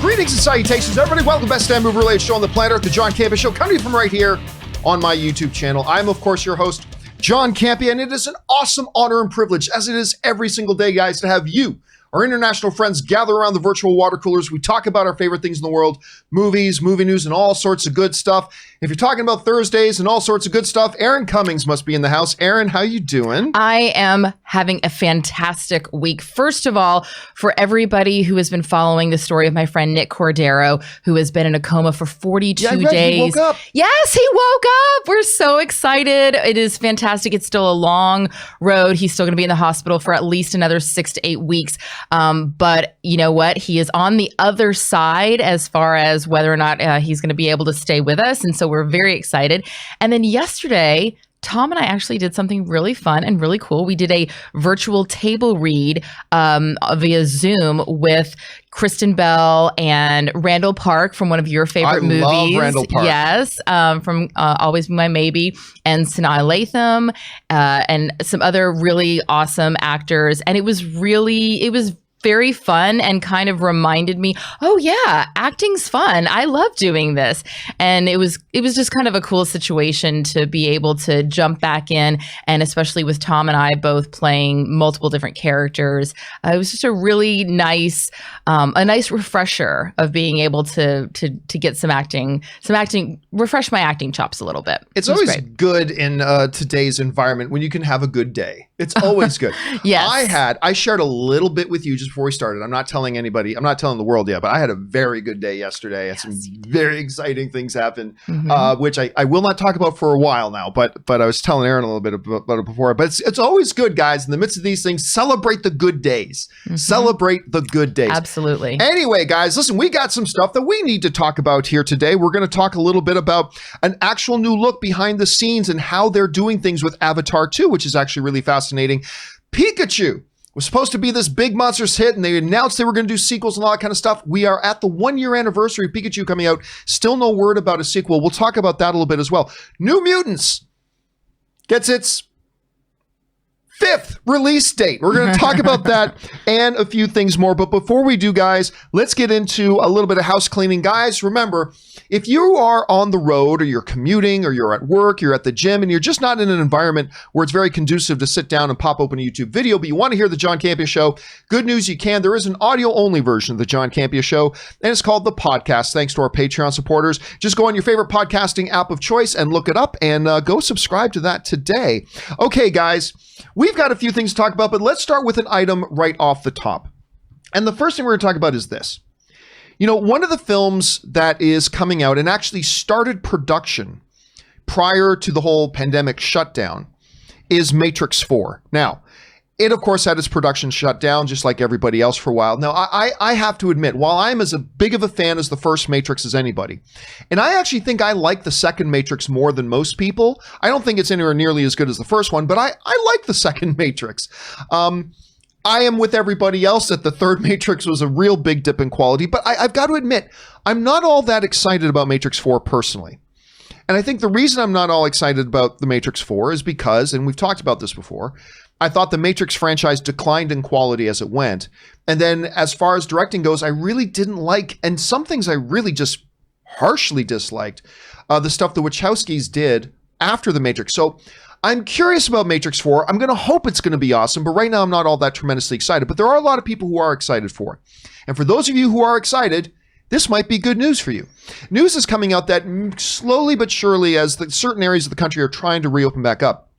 Greetings and salutations, everybody. Welcome to the best damn movie-related show on the planet Earth, the John Campea Show, coming from right here on my YouTube channel. I'm, of course, your host, John Campea, and it is an awesome honor and privilege, as it is every single day, guys, to have you, our international friends, gather around the virtual water coolers. We talk about our favorite things in the world, movies, movie news, and all sorts of good stuff. If you're talking about Thursdays and all sorts of good stuff, Erin Cummings must be in the house. Erin, how you doing? I am having a fantastic week. First of all, for everybody who has been following the story of my friend Nick Cordero, who has been in a coma for 42 days. He woke up. Yes, he woke up. We're so excited. It is fantastic. It's still a long road. He's still going to be in the hospital for at least another 6 to 8 weeks. But you know what? He is on the other side as far as whether or not he's going to be able to stay with us. And so we're very excited. And then yesterday, Tom and I actually did something really fun and really cool. We did a virtual table read via Zoom with Kristen Bell and Randall Park from one of your favorite movies. I love Randall Park. Yes, from Always Be My Maybe, and Sanaa Lathan, and some other really awesome actors. And it was very fun and kind of reminded me, oh yeah, acting's fun. I love doing this. And it was just kind of a cool situation to be able to jump back in, and especially with Tom and I both playing multiple different characters. It was just a really nice refresher of being able to get some acting, refresh my acting chops a little bit. It's always good in today's environment when you can have a good day. It's always good. Yes. I shared a little bit with you just before we started. I'm not telling anybody, I'm not telling the world yet, but I had a very good day yesterday. I had some very exciting things happen, which I will not talk about for a while now, but I was telling Erin a little bit about it before. But it's always good, guys, in the midst of these things, celebrate the good days. Celebrate the good days. Absolutely. Anyway, guys, listen, we got some stuff that we need to talk about here today. We're going to talk a little bit about an actual new look behind the scenes and how they're doing things with Avatar 2, which is actually really fascinating. Pikachu was supposed to be this big monstrous hit, and they announced they were going to do sequels and all that kind of stuff. We are at the 1-year anniversary of Pikachu coming out. Still no word about a sequel. We'll talk about that a little bit as well. New Mutants gets its 5th release date. We're going to talk about that and a few things more. But before we do, guys, let's get into a little bit of house cleaning. Guys, remember, if you are on the road or you're commuting or you're at work, you're at the gym, and you're just not in an environment where it's very conducive to sit down and pop open a YouTube video, but you want to hear the John Campea Show, good news, you can. There is an audio-only version of the John Campea Show, and it's called The Podcast, thanks to our Patreon supporters. Just go on your favorite podcasting app of choice and look it up, and go subscribe to that today. Okay, guys, we've got a few things to talk about, but let's start with an item right off the top. And the first thing we're going to talk about is this. You know, one of the films that is coming out and actually started production prior to the whole pandemic shutdown is Matrix 4. Now, it, of course, had its production shut down just like everybody else for a while. Now, I have to admit, while I'm as big of a fan as the first Matrix as anybody, and I actually think I like the second Matrix more than most people. I don't think it's anywhere nearly as good as the first one, but I like the second Matrix. I am with everybody else that the third Matrix was a real big dip in quality, but I've got to admit, I'm not all that excited about Matrix 4 personally. And I think the reason I'm not all excited about the Matrix 4 is because, and we've talked about this before, I thought the Matrix franchise declined in quality as it went. And then as far as directing goes, I really didn't like, and some things I really just harshly disliked, the stuff the Wachowskis did after the Matrix. So I'm curious about Matrix 4. I'm going to hope it's going to be awesome, but right now I'm not all that tremendously excited. But there are a lot of people who are excited for it. And for those of you who are excited, this might be good news for you. News is coming out that slowly but surely, as certain areas of the country are trying to reopen back up,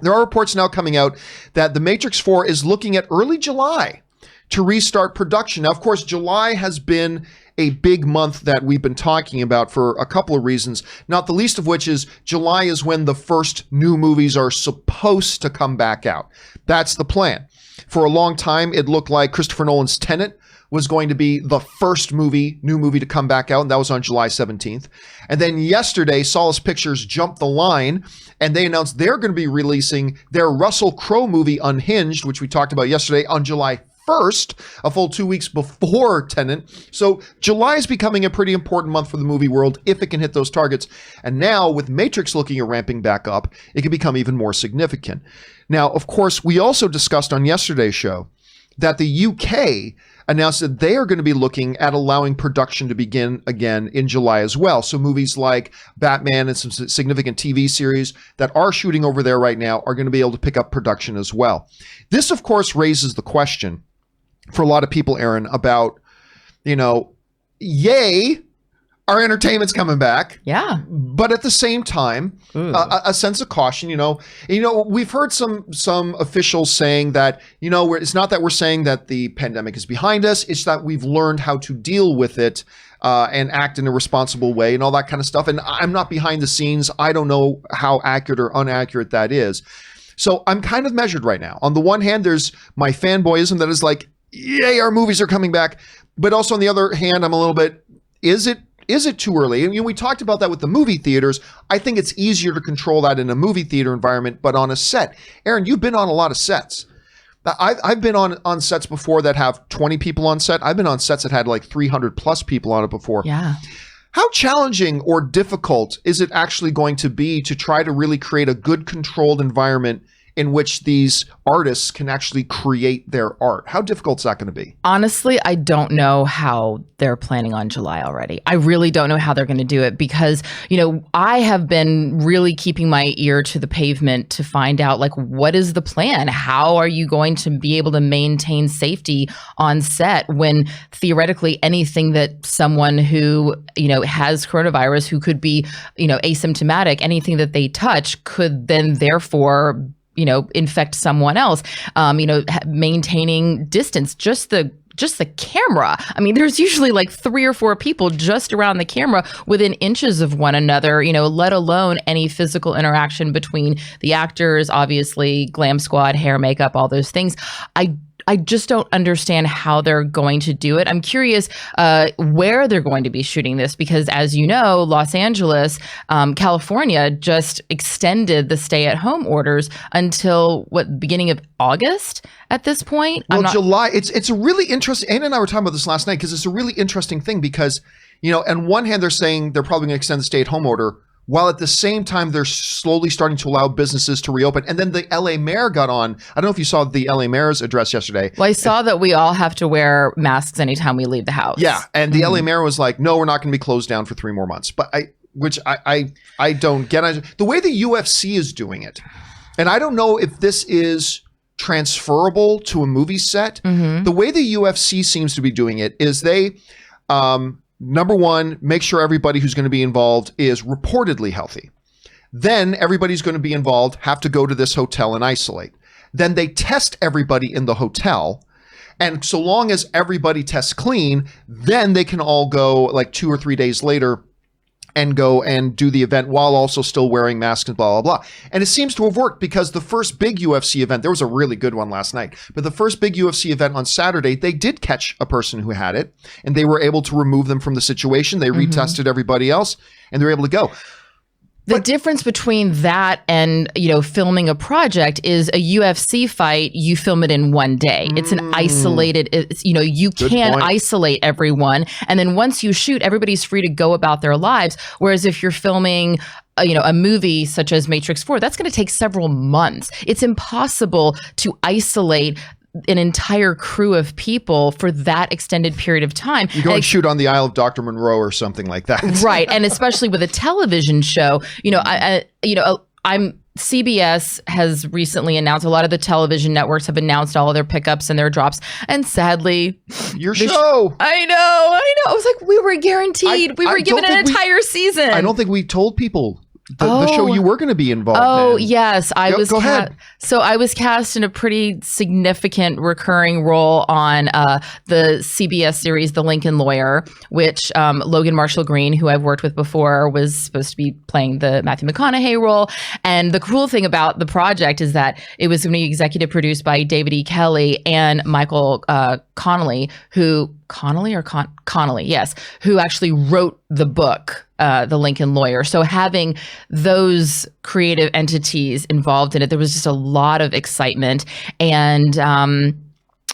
there are reports now coming out that The Matrix 4 is looking at early July to restart production. Now, of course, July has been a big month that we've been talking about for a couple of reasons, not the least of which is July is when the first new movies are supposed to come back out. That's the plan. For a long time, it looked like Christopher Nolan's Tenet was going to be the first new movie to come back out, and that was on July 17th. And then yesterday, Solace Pictures jumped the line, and they announced they're going to be releasing their Russell Crowe movie Unhinged, which we talked about yesterday, on July 1st, a full 2 weeks before Tenet. So July is becoming a pretty important month for the movie world if it can hit those targets. And now with Matrix looking at ramping back up, it can become even more significant. Now, of course, we also discussed on yesterday's show that the UK announced that they are going to be looking at allowing production to begin again in July as well. So movies like Batman and some significant TV series that are shooting over there right now are going to be able to pick up production as well. This, of course, raises the question for a lot of people, Aaron, about, yay, our entertainment's coming back. Yeah. But at the same time, a sense of caution, we've heard some officials saying that, it's not that we're saying that the pandemic is behind us. It's that we've learned how to deal with it and act in a responsible way and all that kind of stuff. And I'm not behind the scenes. I don't know how accurate or inaccurate that is. So I'm kind of measured right now. On the one hand, there's my fanboyism that is like, yay, our movies are coming back. But also on the other hand, I'm a little bit, is it too early? And we talked about that with the movie theaters. I think it's easier to control that in a movie theater environment, but on a set. Aaron, you've been on a lot of sets. I've been on sets before that have 20 people on set. I've been on sets that had like 300 plus people on it before. Yeah. How challenging or difficult is it actually going to be to try to really create a good controlled environment in which these artists can actually create their art? How difficult is that going to be? Honestly, I don't know how they're planning on July already. I really don't know how they're going to do it because, I have been really keeping my ear to the pavement to find out, like, what is the plan? How are you going to be able to maintain safety on set when theoretically anything that someone who, has coronavirus, who could be, asymptomatic, anything that they touch could then therefore infect someone else, maintaining distance, just the camera. I mean, there's usually like 3 or 4 people just around the camera within inches of one another, let alone any physical interaction between the actors, obviously, glam squad, hair, makeup, all those things. I just don't understand how they're going to do it. I'm curious where they're going to be shooting this because, as you know, Los Angeles, California just extended the stay-at-home orders until beginning of August at this point? Well, July. It's a really interesting. Anna and I were talking about this last night because it's a really interesting thing because, on one hand, they're saying they're probably going to extend the stay-at-home order, while at the same time, they're slowly starting to allow businesses to reopen. And then the LA mayor got on. I don't know if you saw the LA mayor's address yesterday. Well, I saw that we all have to wear masks anytime we leave the house. Yeah. And the LA mayor was like, no, we're not going to be closed down for 3 more months. But I don't get the way the UFC is doing it. And I don't know if this is transferable to a movie set. Mm-hmm. The way the UFC seems to be doing it is they, number one, make sure everybody who's going to be involved is reportedly healthy. Then everybody's going to be involved have to go to this hotel and isolate. Then they test everybody in the hotel. And so long as everybody tests clean, then they can all go like 2 or 3 days later and go and do the event while also still wearing masks and blah, blah, blah. And it seems to have worked because the first big UFC event, there was a really good one last night, but the first big UFC event on Saturday, they did catch a person who had it and they were able to remove them from the situation. They retested everybody else and they were able to go. The difference between that and, filming a project is a UFC fight, you film it in one day. It's an isolated, you can isolate everyone. And then once you shoot, everybody's free to go about their lives. Whereas if you're filming a movie such as Matrix 4, that's going to take several months. It's impossible to isolate an entire crew of people for that extended period of time. You go and shoot on the Isle of Dr. Monroe or something like that. Right. And especially with a television show, CBS has recently announced, a lot of the television networks have announced all of their pickups and their drops. And sadly, your show. I know. I was like, we were guaranteed. We were given an entire season. I don't think we told people the show you were going to be involved in. Oh, yes. Go ahead. So I was cast in a pretty significant recurring role on the CBS series, The Lincoln Lawyer, which Logan Marshall Green, who I've worked with before, was supposed to be playing the Matthew McConaughey role. And the cool thing about the project is that it was going to be executive produced by David E. Kelley and Michael Connolly, who actually wrote the book, The Lincoln Lawyer. So having those creative entities involved in it, there was just a lot of excitement. And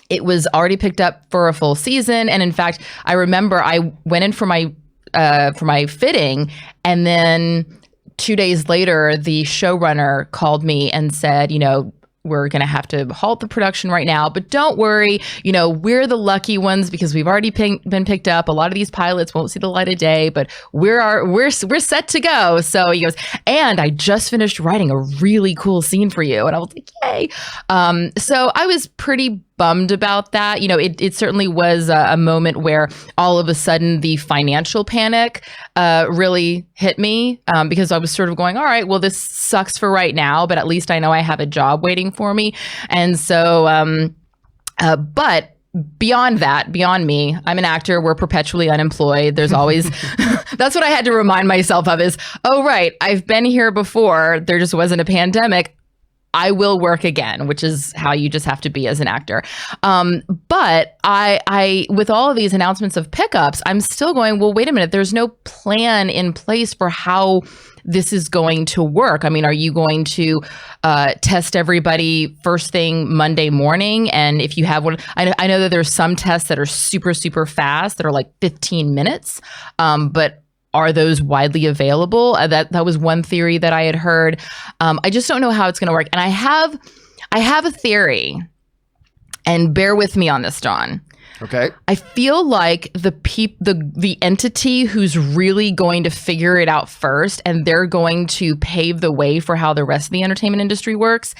it was already picked up for a full season. And in fact, I remember I went in for my fitting, and then 2 days later, the showrunner called me and said, we're going to have to halt the production right now, but don't worry, you know, we're the lucky ones because we've already been picked up. A lot of these pilots won't see the light of day, but we're set to go. So he goes, and I just finished writing a really cool scene for you. And I was like, yay. So I was pretty bummed about that. You know, it certainly was a moment where all of a sudden the financial panic really hit me because I was sort of going, all right, well, this sucks for right now, but at least I know I have a job waiting for me. And so, but beyond that, beyond me, I'm an actor. We're perpetually unemployed. There's always, that's what I had to remind myself of is, oh, right, I've been here before. There just wasn't a pandemic. I will work again, which is how you just have to be as an actor. But I, with all of these announcements of pickups, I'm still going, well, wait a minute, there's no plan in place for how this is going to work. I mean, are you going to test everybody first thing Monday morning? And if you have one, I know that there's some tests that are super, super fast that are like 15 minutes, but are those widely available? That was one theory that I had heard. I just don't know how it's going to work. And I have a theory, and bear with me on this, John. Okay. I feel like the entity who's really going to figure it out first, and they're going to pave the way for how the rest of the entertainment industry works,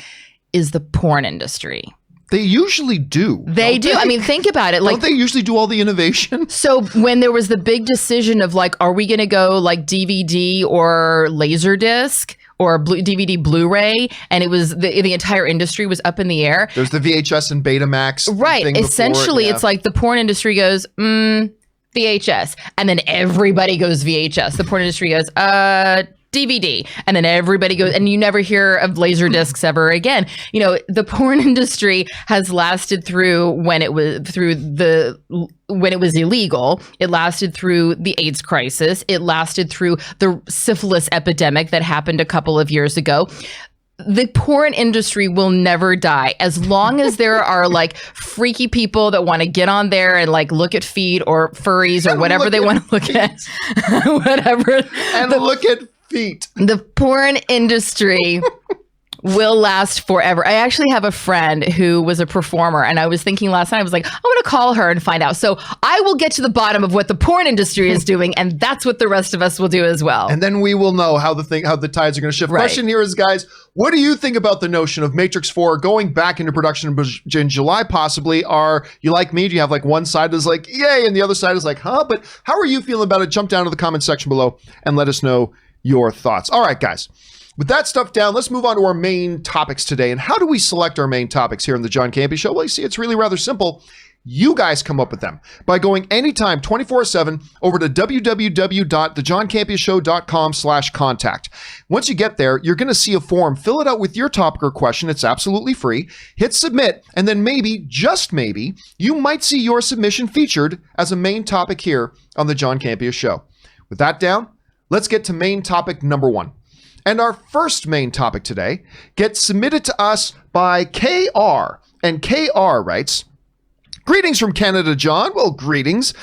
is the porn industry. They usually do. They do. I mean, think about it. Don't they usually do all the innovation? So when there was the big decision of like, are we going to go like DVD or Laserdisc or DVD Blu-ray? And it was the entire industry was up in the air. There's the VHS and Betamax. Right. Essentially, it's like the porn industry goes, VHS. And then everybody goes VHS. The porn industry goes, DVD, and then everybody goes, and you never hear of laser discs ever again. You know, the porn industry has lasted through when it was illegal. It lasted through the AIDS crisis. It lasted through the syphilis epidemic that happened a couple of years ago. The porn industry will never die as long as there are like freaky people that want to get on there and like look at feet or furries or whatever they want to look at. Whatever. And look at feet. The porn industry will last forever. I actually have a friend who was a performer, and I was thinking last night, I was like, I'm going to call her and find out. So I will get to the bottom of what the porn industry is doing, and that's what the rest of us will do as well. And then we will know how the tides are going to shift. Right. Question here is, guys, what do you think about the notion of Matrix 4 going back into production in July, possibly? Are you like me? Do you have like one side is like, yay, and the other side is like, huh? But how are you feeling about it? Jump down to the comment section below and let us know your thoughts. All right, guys. With that stuff down, let's move on to our main topics today. And how do we select our main topics here in the John Campea Show? Well, you see, it's really rather simple. You guys come up with them by going anytime, 24/7, over to www.thejohncampeashow.com/contact. Once you get there, you're going to see a form. Fill it out with your topic or question. It's absolutely free. Hit submit, and then maybe, just maybe, you might see your submission featured as a main topic here on the John Campea Show. With that down, let's get to main topic number 1. And our first main topic today gets submitted to us by KR. And KR writes, greetings from Canada, John. Well, greetings.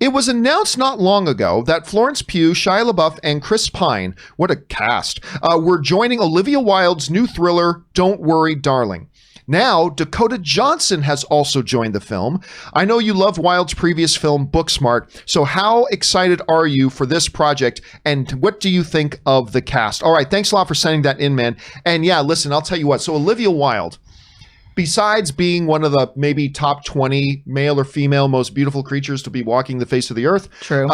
It was announced not long ago that Florence Pugh, Shia LaBeouf, and Chris Pine, what a cast, were joining Olivia Wilde's new thriller, Don't Worry, Darling. Now, Dakota Johnson has also joined the film. I know you loved Wilde's previous film, Booksmart, so how excited are you for this project, and what do you think of the cast? All right, thanks a lot for sending that in, man. And yeah, listen, I'll tell you what. So Olivia Wilde, besides being one of the maybe top 20 male or female most beautiful creatures to be walking the face of the earth, true,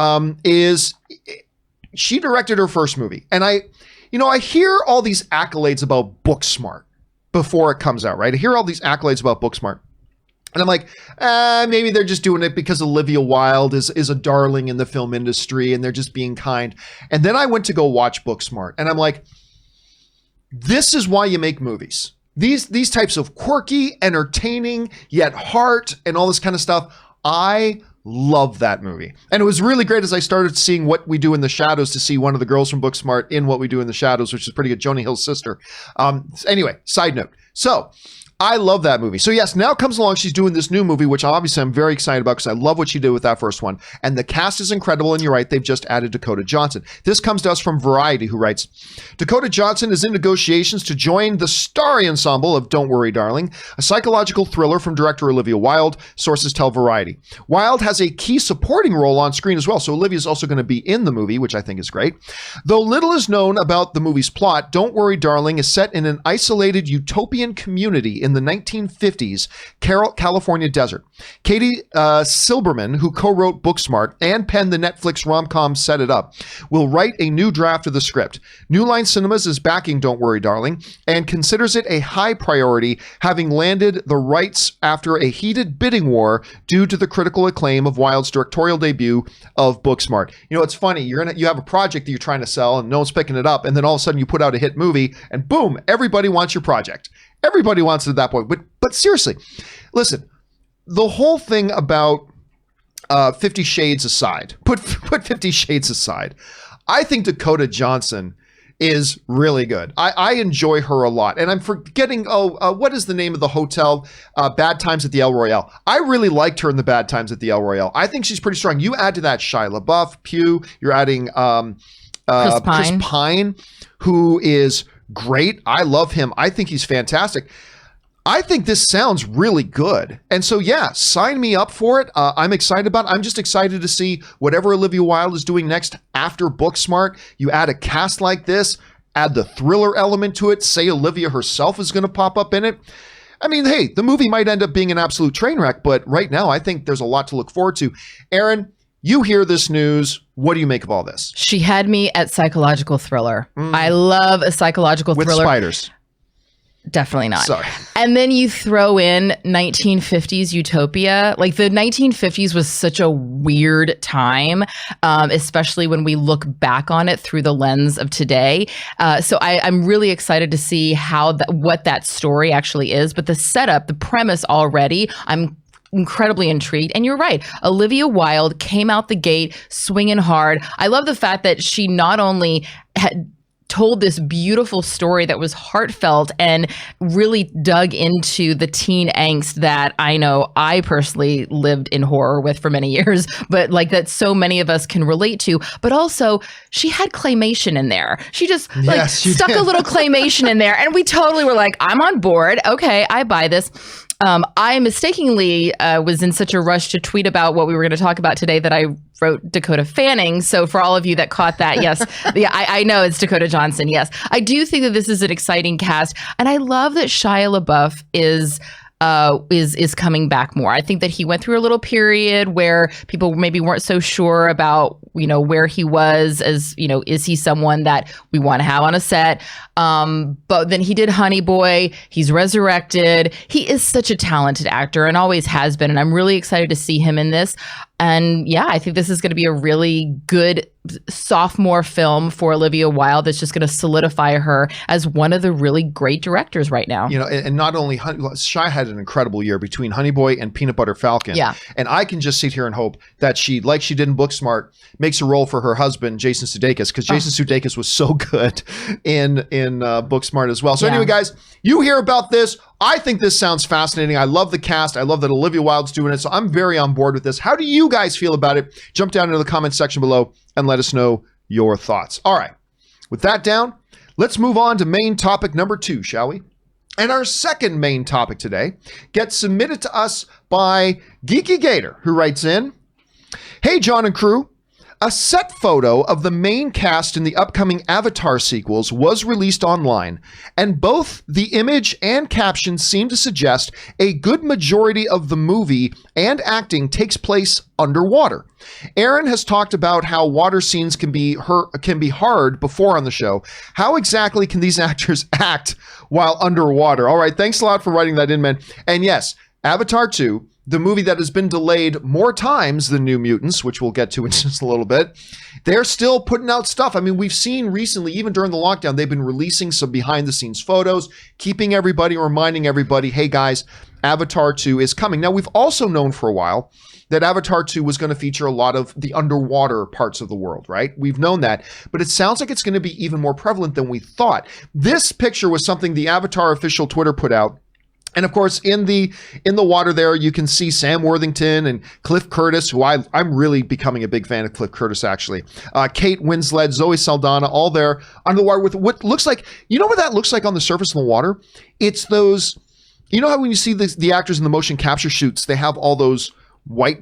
she directed her first movie. And I hear all these accolades about Booksmart before it comes out, right? I hear all these accolades about Booksmart. And I'm like, maybe they're just doing it because Olivia Wilde is a darling in the film industry and they're just being kind. And then I went to go watch Booksmart and I'm like, this is why you make movies. These types of quirky, entertaining, yet heart and all this kind of stuff. I love that movie. And it was really great as I started seeing What We Do in the Shadows to see one of the girls from Booksmart in What We Do in the Shadows, which is pretty good, Joni Hill's sister. Anyway, side note. So I love that movie. So yes, now comes along, she's doing this new movie, which obviously I'm very excited about because I love what she did with that first one. And the cast is incredible, and you're right, they've just added Dakota Johnson. This comes to us from Variety, who writes, Dakota Johnson is in negotiations to join the starry ensemble of Don't Worry, Darling, a psychological thriller from director Olivia Wilde, sources tell Variety. Wilde has a key supporting role on screen as well, so Olivia is also going to be in the movie, which I think is great. Though little is known about the movie's plot, Don't Worry, Darling is set in an isolated utopian community in the 1950s California desert. Katie Silberman, who co-wrote Booksmart and penned the Netflix rom-com Set It Up, will write a new draft of the script. New Line Cinemas is backing Don't Worry, Darling and considers it a high priority, having landed the rights after a heated bidding war due to the critical acclaim of Wilde's directorial debut of Booksmart. You know, it's funny, you have a project that you're trying to sell and no one's picking it up, and then all of a sudden you put out a hit movie and boom, everybody wants your project. Everybody wants it at that point. But seriously, listen, the whole thing about 50 Shades aside, put 50 Shades aside, I think Dakota Johnson is really good. I enjoy her a lot. And I'm forgetting, what is the name of the hotel? Bad Times at the El Royale. I really liked her in the Bad Times at the El Royale. I think she's pretty strong. You add to that Shia LaBeouf, Pugh, you're adding Chris Pine, who is great. I love him. I think he's fantastic. I think this sounds really good. And so, yeah, sign me up for it. I'm excited about it. I'm just excited to see whatever Olivia Wilde is doing next after Booksmart. You add a cast like this, add the thriller element to it, say Olivia herself is going to pop up in it. I mean, hey, the movie might end up being an absolute train wreck, but right now I think there's a lot to look forward to. Aaron, you hear this news. What do you make of all this? She had me at psychological thriller. I love a psychological thriller. With spiders. Definitely not. Sorry. And then you throw in 1950s utopia. Like the 1950s was such a weird time, especially when we look back on it through the lens of today. So I'm really excited to see what that story actually is. But the setup, the premise already, I'm incredibly intrigued. And you're right. Olivia Wilde came out the gate swinging hard. I love the fact that she not only had told this beautiful story that was heartfelt and really dug into the teen angst that I know I personally lived in horror with for many years, but like that so many of us can relate to. But also she had claymation in there. She just stuck a little claymation in there and we totally were like, I'm on board. Okay, I buy this. I mistakenly was in such a rush to tweet about what we were going to talk about today that I wrote Dakota Fanning. So for all of you that caught that, yes, I know it's Dakota Johnson. Yes, I do think that this is an exciting cast, and I love that Shia LaBeouf is coming back more. I think that he went through a little period where people maybe weren't so sure about, where he was as, is he someone that we want to have on a set? But then he did Honey Boy. He's resurrected. He is such a talented actor and always has been. And I'm really excited to see him in this. And yeah, I think this is going to be a really good sophomore film for Olivia Wilde that's just going to solidify her as one of the really great directors right now. And not only Shia had an incredible year between Honey Boy and Peanut Butter Falcon. Yeah. And I can just sit here and hope that she, like she did in Booksmart, makes a role for her husband, Jason Sudeikis, because Jason Sudeikis was so good in Booksmart as well. So anyway, guys, you hear about this. I think this sounds fascinating. I love the cast. I love that Olivia Wilde's doing it. So I'm very on board with this. How do you guys feel about it? Jump down into the comments section below and let us know your thoughts. All right. With that down, let's move on to main topic number 2, shall we? And our second main topic today gets submitted to us by Geeky Gator, who writes in, "Hey, John and crew. A set photo of the main cast in the upcoming Avatar sequels was released online, and both the image and caption seem to suggest a good majority of the movie and acting takes place underwater. Aaron has talked about how water scenes can be hard before on the show. How exactly can these actors act while underwater?" All right, thanks a lot for writing that in, man. And yes, Avatar 2, the movie that has been delayed more times than New Mutants, which we'll get to in just a little bit, they're still putting out stuff. I mean, we've seen recently, even during the lockdown, they've been releasing some behind-the-scenes photos, reminding everybody, hey guys, Avatar 2 is coming. Now, we've also known for a while that Avatar 2 was going to feature a lot of the underwater parts of the world, right? We've known that, but it sounds like it's going to be even more prevalent than we thought. This picture was something the Avatar official Twitter put out And of course, in the water there, you can see Sam Worthington and Cliff Curtis, who I'm really becoming a big fan of Cliff Curtis, actually. Kate Winslet, Zoe Saldana, all there under the water with what looks like, you know what that looks like on the surface of the water? It's those, you know how when you see the actors in the motion capture shoots, they have all those white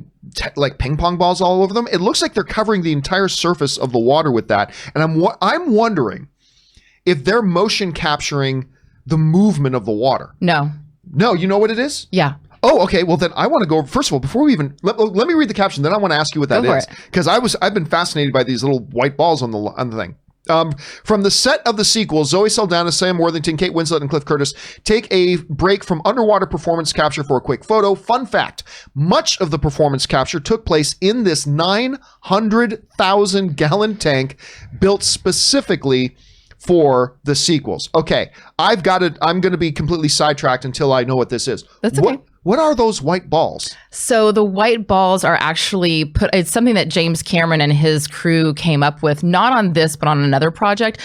like ping pong balls all over them? It looks like they're covering the entire surface of the water with that. And I'm wondering if they're motion capturing the movement of the water. No, you know what it is? Yeah. Oh, okay. Well, then I want to go, first of all, before we even, let me read the caption, then I want to ask you what that is. Because I've been fascinated by these little white balls on the thing. From the set of the sequel, Zoe Saldana, Sam Worthington, Kate Winslet, and Cliff Curtis take a break from underwater performance capture for a quick photo. Fun fact, much of the performance capture took place in this 900,000 gallon tank built specifically for the sequels. Okay, I'm going to be completely sidetracked until I know what this is. That's okay. What are those white balls? So the white balls are actually it's something that James Cameron and his crew came up with, not on this, but on another project.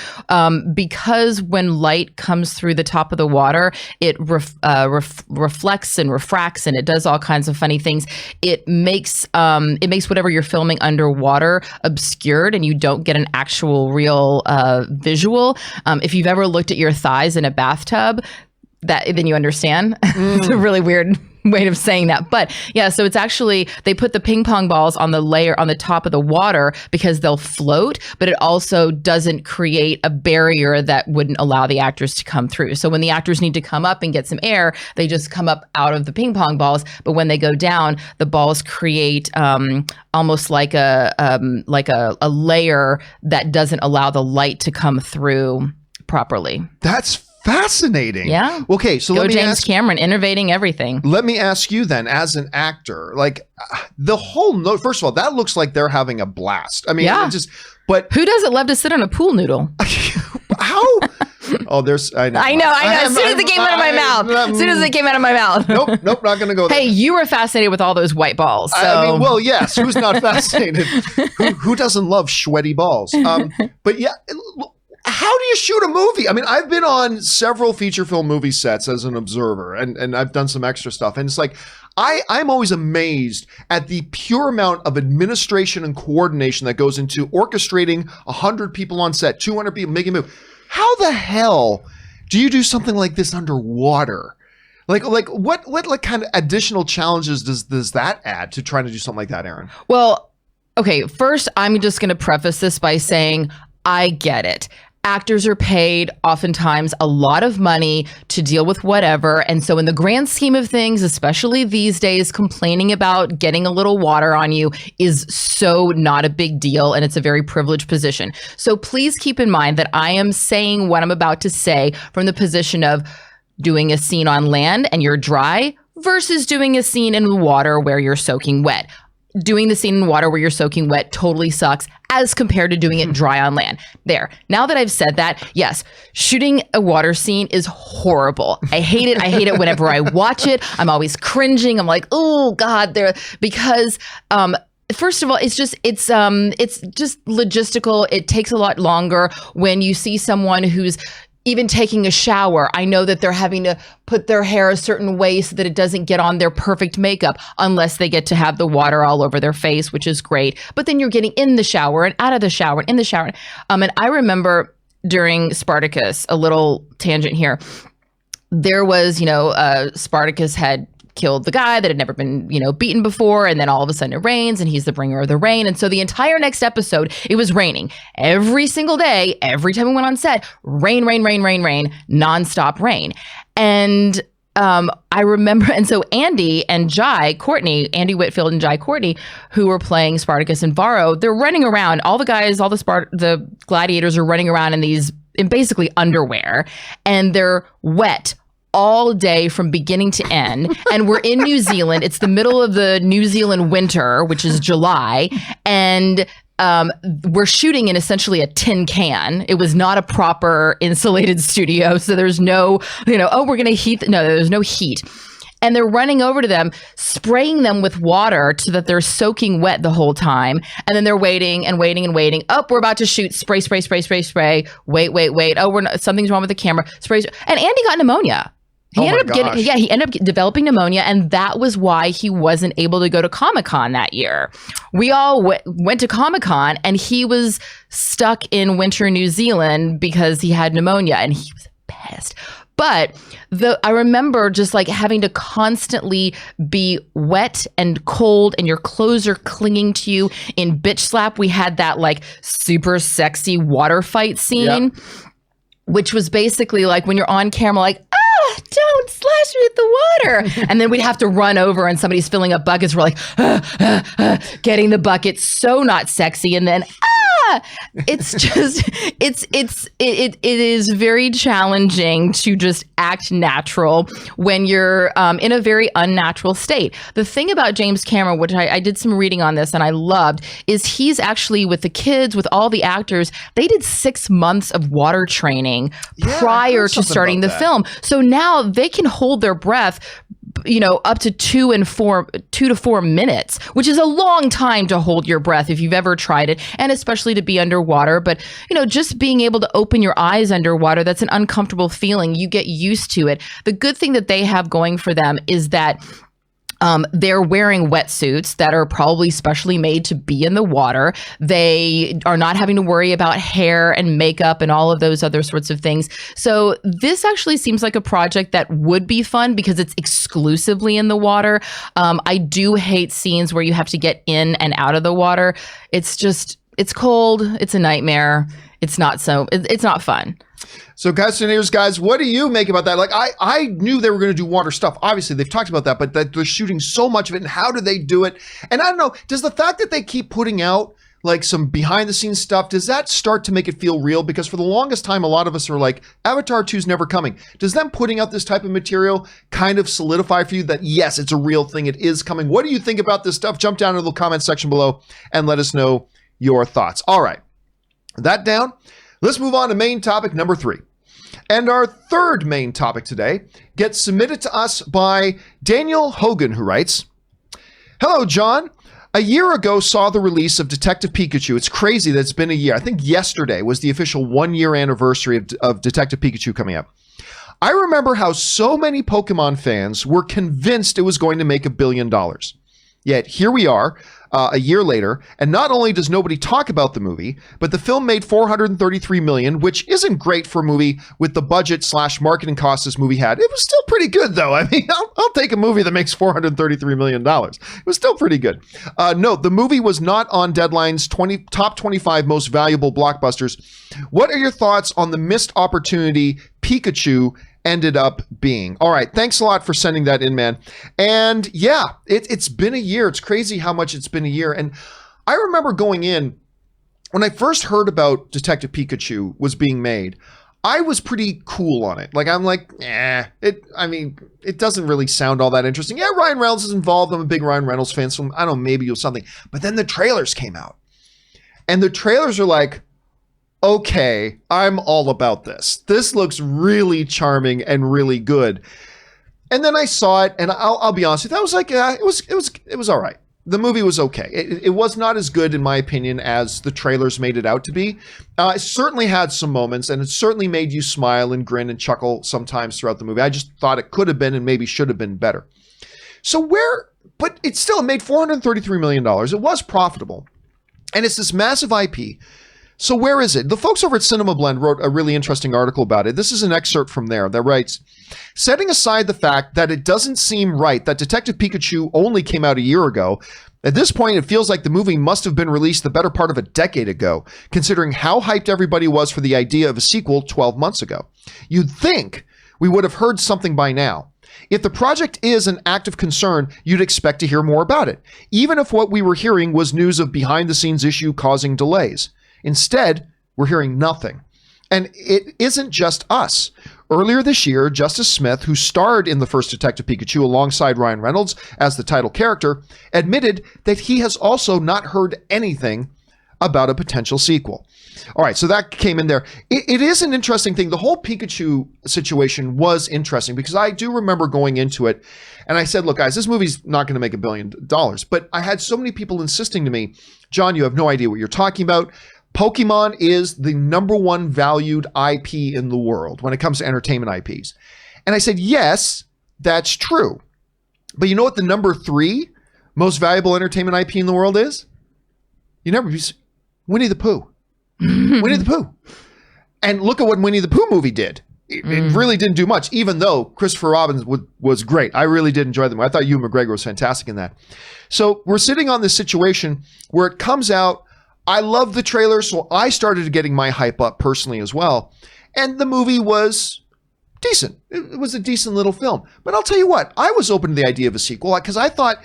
Because when light comes through the top of the water, it reflects and refracts, and it does all kinds of funny things. It makes whatever you're filming underwater obscured, and you don't get an actual real visual. If you've ever looked at your thighs in a bathtub, then you understand. It's a really weird way of saying that. But yeah, so it's actually, they put the ping pong balls on the layer on the top of the water because they'll float, but it also doesn't create a barrier that wouldn't allow the actors to come through. So when the actors need to come up and get some air, they just come up out of the ping pong balls. But when they go down, the balls create almost like a layer that doesn't allow the light to come through properly. That's fascinating. Yeah. Okay, so let me James Cameron innovating everything. Let me ask you then, as an actor, like the whole note. First of all, that looks like they're having a blast. I mean, but who doesn't love to sit on a pool noodle? How? Oh, there's. I know. As soon as it came out of my mouth. Nope, not going to go there. Hey, you were fascinated with all those white balls. So. I mean, well, yes. Who's not fascinated? Who doesn't love sweaty balls? But yeah. How do you shoot a movie? I mean, I've been on several feature film movie sets as an observer, and I've done some extra stuff. And it's like, I'm always amazed at the pure amount of administration and coordination that goes into orchestrating 100 people on set, 200 people making a movie. How the hell do you do something like this underwater? Like what kind of additional challenges does that add to trying to do something like that, Erin? Well, okay, first, I'm just going to preface this by saying, I get it. Actors are paid oftentimes a lot of money to deal with whatever. And so in the grand scheme of things, especially these days, complaining about getting a little water on you is so not a big deal. And it's a very privileged position. So please keep in mind that I am saying what I'm about to say from the position of doing a scene on land and you're dry versus doing a scene in water where you're soaking wet. Doing the scene in water where you're soaking wet totally sucks as compared to doing it dry on land. There. Now that I've said that, yes, shooting a water scene is horrible. I hate it. I hate it whenever I watch it. I'm always cringing. I'm like, oh God, because first of all, it's just logistical. It takes a lot longer when you see someone who's even taking a shower. I know that they're having to put their hair a certain way so that it doesn't get on their perfect makeup unless they get to have the water all over their face, which is great. But then you're getting in the shower and out of the shower and in the shower. And I remember during Spartacus, a little tangent here, there was, Spartacus had killed the guy that had never been, beaten before. And then all of a sudden it rains and he's the bringer of the rain. And so the entire next episode, it was raining every single day. Every time we went on set, rain, nonstop rain. And I remember, and so Andy and Andy Whitfield and Jai Courtney, who were playing Spartacus and Varro, they're running around. All the guys, all the gladiators are running around in basically underwear, and they're wet all day from beginning to end. And we're in New Zealand. It's the middle of the New Zealand winter, which is July. And we're shooting in essentially a tin can. It was not a proper insulated studio. So there's no, we're going to heat. No, there's no heat. And they're running over to them, spraying them with water so that they're soaking wet the whole time. And then they're waiting and waiting and waiting. Oh, we're about to shoot. Spray. Wait. Oh, something's wrong with the camera. Spray. And Andy got pneumonia. He ended up developing pneumonia, and that was why he wasn't able to go to Comic-Con that year. We all went to Comic-Con, and he was stuck in winter New Zealand because he had pneumonia, and he was pissed. But I remember just like having to constantly be wet and cold, and your clothes are clinging to you. In Bitch Slap, we had that like super sexy water fight scene, which was basically like when you're on camera, like, don't slash me with the water. And then we'd have to run over and somebody's filling up buckets. We're like, getting the bucket. So not sexy. And then, it's just, it is very challenging to just act natural when you're in a very unnatural state. The thing about James Cameron, which I did some reading on this and I loved, is he's actually with the kids, with all the actors, they did 6 months of water training prior to starting the film. So now they can hold their breath, up to 2 to 4 minutes, which is a long time to hold your breath if you've ever tried it, and especially to be underwater. But, just being able to open your eyes underwater, that's an uncomfortable feeling. You get used to it. The good thing that they have going for them is that they're wearing wetsuits that are probably specially made to be in the water. They are not having to worry about hair and makeup and all of those other sorts of things. So this actually seems like a project that would be fun because it's exclusively in the water. I do hate scenes where you have to get in and out of the water. It's cold. It's a nightmare. It's not fun. So guys, what do you make about that? Like, I knew they were going to do water stuff. Obviously, they've talked about that, but that they're shooting so much of it, and how do they do it? And I don't know, does the fact that they keep putting out like some behind the scenes stuff, does that start to make it feel real? Because for the longest time, a lot of us are like, Avatar 2 is never coming. Does them putting out this type of material kind of solidify for you that, yes, it's a real thing, it is coming? What do you think about this stuff? Jump down into the comment section below and let us know your thoughts. All right, that down. Let's move on to main topic number 3. And our third main topic today gets submitted to us by Daniel Hogan, who writes, "Hello, John. A year ago saw the release of Detective Pikachu. It's crazy that it's been a year. I think yesterday was the official 1-year anniversary of Detective Pikachu coming up. I remember how so many Pokemon fans were convinced it was going to make $1 billion. Yet here we are, a year later, and not only does nobody talk about the movie, but the film made $433 million, which isn't great for a movie with the budget / marketing costs this movie had. It was still pretty good, though. I mean, I'll take a movie that makes $433 million. It was still pretty good. Note, the movie was not on Deadline's top 25 most valuable blockbusters. What are your thoughts on the missed opportunity Pikachu ended up being?" All right, thanks a lot for sending that in, man. And yeah, it's been a year. It's crazy how much it's been a year. And I remember going in, when I first heard about Detective Pikachu was being made, I was pretty cool on it. Like, I'm like, it doesn't really sound all that interesting. Yeah, Ryan Reynolds is involved. I'm a big Ryan Reynolds fan, so I don't know, maybe you'll something. But then the trailers came out. And the trailers are like, okay, I'm all about this. This looks really charming and really good. And then I saw it, and I'll be honest with you, I was like, it was all right. The movie was okay. It was not as good, in my opinion, as the trailers made it out to be. It certainly had some moments, and it certainly made you smile and grin and chuckle sometimes throughout the movie. I just thought it could have been and maybe should have been better. But it still made $433 million. It was profitable. And it's this massive IP. So where is it? The folks over at Cinema Blend wrote a really interesting article about it. This is an excerpt from there that writes, "Setting aside the fact that it doesn't seem right that Detective Pikachu only came out a year ago, at this point it feels like the movie must have been released the better part of a decade ago, considering how hyped everybody was for the idea of a sequel 12 months ago. You'd think we would have heard something by now. If the project is an act of concern, you'd expect to hear more about it, even if what we were hearing was news of behind-the-scenes issue causing delays. Instead, we're hearing nothing. And it isn't just us. Earlier this year, Justice Smith, who starred in the first Detective Pikachu alongside Ryan Reynolds as the title character, admitted that he has also not heard anything about a potential sequel." All right, so that came in there. It is an interesting thing. The whole Pikachu situation was interesting because I do remember going into it and I said, look, guys, this movie's not going to make $1 billion. But I had so many people insisting to me, John, you have no idea what you're talking about. Pokemon is the #1 valued IP in the world when it comes to entertainment IPs. And I said, yes, that's true. But you know what the number 3 most valuable entertainment IP in the world is? Winnie the Pooh. Winnie the Pooh. And look at what Winnie the Pooh movie did. It really didn't do much, even though Christopher Robin was great. I really did enjoy them. I thought Ewan McGregor was fantastic in that. So we're sitting on this situation where it comes out. I love the trailer, so I started getting my hype up personally as well. And the movie was decent. It was a decent little film. But I'll tell you what, I was open to the idea of a sequel because I thought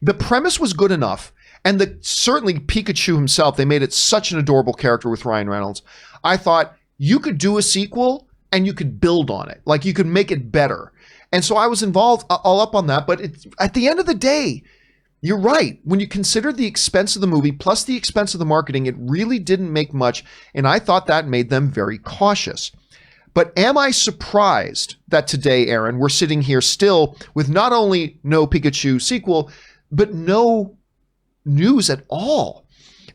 the premise was good enough. And certainly Pikachu himself, they made it such an adorable character with Ryan Reynolds. I thought you could do a sequel and you could build on it. Like you could make it better. And so I was involved all up on that. But at the end of the day, you're right. When you consider the expense of the movie plus the expense of the marketing, it really didn't make much. And I thought that made them very cautious. But am I surprised that today, Aaron, we're sitting here still with not only no Pikachu sequel, but no news at all?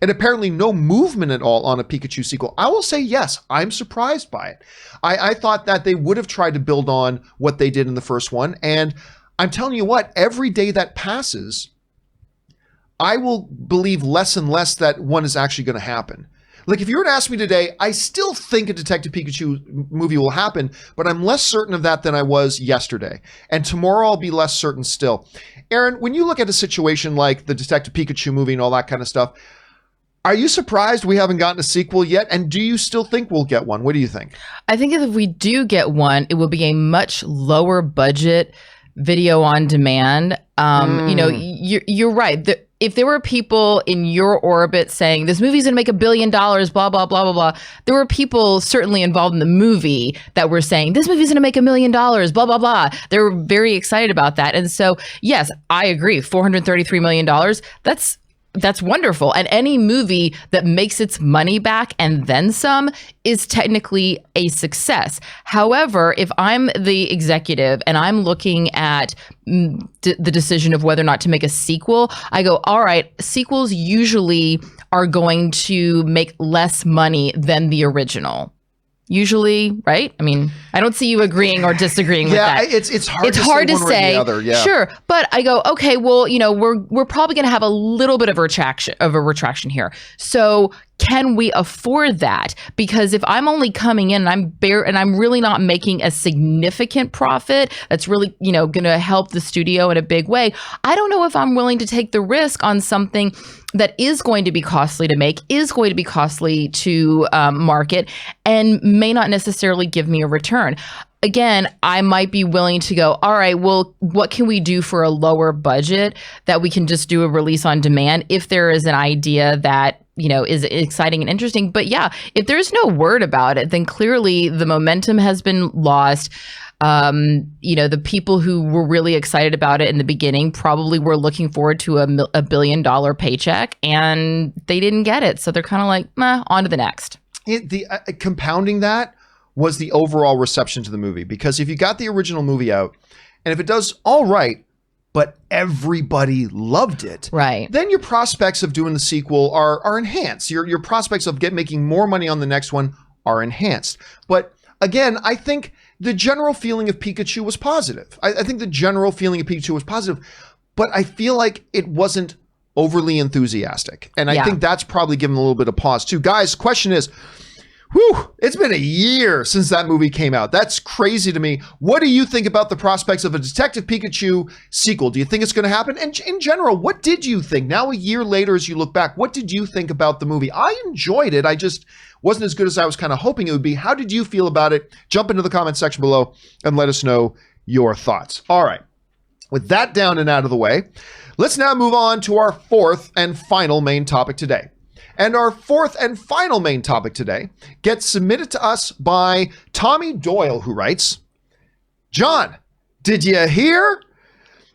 And apparently no movement at all on a Pikachu sequel. I will say, yes, I'm surprised by it. I thought that they would have tried to build on what they did in the first one. And I'm telling you what, every day that passes, I will believe less and less that one is actually going to happen. Like if you were to ask me today, I still think a Detective Pikachu movie will happen, but I'm less certain of that than I was yesterday. And tomorrow I'll be less certain still. Aaron, when you look at a situation like the Detective Pikachu movie and all that kind of stuff, are you surprised we haven't gotten a sequel yet? And do you still think we'll get one? What do you think? I think if we do get one, it will be a much lower budget video on demand. You know, you're right. If there were people in your orbit saying this movie's going to make $1 billion, blah, blah, blah, blah, blah, there were people certainly involved in the movie that were saying this movie's going to make $1 million, blah, blah, blah. They were very excited about that. And so, yes, I agree. $433 million. That's wonderful. And any movie that makes its money back and then some is technically a success. However, if I'm the executive and I'm looking at the decision of whether or not to make a sequel, I go, all right, sequels usually are going to make less money than the original. Usually, right? I mean, I don't see you agreeing or disagreeing with that. Yeah, it's hard to say one or the other. Yeah. Sure, but I go, okay, well, you know, we're probably going to have a little bit of a retraction here. So can we afford that? Because if I'm only coming in and I'm really not making a significant profit that's really, you know, going to help the studio in a big way, I don't know if I'm willing to take the risk on something that is going to be costly to make, is going to be costly to market, and may not necessarily give me a return. Again, I might be willing to go, all right, well, what can we do for a lower budget that we can just do a release on demand if there is an idea that, you know, is exciting and interesting. But yeah, if there's no word about it, then clearly the momentum has been lost. You know, the people who were really excited about it in the beginning probably were looking forward to a $1 billion paycheck, and they didn't get it. So they're kind of like, on to the next. Compounding that was the overall reception to the movie. Because if you got the original movie out, and if it does all right, but everybody loved it, right, then your prospects of doing the sequel are enhanced. Your prospects of making more money on the next one are enhanced. But again, I think the general feeling of Pikachu was positive. I think the general feeling of Pikachu was positive, but I feel like it wasn't overly enthusiastic. And I think that's probably given a little bit of pause too. Guys, question is, it's been a year since that movie came out. That's crazy to me. What do you think about the prospects of a Detective Pikachu sequel? Do you think it's going to happen? And in general, what did you think? Now, a year later, as you look back, what did you think about the movie? I enjoyed it. I just wasn't as good as I was kind of hoping it would be. How did you feel about it? Jump into the comment section below and let us know your thoughts. All right. With that down and out of the way, let's now move on to our fourth and final main topic today. And our fourth and final main topic today gets submitted to us by Tommy Doyle, who writes, John, did you hear?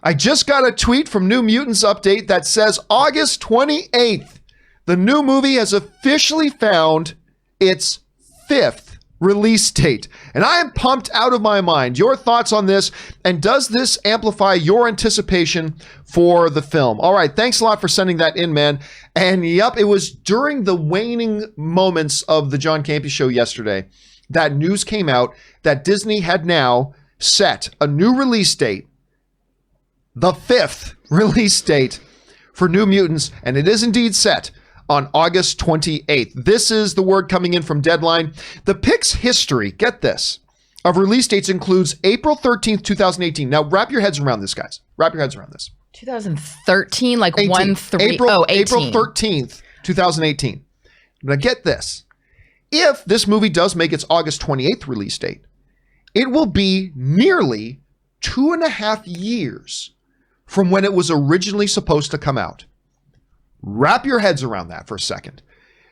I just got a tweet from New Mutants Update that says August 28th, the new movie has officially found its 5th release date. And I am pumped out of my mind. Your thoughts on this, and does this amplify your anticipation for the film? All right, thanks a lot for sending that in, man. And yep, it was during the waning moments of the John Campea Show yesterday that news came out that Disney had now set a new release date, the 5th release date for New Mutants, and it is indeed set on August 28th. This is the word coming in from Deadline. The Pic's history, get this, of release dates includes April 13th, 2018. Now, wrap your heads around this, guys. Wrap your heads around this. 2013, like 18. 1-3. April 18. 13th, 2018. Now, get this. If this movie does make its August 28th release date, it will be nearly 2.5 years from when it was originally supposed to come out. Wrap your heads around that for a second.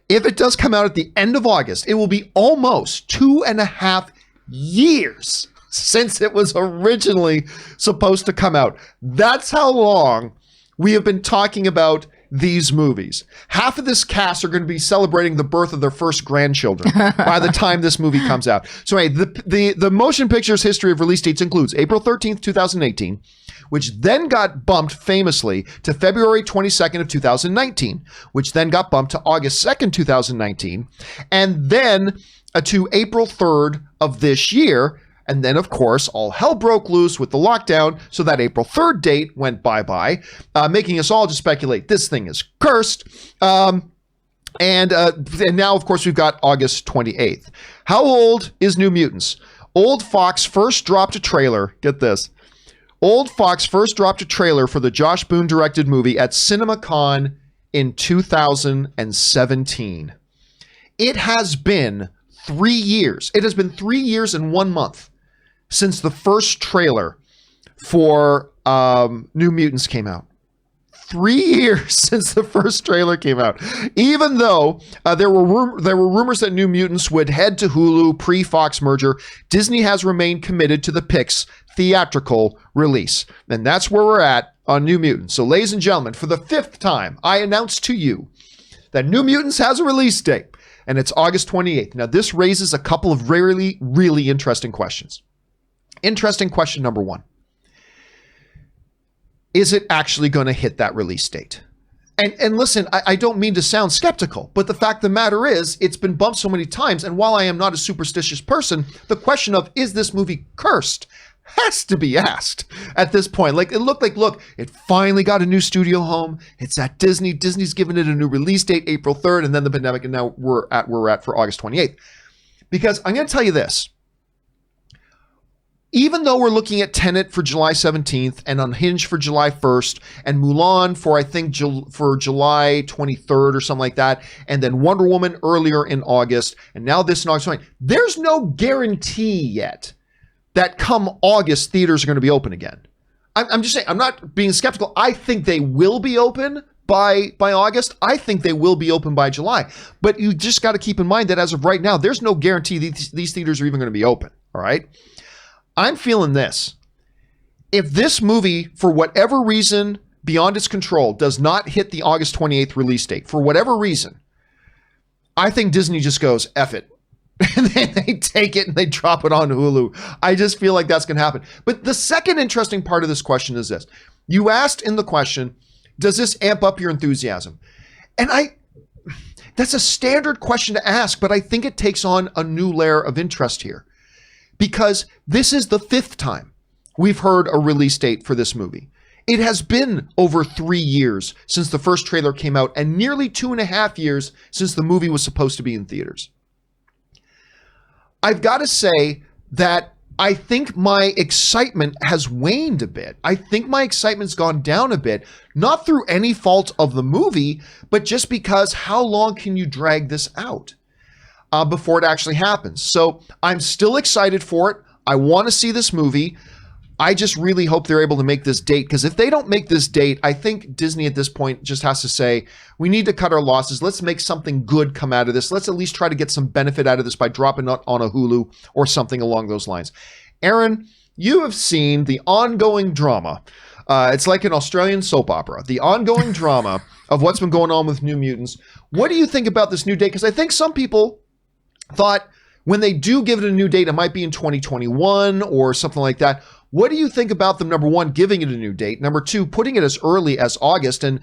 If it does come out at the end of August, it will be almost 2.5 years since it was originally supposed to come out. That's how long we have been talking about these movies. Half of this cast are going to be celebrating the birth of their first grandchildren by the time this movie comes out. So anyway, the motion picture's history of release dates includes April 13th, 2018, which then got bumped famously to February 22nd of 2019, which then got bumped to August 2nd, 2019, and then to April 3rd of this year. And then, of course, all hell broke loose with the lockdown, so that April 3rd date went bye-bye, making us all just speculate this thing is cursed. And now, of course, we've got August 28th. How old is New Mutants? Old Fox first dropped a trailer. Get this. Old Fox first dropped a trailer for the Josh Boone-directed movie at CinemaCon in 2017. It has been 3 years. It has been 3 years and 1 month since the first trailer for New Mutants came out. 3 years since the first trailer came out. Even though there were rumors that New Mutants would head to Hulu pre-Fox merger, Disney has remained committed to the Pic's theatrical release. And that's where we're at on New Mutants. So ladies and gentlemen, for the 5th time, I announce to you that New Mutants has a release date, and it's August 28th. Now, this raises a couple of really, really interesting questions. Interesting question number 1. Is it actually going to hit that release date? And listen, I don't mean to sound skeptical, but the fact of the matter is, it's been bumped so many times, and while I am not a superstitious person, the question of, is this movie cursed, has to be asked at this point. Like, it looked like, look, it finally got a new studio home. It's at Disney. Disney's given it a new release date, April 3rd, and then the pandemic, and now we're at for August 28th. Because I'm going to tell you this. Even though we're looking at Tenet for July 17th and Unhinged for July 1st and Mulan for, I think, for July 23rd or something like that, and then Wonder Woman earlier in August, and now this in August 20th, there's no guarantee yet that come August, theaters are going to be open again. I'm just saying, I'm not being skeptical. I think they will be open by August. I think they will be open by July. But you just got to keep in mind that as of right now, there's no guarantee these theaters are even going to be open. All right? I'm feeling this. If this movie, for whatever reason, beyond its control, does not hit the August 28th release date, for whatever reason, I think Disney just goes, F it. And then they take it and they drop it on Hulu. I just feel like that's going to happen. But the second interesting part of this question is this. You asked in the question, does this amp up your enthusiasm? And that's a standard question to ask, but I think it takes on a new layer of interest here. Because this is the 5th time we've heard a release date for this movie. It has been over 3 years since the first trailer came out and nearly 2.5 years since the movie was supposed to be in theaters. I've got to say that I think my excitement has waned a bit. I think my excitement's gone down a bit, not through any fault of the movie, but just because how long can you drag this out before it actually happens? So I'm still excited for it. I want to see this movie. I just really hope they're able to make this date, because if they don't make this date, I think Disney at this point just has to say, we need to cut our losses. Let's make something good come out of this. Let's at least try to get some benefit out of this by dropping it on a Hulu or something along those lines. Aaron, you have seen the ongoing drama. It's like an Australian soap opera, the ongoing drama of what's been going on with New Mutants. What do you think about this new date? Because I think some people thought when they do give it a new date, it might be in 2021 or something like that. What do you think about them, number one, giving it a new date? Number two, putting it as early as August? And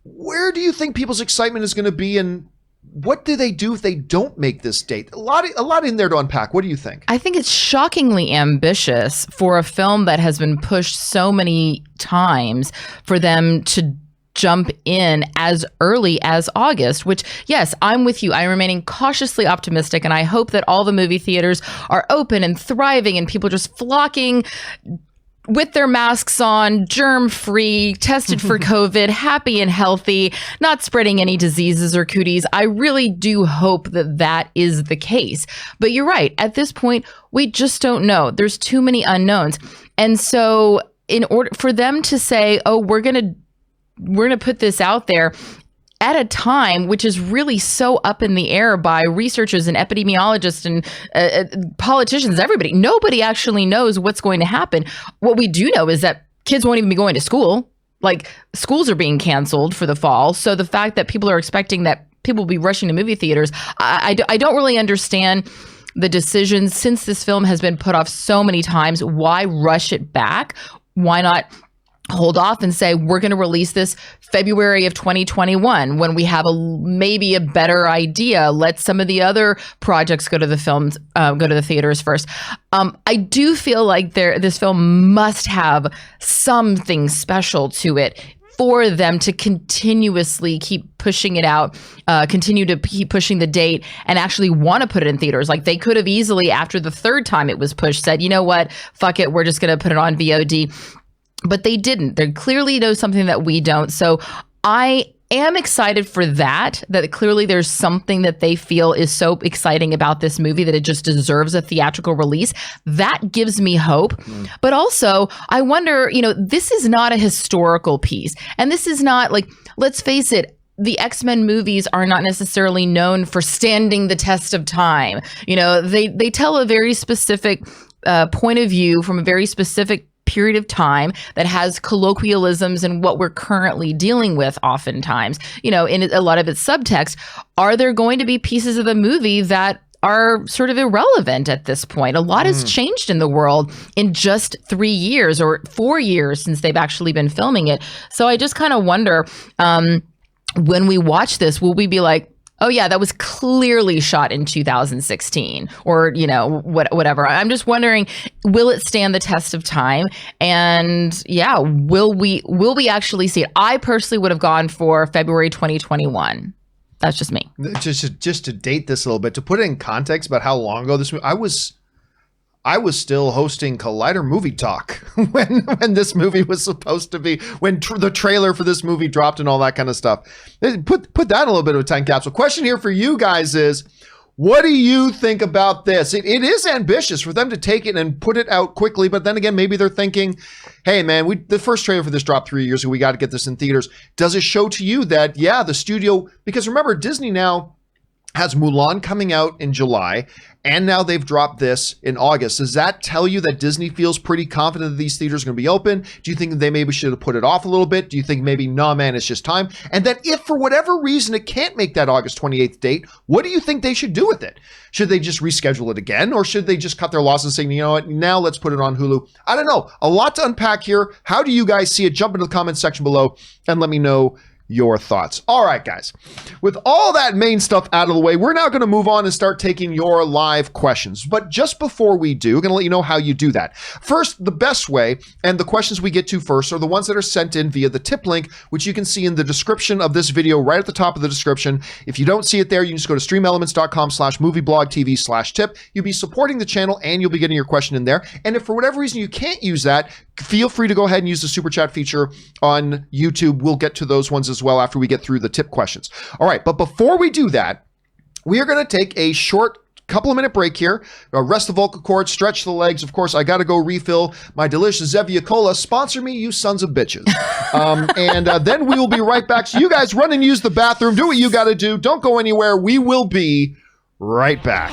where do you think people's excitement is going to be in what do they do if they don't make this date? A lot in there to unpack. What do you think? I think it's shockingly ambitious for a film that has been pushed so many times for them to jump in as early as August, which, yes, I'm with you. I'm remaining cautiously optimistic, and I hope that all the movie theaters are open and thriving and people just flocking with their masks on, germ-free, tested for COVID, happy and healthy, not spreading any diseases or cooties. I really do hope that that is the case. But you're right. At this point, we just don't know. There's too many unknowns. And so in order for them to say, oh, we're going to put this out there at a time which is really so up in the air by researchers and epidemiologists and politicians, everybody. Nobody actually knows what's going to happen. What we do know is that kids won't even be going to school. Like, schools are being canceled for the fall. So the fact that people are expecting that people will be rushing to movie theaters, I don't really understand the decision. Since this film has been put off so many times, why rush it back? Why not hold off and say, we're going to release this February of 2021 when we have maybe a better idea. Let some of the other projects go to the theaters first. I do feel like this film must have something special to it for them to continuously keep pushing it out, continue to keep pushing the date, and actually want to put it in theaters. Like, they could have easily, after the third time it was pushed, said, you know what, fuck it, we're just going to put it on VOD. But they didn't. They clearly know something that we don't. So I am excited for that clearly there's something that they feel is so exciting about this movie that it just deserves a theatrical release. That gives me hope. But also, I wonder, this is not a historical piece. And this is not, like, let's face it, the X-Men movies are not necessarily known for standing the test of time. They tell a very specific point of view from a very specific period of time that has colloquialisms and what we're currently dealing with oftentimes, in a lot of its subtext. Are there going to be pieces of the movie that are sort of irrelevant at this point? A lot has changed in the world in just 3 years or 4 years since they've actually been filming it. So I just kind of wonder, when we watch this, will we be like, oh yeah, that was clearly shot in 2016 or, whatever. I'm just wondering, will it stand the test of time? And yeah, will we actually see it? I personally would have gone for February 2021. That's just me. Just to date this a little bit, to put it in context about how long ago this movie, I was still hosting Collider Movie Talk when this movie was supposed to be, when the trailer for this movie dropped and all that kind of stuff. Put that in a little bit of a time capsule. Question here for you guys is, what do you think about this? It is ambitious for them to take it and put it out quickly, but then again, maybe they're thinking, hey man, the first trailer for this dropped 3 years ago. We got to get this in theaters. Does it show to you that, yeah, the studio, because remember, Disney now has Mulan coming out in July, and now they've dropped this in August. Does that tell you that Disney feels pretty confident that these theaters are going to be open? Do you think that they maybe should have put it off a little bit? Do you think maybe, nah, man, it's just time? And then if for whatever reason it can't make that August 28th date, what do you think they should do with it? Should they just reschedule it again? Or should they just cut their losses and say, you know what, now let's put it on Hulu? I don't know. A lot to unpack here. How do you guys see it? Jump into the comments section below and let me know your thoughts. All right, guys, with all that main stuff out of the way, we're now going to move on and start taking your live questions. But just before we do, we're going to let you know how you do that. First, the best way, and the questions we get to first, are the ones that are sent in via the tip link, which you can see in the description of this video, right at the top of the description. If you don't see it there, you can just go to streamelements.com/movieblogtv/tip. You'll be supporting the channel and you'll be getting your question in there. And if for whatever reason you can't use that, feel free to go ahead and use the super chat feature on YouTube. We'll get to those ones as well after we get through the tip questions. All right, but before we do that, we are going to take a short couple of minute break here. Rest the vocal cords, stretch the legs. Of course, I got to go refill my delicious Zevia Cola. Sponsor me, you sons of bitches. And then we will be right back. So you guys run and use the bathroom. Do what you got to do. Don't go anywhere. We will be right back.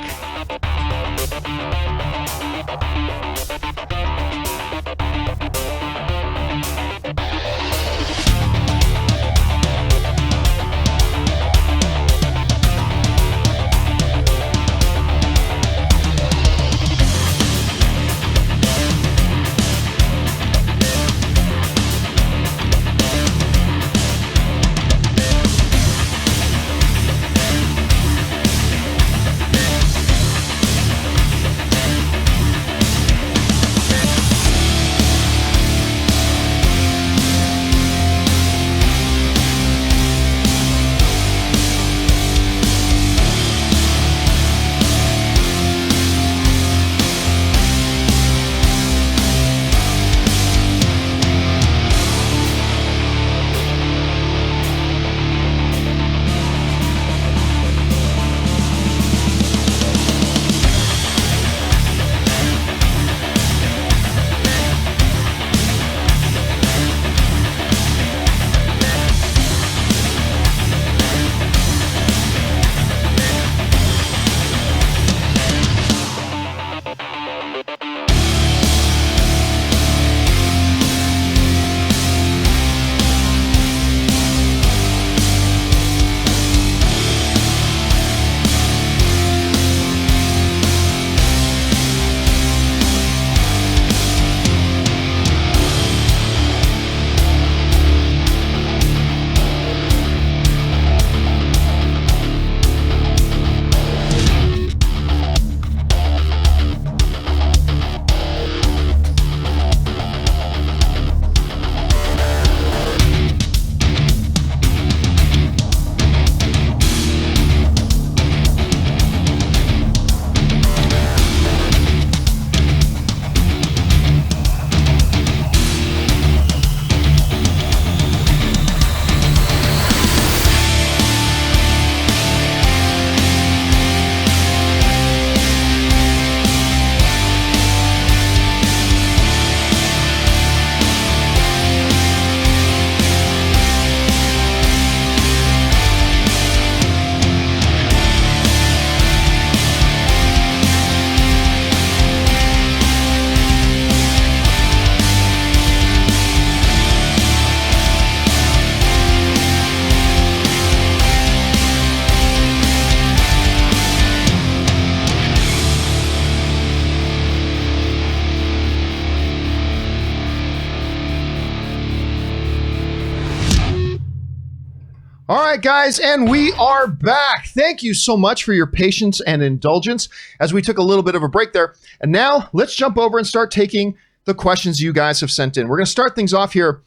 right, guys, and we are back. Thank you so much for your patience and indulgence as we took a little bit of a break there. And now let's jump over and start taking the questions you guys have sent in. We're going to start things off here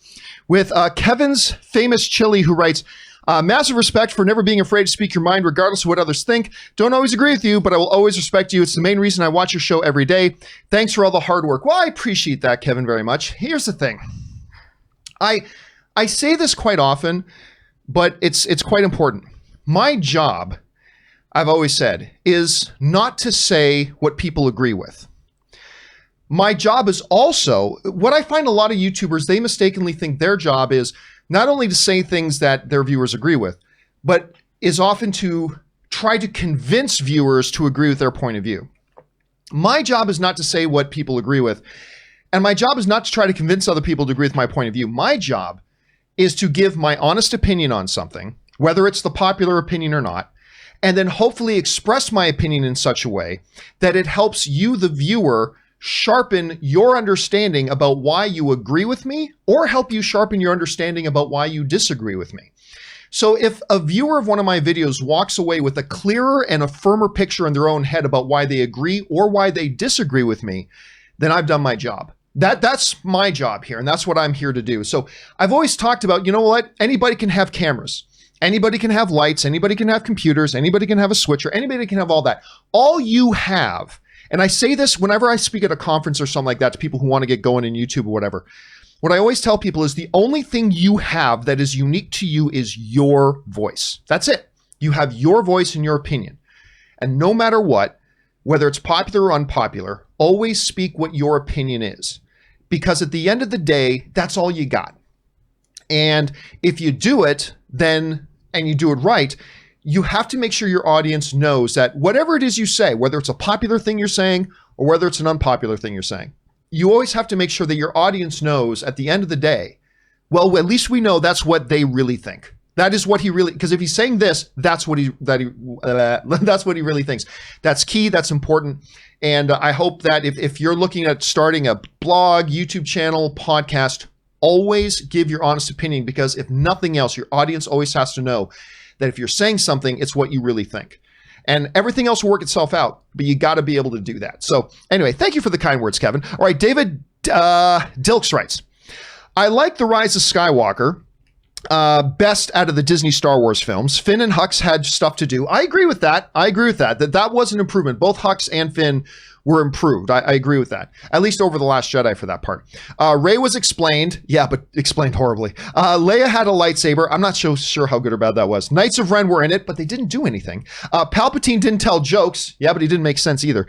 with Kevin's Famous Chili, who writes, massive respect for never being afraid to speak your mind regardless of what others think. Don't always agree with you, but I will always respect you. It's the main reason I watch your show every day. Thanks for all the hard work. Well, I appreciate that, Kevin, very much. Here's the thing. I say this quite often, but it's quite important. My job, I've always said, is not to say what people agree with. My job is also, what I find a lot of YouTubers, they mistakenly think their job is not only to say things that their viewers agree with, but is often to try to convince viewers to agree with their point of view. My job is not to say what people agree with, and my job is not to try to convince other people to agree with my point of view. My job is to give my honest opinion on something, whether it's the popular opinion or not, and then hopefully express my opinion in such a way that it helps you, the viewer, sharpen your understanding about why you agree with me, or help you sharpen your understanding about why you disagree with me. So if a viewer of one of my videos walks away with a clearer and a firmer picture in their own head about why they agree or why they disagree with me, then I've done my job. That's my job here, and that's what I'm here to do. So I've always talked about, you know what? Anybody can have cameras. Anybody can have lights. Anybody can have computers. Anybody can have a switcher. Anybody can have all that. All you have, and I say this whenever I speak at a conference or something like that to people who want to get going in YouTube or whatever, what I always tell people is the only thing you have that is unique to you is your voice. That's it. You have your voice and your opinion. And no matter what, whether it's popular or unpopular, always speak what your opinion is. Because at the end of the day, that's all you got. And if you do it, then, and you do it right, you have to make sure your audience knows that whatever it is you say, whether it's a popular thing you're saying or whether it's an unpopular thing you're saying, you always have to make sure that your audience knows at the end of the day, well, at least we know that's what they really think. That is what he really, because if he's saying this, that's what that's what he really thinks. That's key. That's important. And I hope that if you're looking at starting a blog, YouTube channel, podcast, always give your honest opinion, because if nothing else, your audience always has to know that if you're saying something, it's what you really think. And everything else will work itself out, but you got to be able to do that. So anyway, thank you for the kind words, Kevin. All right, David Dilks writes, I like The Rise of Skywalker. Best out of the Disney Star Wars films. Finn and Hux had stuff to do. I agree with that. That was an improvement. Both Hux and Finn were improved. I agree with that. At least over The Last Jedi for that part. Rey was explained. Yeah, but explained horribly. Leia had a lightsaber. I'm not so sure how good or bad that was. Knights of Ren were in it, but they didn't do anything. Palpatine didn't tell jokes. Yeah, but he didn't make sense either.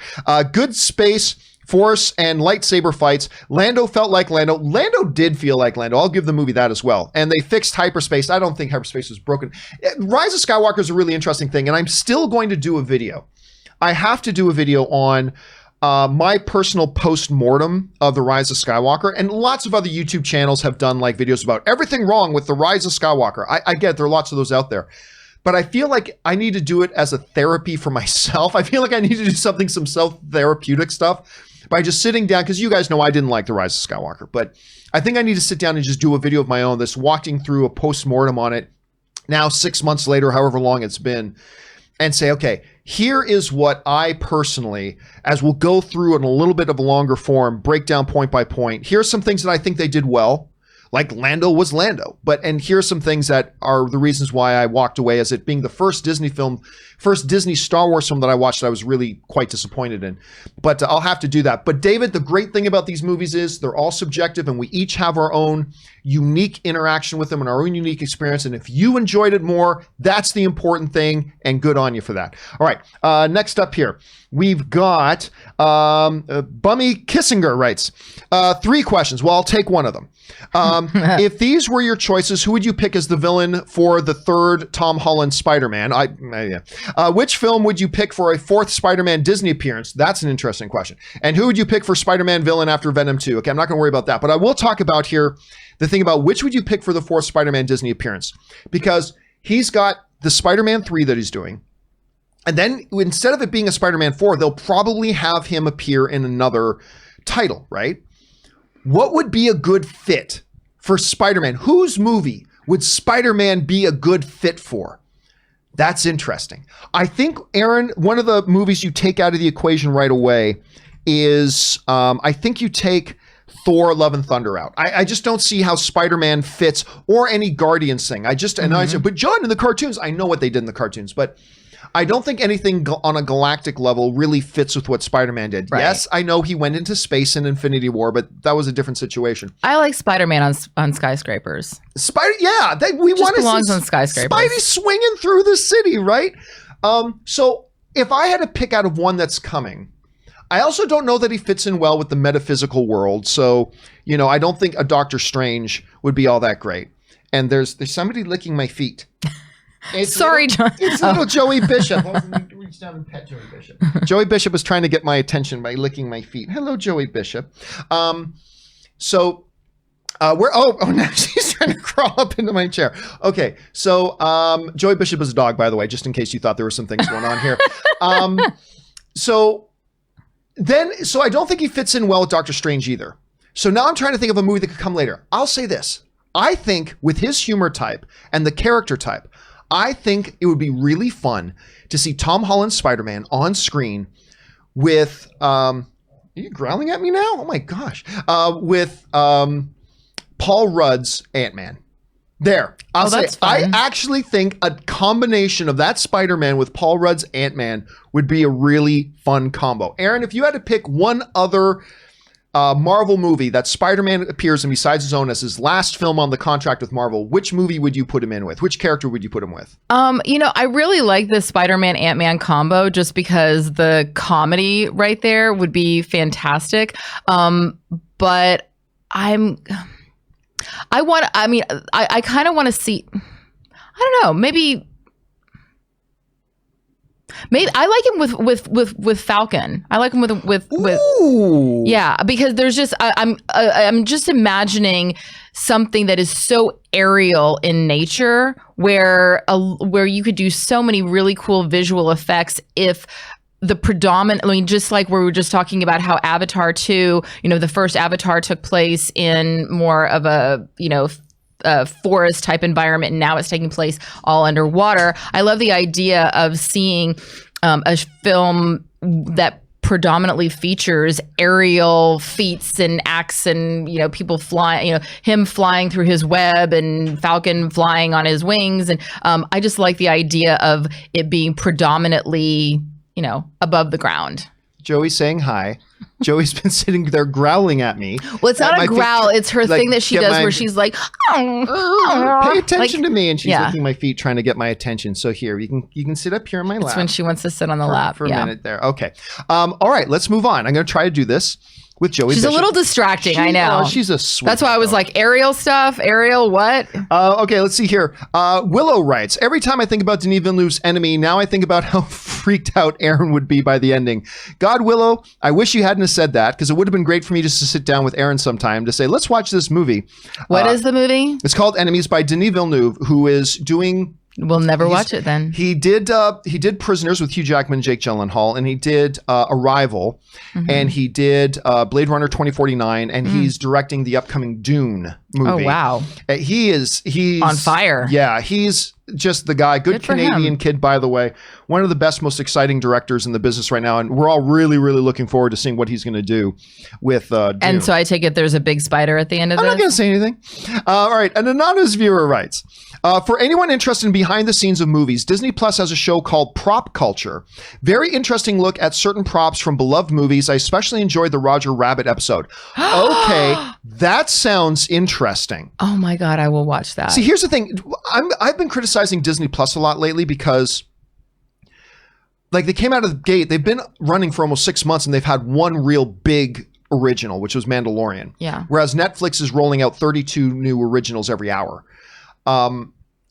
Good space, Force, and lightsaber fights. Lando felt like Lando. Lando did feel like Lando. I'll give the movie that as well. And they fixed hyperspace. I don't think hyperspace was broken. Rise of Skywalker is a really interesting thing, and I'm still going to do a video. I have to do a video on my personal post-mortem of The Rise of Skywalker, and lots of other YouTube channels have done like videos about everything wrong with The Rise of Skywalker. I get there are lots of those out there. But I feel like I need to do it as a therapy for myself. I feel like I need to do some self-therapeutic stuff by just sitting down, because you guys know I didn't like The Rise of Skywalker, but I think I need to sit down and just do a video of my own that's walking through a post-mortem on it now 6 months later, however long it's been, and say, okay, here is what I personally, as we'll go through in a little bit of a longer form, break down point by point. Here's some things that I think they did well, like Lando was Lando. And here's some things that are the reasons why I walked away as it being the first Disney Star Wars film that I watched that I was really quite disappointed in. But I'll have to do that. But David, the great thing about these movies is they're all subjective, and we each have our own unique interaction with them and our own unique experience. And if you enjoyed it more, that's the important thing, and good on you for that. All right, next up here, we've got Bummy Kissinger writes, 3 questions. Well, I'll take one of them. If these were your choices, who would you pick as the villain for the 3rd Tom Holland Spider-Man? Which film would you pick for a 4th Spider-Man Disney appearance? That's an interesting question. And who would you pick for Spider-Man villain after Venom 2? Okay, I'm not going to worry about that, but I will talk about here the thing about which would you pick for the 4th Spider-Man Disney appearance, because he's got the Spider-Man 3 that he's doing. And then instead of it being a Spider-Man 4, they'll probably have him appear in another title, right? What would be a good fit for Spider-Man? Whose movie would Spider-Man be a good fit for? That's interesting. I think, Aaron, one of the movies you take out of the equation right away is, I think you take Thor: Love and Thunder out. I just don't see how Spider-Man fits, or any Guardians thing. I said, but John, in the cartoons, I know what they did in the cartoons, but I don't think anything on a galactic level really fits with what Spider-Man did. Right. Yes, I know he went into space in Infinity War, but that was a different situation. I like Spider-Man on skyscrapers. We want to belongs see on skyscrapers. Spidey swinging through the city, right? So if I had to pick out of one that's coming, I also don't know that he fits in well with the metaphysical world. So, I don't think a Doctor Strange would be all that great. And there's somebody licking my feet. Sorry, John. It's little Joey Bishop. Reach down and pet Joey Bishop. Joey Bishop was trying to get my attention by licking my feet. Hello, Joey Bishop. Now she's trying to crawl up into my chair. Okay, so Joey Bishop is a dog, by the way, just in case you thought there were some things going on here. So I don't think he fits in well with Doctor Strange either. So now I'm trying to think of a movie that could come later. I'll say this. I think with his humor type and the character type, I think it would be really fun to see Tom Holland's Spider-Man on screen with, are you growling at me now? Oh my gosh. With Paul Rudd's Ant-Man. There. I'll say, I actually think a combination of that Spider-Man with Paul Rudd's Ant-Man would be a really fun combo. Aaron, if you had to pick one other Marvel movie that Spider-Man appears in besides his own as his last film on the contract with Marvel, which movie would you put him in with? Which character would you put him with? I really like the Spider-Man Ant-Man combo just because the comedy right there would be fantastic. But I kind of want to see, I don't know, maybe I like him with Falcon. I like him with yeah, because there's just I'm just imagining something that is so aerial in nature where you could do so many really cool visual effects if the predominant, just like we were just talking about how Avatar 2, the first Avatar took place in more of a forest type environment, and now it's taking place all underwater. I love the idea of seeing a film that predominantly features aerial feats and acts and people flying, him flying through his web and Falcon flying on his wings, and I just like the idea of it being predominantly above the ground. Joey's saying hi. Joey's been sitting there growling at me. Well, it's not a growl. It's her thing that she does where she's like, pay attention to me. And she's licking my feet, trying to get my attention. So here, you can sit up here on my lap. It's when she wants to sit on the lap. For a minute there. Okay. All right, let's move on. I'm going to try to do this with Joey She's Bishop. A little distracting, I know. She's a sweet That's why I was like, aerial stuff? Aerial what? Okay, let's see here. Willow writes, every time I think about Denis Villeneuve's Enemy, now I think about how freaked out Aaron would be by the ending. God, Willow, I wish you hadn't have said that, because it would have been great for me just to sit down with Aaron sometime to say, let's watch this movie. What is the movie? It's called Enemies by Denis Villeneuve, who is doing... We'll never watch it then. He did Prisoners with Hugh Jackman and Jake Gyllenhaal, and he did Arrival, and he did Blade Runner 2049, and he's directing the upcoming Dune movie. Oh, wow. He's on fire. Yeah, he's just the guy. Good Canadian kid, by the way. One of the best, most exciting directors in the business right now, and we're all really, really looking forward to seeing what he's going to do with Dune. And so I take it there's a big spider at the end of this? I'm not going to say anything. All right, an anonymous viewer writes, for anyone interested in behind the scenes of movies, Disney Plus has a show called Prop Culture. Very interesting look at certain props from beloved movies. I especially enjoyed the Roger Rabbit episode. Okay, that sounds interesting. Oh my God, I will watch that. See, here's the thing. I've been criticizing Disney Plus a lot lately because they came out of the gate. They've been running for almost 6 months and they've had one real big original, which was Mandalorian. Yeah. Whereas Netflix is rolling out 32 new originals every hour.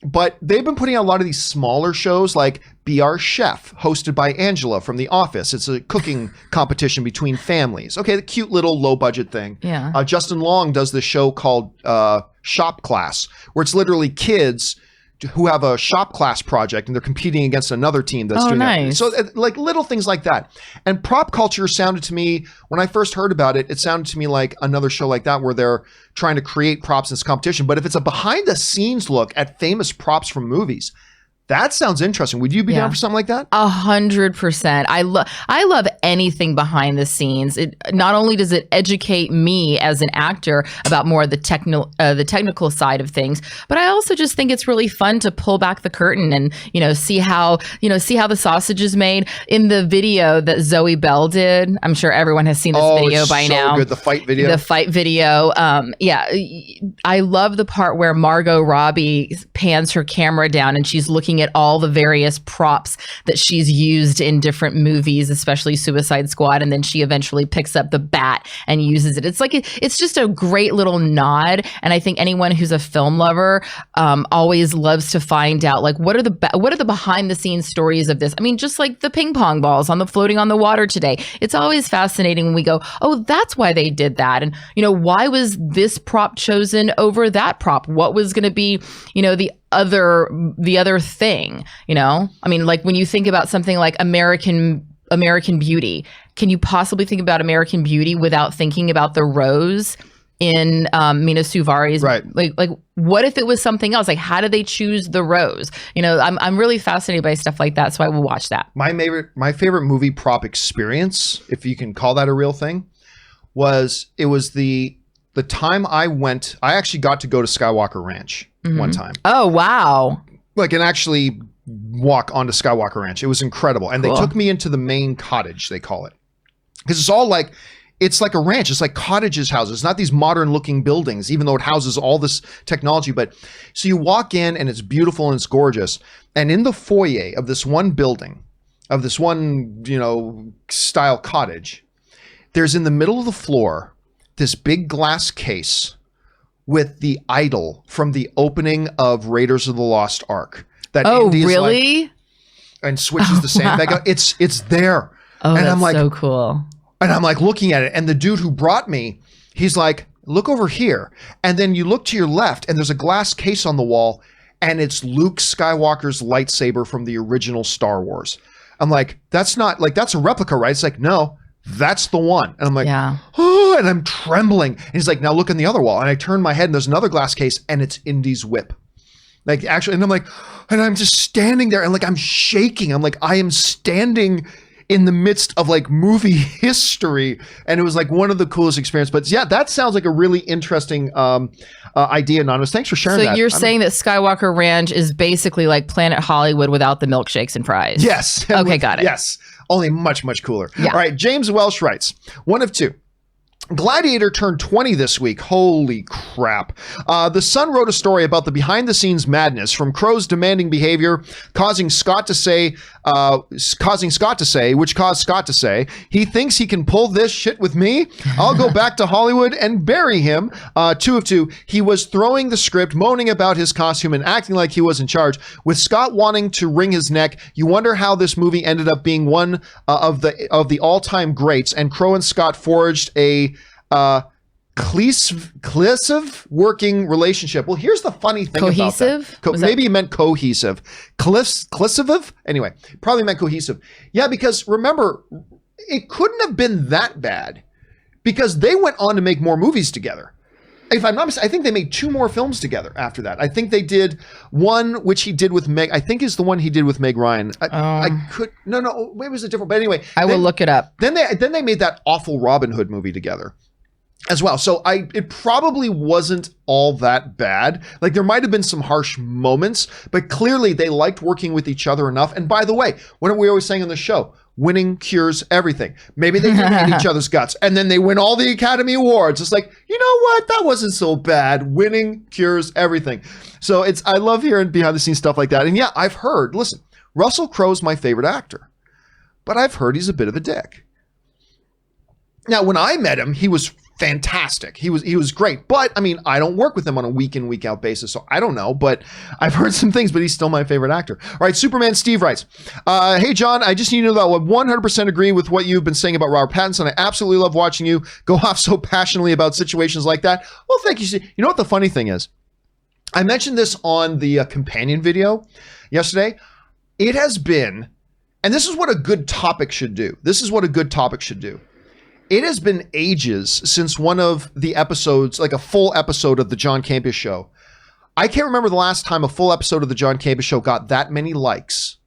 But they've been putting out a lot of these smaller shows like Be Our Chef, hosted by Angela from The Office. It's a cooking competition between families. Okay, the cute little low budget thing. Yeah. Justin Long does this show called Shop Class, where it's literally kids who have a shop class project and they're competing against another team that's doing nice. that. So like little things like that. And prop culture sounded to me, when I first heard about it, it sounded to me like another show like that where they're trying to create props in this competition. But if it's a behind the scenes look at famous props from movies, that sounds interesting. Would you be down for something like that? 100%. I love anything behind the scenes. It not only does it educate me as an actor about more of the technical side of things, but I also just think it's really fun to pull back the curtain and see how the sausage is made. In the video that Zoe Bell did, I'm sure everyone has seen this video by now. Good. The fight video. I love the part where Margot Robbie pans her camera down and she's looking at all the various props that she's used in different movies, especially Suicide Squad, and then she eventually picks up the bat and uses it. It's just a great little nod, and I think anyone who's a film lover always loves to find out like what are the behind the scenes stories of this. I mean, just like the ping pong balls floating on the water today. It's always fascinating when we go, oh, that's why they did that, and why was this prop chosen over that prop? What was going to be the other thing, I mean, like when you think about something like American Beauty, can you possibly think about American Beauty without thinking about the rose in Mina Suvari's? Right. Like what if it was something else? Like, how did they choose the rose? I'm really fascinated by stuff like that, so I will watch that. My favorite movie prop experience, if you can call that a real thing, was the time I actually got to go to Skywalker Ranch one time. Oh, wow. Like, and actually walk onto Skywalker Ranch. It was incredible. And They took me into the main cottage, they call it. Because it's like a ranch. It's like cottages, houses. It's not these modern looking buildings, even though it houses all this technology. But so you walk in and it's beautiful and it's gorgeous. And in the foyer of this one building, of this one, style cottage, there's in the middle of the floor this big glass case with the idol from the opening of Raiders of the Lost Ark. That Indy's really? And switches the sandbag out. It's there. Oh, and that's so cool. And I'm like looking at it, and the dude who brought me, he's like, look over here. And then you look to your left, and there's a glass case on the wall, and it's Luke Skywalker's lightsaber from the original Star Wars. I'm like, that's a replica, right? It's like, no. That's the one. And I'm like, oh, and I'm trembling. And he's like, now look on the other wall. And I turn my head and there's another glass case and it's Indy's whip. Like actually, and I'm like, and I'm just standing there and like, I'm shaking. I'm like, I am standing in the midst of like movie history. And it was like one of the coolest experiences. But yeah, that sounds like a really interesting idea, Anonymous. Thanks for sharing that. So you're saying that Skywalker Ranch is basically like Planet Hollywood without the milkshakes and fries? Yes. Okay, got it. Yes. Only much, much cooler. Yeah. All right. James Welsh writes, one of two. Gladiator turned 20 this week. Holy crap. The Sun wrote a story about the behind-the-scenes madness from Crow's demanding behavior, causing Scott to say, which caused Scott to say, he thinks he can pull this shit with me. I'll go back to Hollywood and bury him. 2 of 2. He was throwing the script, moaning about his costume and acting like he was in charge. With Scott wanting to wring his neck, you wonder how this movie ended up being one of the all-time greats, and Crow and Scott forged a cohesive working relationship. Well, here's the funny thing cohesive? About that. Maybe he meant cohesive. Cohesive? Anyway, probably meant cohesive. Yeah, because remember, it couldn't have been that bad because they went on to make more movies together. If I'm not mistaken, I think they made 2 more films together after that. I think they did one, which he did with Meg. I think is the one he did with Meg Ryan. No, it was a different. But anyway, I will look it up. Then they made that awful Robin Hood movie together as well. So it probably wasn't all that bad. Like there might have been some harsh moments, but clearly they liked working with each other enough. And by the way, what are we always saying on the show? Winning cures everything. Maybe they didn't hate each other's guts and then they win all the Academy Awards. It's like, you know what? That wasn't so bad. Winning cures everything. So I love hearing behind the scenes stuff like that. And yeah, I've heard, listen, Russell Crowe's my favorite actor, but I've heard he's a bit of a dick. Now, when I met him, he was fantastic. He was great. But I mean, I don't work with him on a week in, week out basis, so I don't know. But I've heard some things, but he's still my favorite actor. All right, Superman Steve writes, hey John, I just need to know that I 100% agree with what you've been saying about Robert Pattinson. I absolutely love watching you go off so passionately about situations like that. Well, thank you. You know what the funny thing is? I mentioned this on the companion video yesterday. It has been, and this is what a good topic should do. It has been ages since one of the episodes, like a full episode of the John Campea Show. I can't remember the last time a full episode of the John Campea Show got that many likes.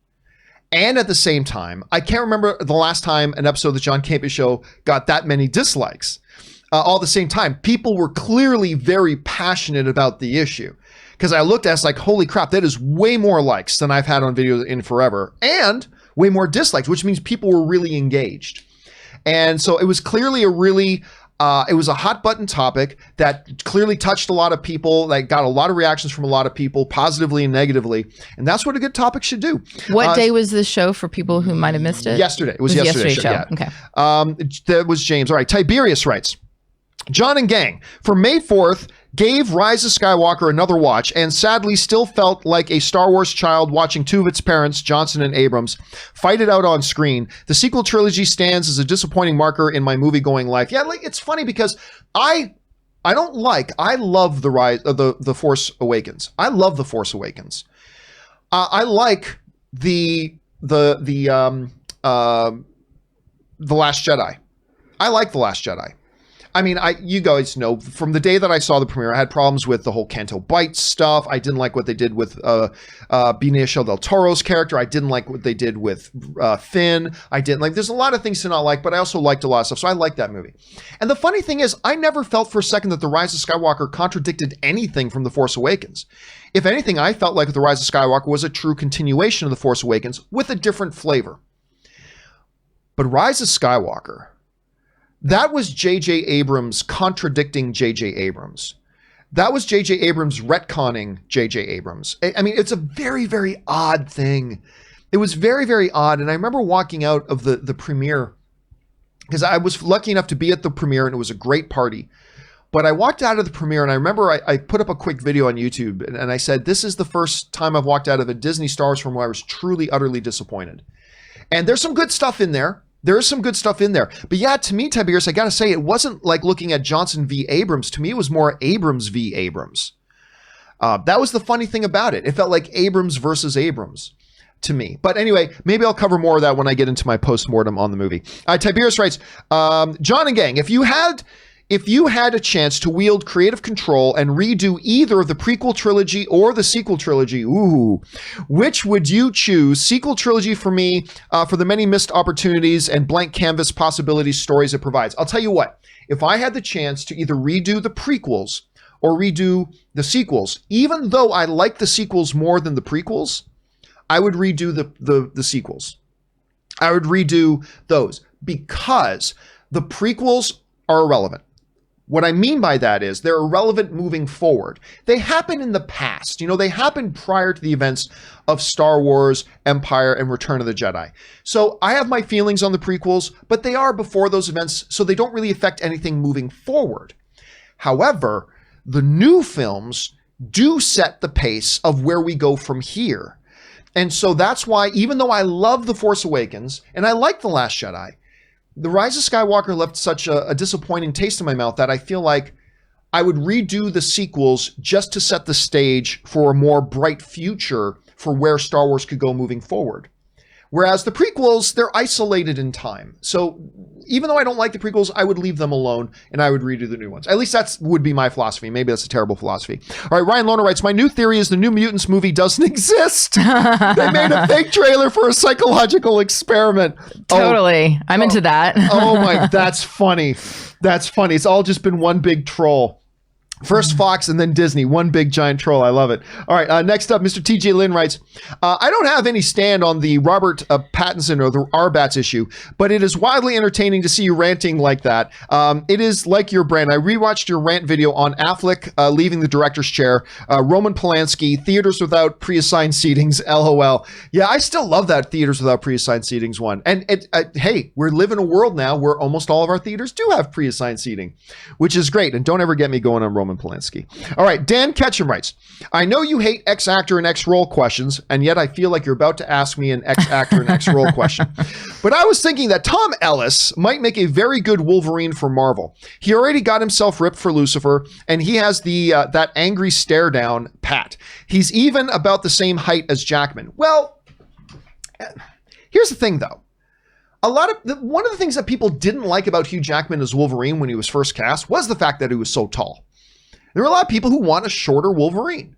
And at the same time, I can't remember the last time an episode of the John Campea Show got that many dislikes. All at the same time, people were clearly very passionate about the issue. Because I looked at it, like, holy crap, that is way more likes than I've had on videos in forever. And way more dislikes, which means people were really engaged. And so it was clearly a really, it was a hot button topic that clearly touched a lot of people, that got a lot of reactions from a lot of people, positively and negatively. And that's what a good topic should do. What day was this show for people who might have missed it? Yesterday. It was yesterday's show. Yeah. Okay. That was James. All right. Tiberius writes, John and gang, for May 4th, gave Rise of Skywalker another watch and sadly still felt like a Star Wars child watching two of its parents, Johnson and Abrams, fight it out on screen. The sequel trilogy stands as a disappointing marker in my movie-going life. Yeah, like, it's funny because I love the Rise of the Force Awakens. I love the Force Awakens. I like the Last Jedi. I like The Last Jedi. I mean, you guys know from the day that I saw the premiere, I had problems with the whole Canto Bites stuff. I didn't like what they did with Benicio del Toro's character. I didn't like what they did with Finn. I didn't like, there's a lot of things to not like, but I also liked a lot of stuff. So I liked that movie. And the funny thing is, I never felt for a second that The Rise of Skywalker contradicted anything from The Force Awakens. If anything, I felt like The Rise of Skywalker was a true continuation of The Force Awakens with a different flavor. But Rise of Skywalker, that was J.J. Abrams contradicting J.J. Abrams. That was J.J. Abrams retconning J.J. Abrams. I mean, it's a very, very odd thing. It was very, very odd. And I remember walking out of the premiere because I was lucky enough to be at the premiere and it was a great party. But I walked out of the premiere and I remember I put up a quick video on YouTube and I said, this is the first time I've walked out of a Disney Star Wars film where I was truly, utterly disappointed. And there's some good stuff in there. There is some good stuff in there. But yeah, to me, Tiberius, I got to say, it wasn't like looking at Johnson v. Abrams. To me, it was more Abrams v. Abrams. That was the funny thing about it. It felt like Abrams versus Abrams to me. But anyway, maybe I'll cover more of that when I get into my postmortem on the movie. Tiberius writes, John and gang, if you had a chance to wield creative control and redo either of the prequel trilogy or the sequel trilogy, which would you choose? Sequel trilogy for me, for the many missed opportunities and blank canvas possibilities stories it provides. I'll tell you what, if I had the chance to either redo the prequels or redo the sequels, even though I like the sequels more than the prequels, I would redo the sequels. I would redo those because the prequels are irrelevant. What I mean by that is they're irrelevant moving forward. They happen in the past. You know, they happened prior to the events of Star Wars, Empire, and Return of the Jedi. So I have my feelings on the prequels, but they are before those events, so they don't really affect anything moving forward. However, the new films do set the pace of where we go from here. And so that's why, even though I love The Force Awakens, and I like The Last Jedi, The Rise of Skywalker left such a disappointing taste in my mouth that I feel like I would redo the sequels just to set the stage for a more bright future for where Star Wars could go moving forward. Whereas the prequels, they're isolated in time. So even though I don't like the prequels, I would leave them alone and I would redo the new ones. At least that would be my philosophy. Maybe that's a terrible philosophy. All right, Ryan Lohner writes, my new theory is the New Mutants movie doesn't exist. They made a fake trailer for a psychological experiment. Totally. I'm into that. Oh my, that's funny. That's funny. It's all just been one big troll. First Fox and then Disney. One big giant troll. I love it. All right. Next up, Mr. TJ Lynn writes, I don't have any stand on the Robert Pattinson or the RBATS issue, but it is wildly entertaining to see you ranting like that. It is like your brand. I rewatched your rant video on Affleck leaving the director's chair, Roman Polanski, theaters without pre-assigned seatings, LOL. Yeah, I still love that theaters without pre-assigned seatings one. And hey, we're living in a world now where almost all of our theaters do have pre-assigned seating, which is great. And don't ever get me going on Roman Roman Polanski. All right, Dan Ketchum writes, I know you hate X-actor and X-role questions, and yet I feel like you're about to ask me an X-actor and X-role question. But I was thinking that Tom Ellis might make a very good Wolverine for Marvel. He already got himself ripped for Lucifer, and he has the that angry stare down pat. He's even about the same height as Jackman. Well, here's the thing, though. One of the things that people didn't like about Hugh Jackman as Wolverine when he was first cast was the fact that he was so tall. There are a lot of people who want a shorter Wolverine.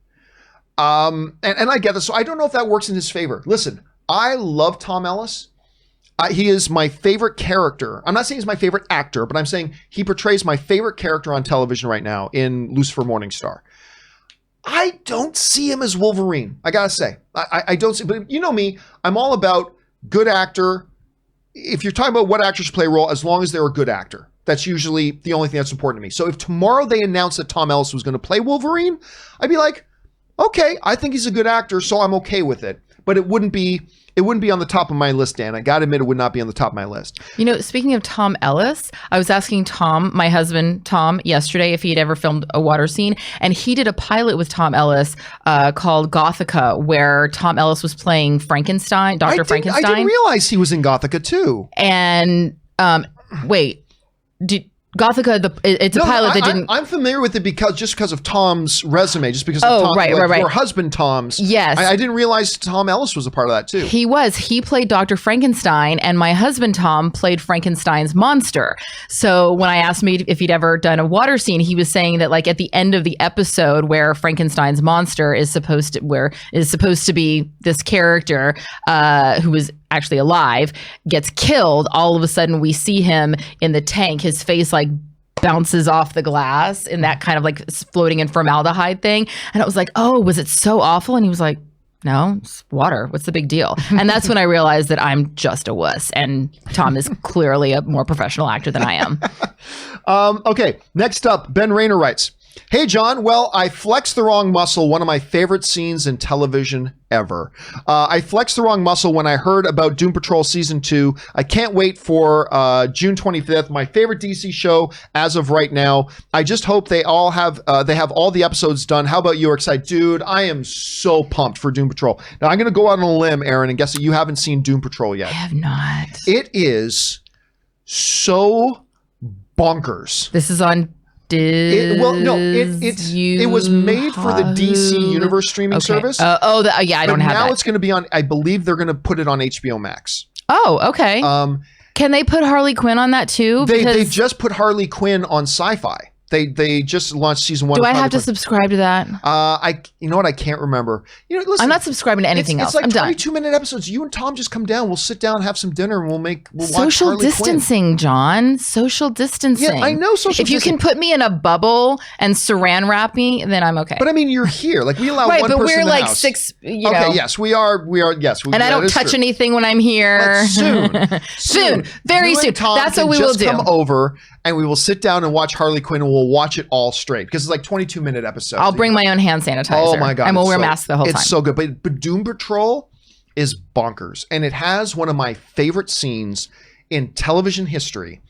And I get this. So I don't know if that works in his favor. Listen, I love Tom Ellis. He is my favorite character. I'm not saying he's my favorite actor, but I'm saying he portrays my favorite character on television right now in Lucifer Morningstar. I don't see him as Wolverine. I gotta say, I don't see, but you know me, I'm all about good actor. If you're talking about what actors play a role, as long as they're a good actor, that's usually the only thing that's important to me. So if tomorrow they announced that Tom Ellis was going to play Wolverine, I'd be like, okay, I think he's a good actor, so I'm okay with it. But it wouldn't be on the top of my list, Dan. I got to admit, it would not be on the top of my list. You know, speaking of Tom Ellis, I was asking Tom, my husband, Tom, yesterday if he had ever filmed a water scene. And he did a pilot with Tom Ellis called Gothica, where Tom Ellis was playing Frankenstein, Dr. Frankenstein. I didn't realize he was in Gothica, too. And wait, Gothica, it's a pilot that didn't... I'm familiar with it because of Tom's resume, just because of Tom, right. Your husband Tom's. Yes. I didn't realize Tom Ellis was a part of that too. He was. He played Dr. Frankenstein, and my husband Tom played Frankenstein's monster. So when I asked him if he'd ever done a water scene, he was saying that like at the end of the episode where Frankenstein's monster is supposed to be this character who was actually alive, gets killed, all of a sudden we see him in the tank, his face like bounces off the glass in that kind of like floating in formaldehyde thing. And I was like, oh, was it so awful? And he was like, no, it's water. What's the big deal? And that's when I realized that I'm just a wuss, and Tom is clearly a more professional actor than I am. Okay, next up, Ben Rayner writes, hey, John. Well, I flexed the wrong muscle, one of my favorite scenes in television ever. I flexed the wrong muscle when I heard about Doom Patrol Season 2. I can't wait for June 25th, my favorite DC show as of right now. I just hope they have all the episodes done. How about you? Are excited? Dude, I am so pumped for Doom Patrol. Now, I'm going to go out on a limb, Aaron, and guess that you haven't seen Doom Patrol yet. I have not. It is so bonkers. This is on it was made for the DC Universe streaming service. I don't have that. Now it's going to be on, I believe they're going to put it on HBO Max. Oh, okay. Can they put Harley Quinn on that too? They just put Harley Quinn on Sci-Fi. They just launched season 1. Do I have to subscribe to that? You know what? I can't remember. Listen, I'm not subscribing to anything else. It's like I'm 22-minute episodes. You and Tom just come down. We'll sit down, have some dinner, and we'll watch social Harley distancing, Quinn. John. Social distancing. Yeah, I know social distancing. If you can put me in a bubble and saran wrap me, then I'm okay. But I mean, you're here. Like we allow right, one but person in we're the like house. 6. Okay, yes, we are. Yes, and I don't touch anything when I'm here. But soon, very soon. That's what we will do. Come over, and we will sit down and watch Harley Quinn, and we'll watch it all straight because it's like 22-minute episodes. I'll bring my own hand sanitizer. Oh my God. And we'll wear masks the whole time. It's so good. But Doom Patrol is bonkers. And it has one of my favorite scenes in television history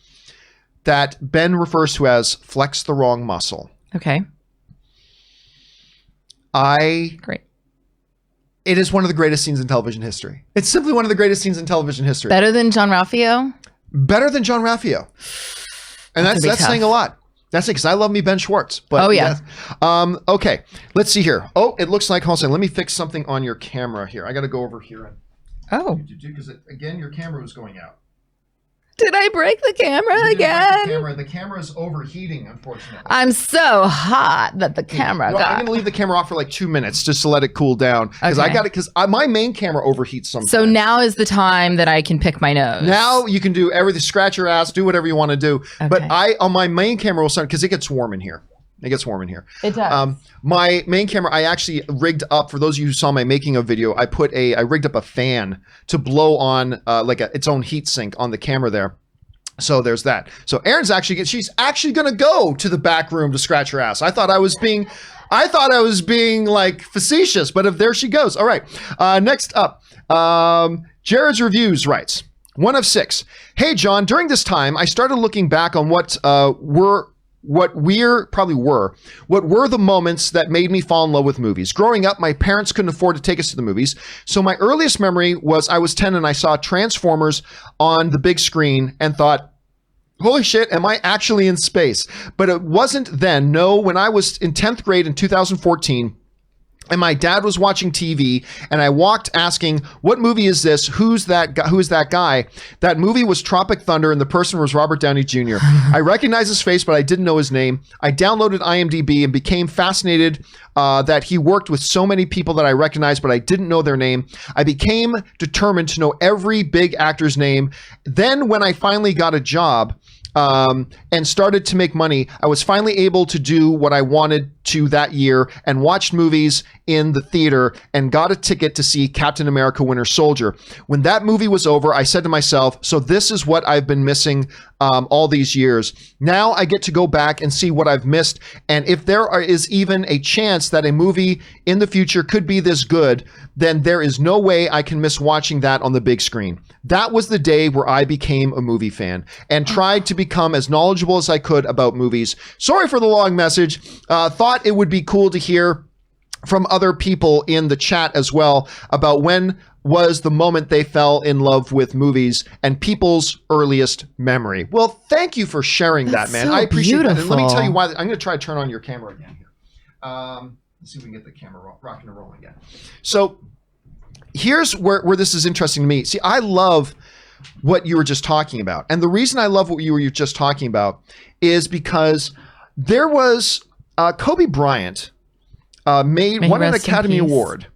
that Ben refers to as flex the wrong muscle. Okay. Great. It is one of the greatest scenes in television history. It's simply one of the greatest scenes in television history. Better than John Ralphio? Better than John Ralphio. And that's saying a lot. That's it, because I love me Ben Schwartz. But okay, let's see here. Oh, it looks like, hold on, let me fix something on your camera here. I got to go over here. Because again, your camera was going out. Did I break the camera again? The camera is overheating, unfortunately. I'm so hot that the camera got... I'm going to leave the camera off for like 2 minutes just to let it cool down. Because my main camera overheats sometimes. So now is the time that I can pick my nose. Now you can do everything, scratch your ass, do whatever you want to do. Okay. But on my main camera will start, because it gets warm in here. It It does. My main camera, I actually rigged up, for those of you who saw my making of video, I rigged up a fan to blow on its own heat sink on the camera there. So there's that. So Erin's she's actually going to go to the back room to scratch her ass. I thought I was being like facetious, but there she goes. All right. Next up, Jared's Reviews writes, 1 of 6. Hey, John, during this time, I started looking back on what what were the moments that made me fall in love with movies. Growing up, my parents couldn't afford to take us to the movies. So my earliest memory was I was 10 and I saw Transformers on the big screen and thought, holy shit, am I actually in space? But it wasn't then. No, when I was in 10th grade in 2014, and my dad was watching TV, and I walked asking, what movie is this? Who's that guy? Who's that guy? That movie was Tropic Thunder, and the person was Robert Downey Jr. I recognized his face, but I didn't know his name. I downloaded IMDb and became fascinated that he worked with so many people that I recognized, but I didn't know their name. I became determined to know every big actor's name. Then when I finally got a job, and started to make money, I was finally able to do what I wanted to that year and watched movies in the theater and got a ticket to see Captain America Winter Soldier. When that movie was over, I said to myself, so this is what I've been missing all these years. Now I get to go back and see what I've missed. And if there is even a chance that a movie in the future could be this good, then there is no way I can miss watching that on the big screen. That was the day where I became a movie fan and tried to become as knowledgeable as I could about movies. Sorry for the long message. Thought it would be cool to hear from other people in the chat as well about when was the moment they fell in love with movies and people's earliest memory. Well, thank you for sharing that, man. I appreciate that. And let me tell you why. I'm going to try to turn on your camera again here. Let's see if we can get the camera rocking and rolling again. So here's where this is interesting to me. See, I love what you were just talking about. And the reason I love what you were just talking about is because there was Kobe Bryant won an Academy Award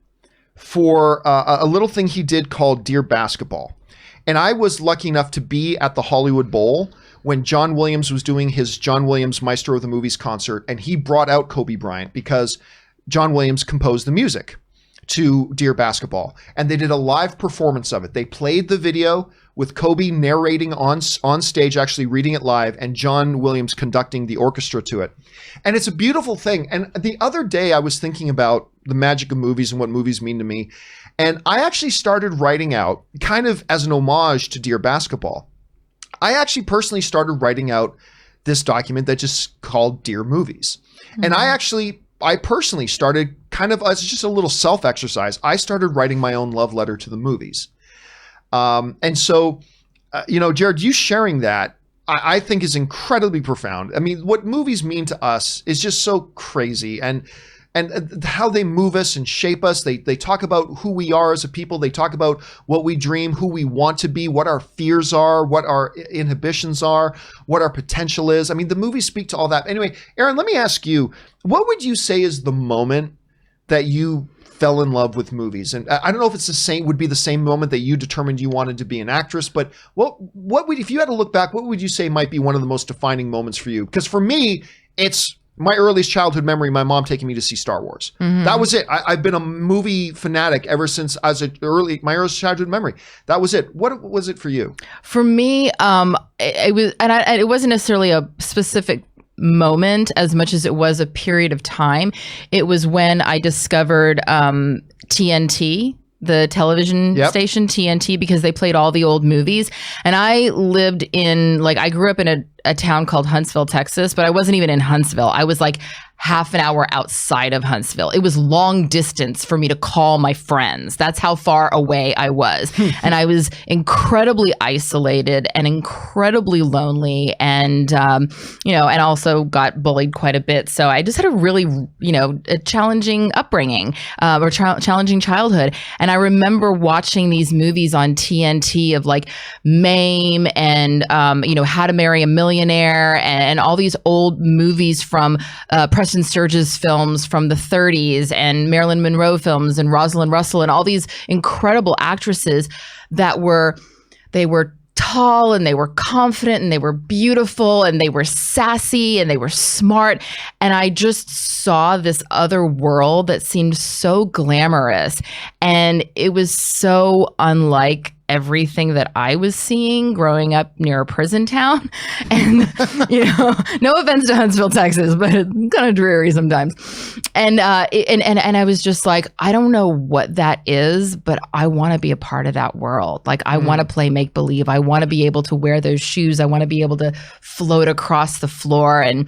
for a little thing he did called Dear Basketball. And I was lucky enough to be at the Hollywood Bowl when John Williams was doing his John Williams Maestro of the Movies concert, and he brought out Kobe Bryant because John Williams composed the music to Dear Basketball, and they did a live performance of it. They played the video with Kobe narrating on stage, actually reading it live, and John Williams conducting the orchestra to it. And it's a beautiful thing. And the other day I was thinking about the magic of movies and what movies mean to me. And I actually started writing out, kind of as an homage to Dear Basketball, I actually personally started writing out this document that just called Dear Movies. Mm-hmm. And I personally started kind of as just a little self-exercise. I started writing my own love letter to the movies. And so, Jared, you sharing that, I think is incredibly profound. I mean, what movies mean to us is just so crazy, and how they move us and shape us. They talk about who we are as a people. They talk about what we dream, who we want to be, what our fears are, what our inhibitions are, what our potential is. I mean, the movies speak to all that. Anyway, Aaron, let me ask you, what would you say is the moment that you fell in love with movies? And I don't know if it's would be the same moment that you determined you wanted to be an actress, but what would, if you had to look back, what would you say might be one of the most defining moments for you? Because for me, it's my earliest childhood memory, my mom taking me to see Star Wars. Mm-hmm. That was it. I've been a movie fanatic ever since my earliest childhood memory. That was it. What was it for you? For me, it wasn't necessarily a specific moment as much as it was a period of time. It was when I discovered TNT, the television station TNT, because they played all the old movies. And I lived I grew up in a town called Huntsville, Texas, but I wasn't even in Huntsville. I was like half an hour outside of Huntsville. It was long distance for me to call my friends. That's how far away I was. And I was incredibly isolated and incredibly lonely, and, and also got bullied quite a bit. So I just had a really, a challenging upbringing, or challenging childhood. And I remember watching these movies on TNT of like MAME and, How to Marry a Millionaire, and all these old movies from Preston Sturges films from the 30s, and Marilyn Monroe films, and Rosalind Russell, and all these incredible actresses that were tall, and they were confident, and they were beautiful, and they were sassy, and they were smart. And I just saw this other world that seemed so glamorous. And it was so unlike everything that I was seeing growing up near a prison town. And, no offense to Huntsville, Texas, but it's kind of dreary sometimes. And I was just like, I don't know what that is, but I want to be a part of that world. Like, I want to play make believe. I want to be able to wear those shoes. I want to be able to float across the floor and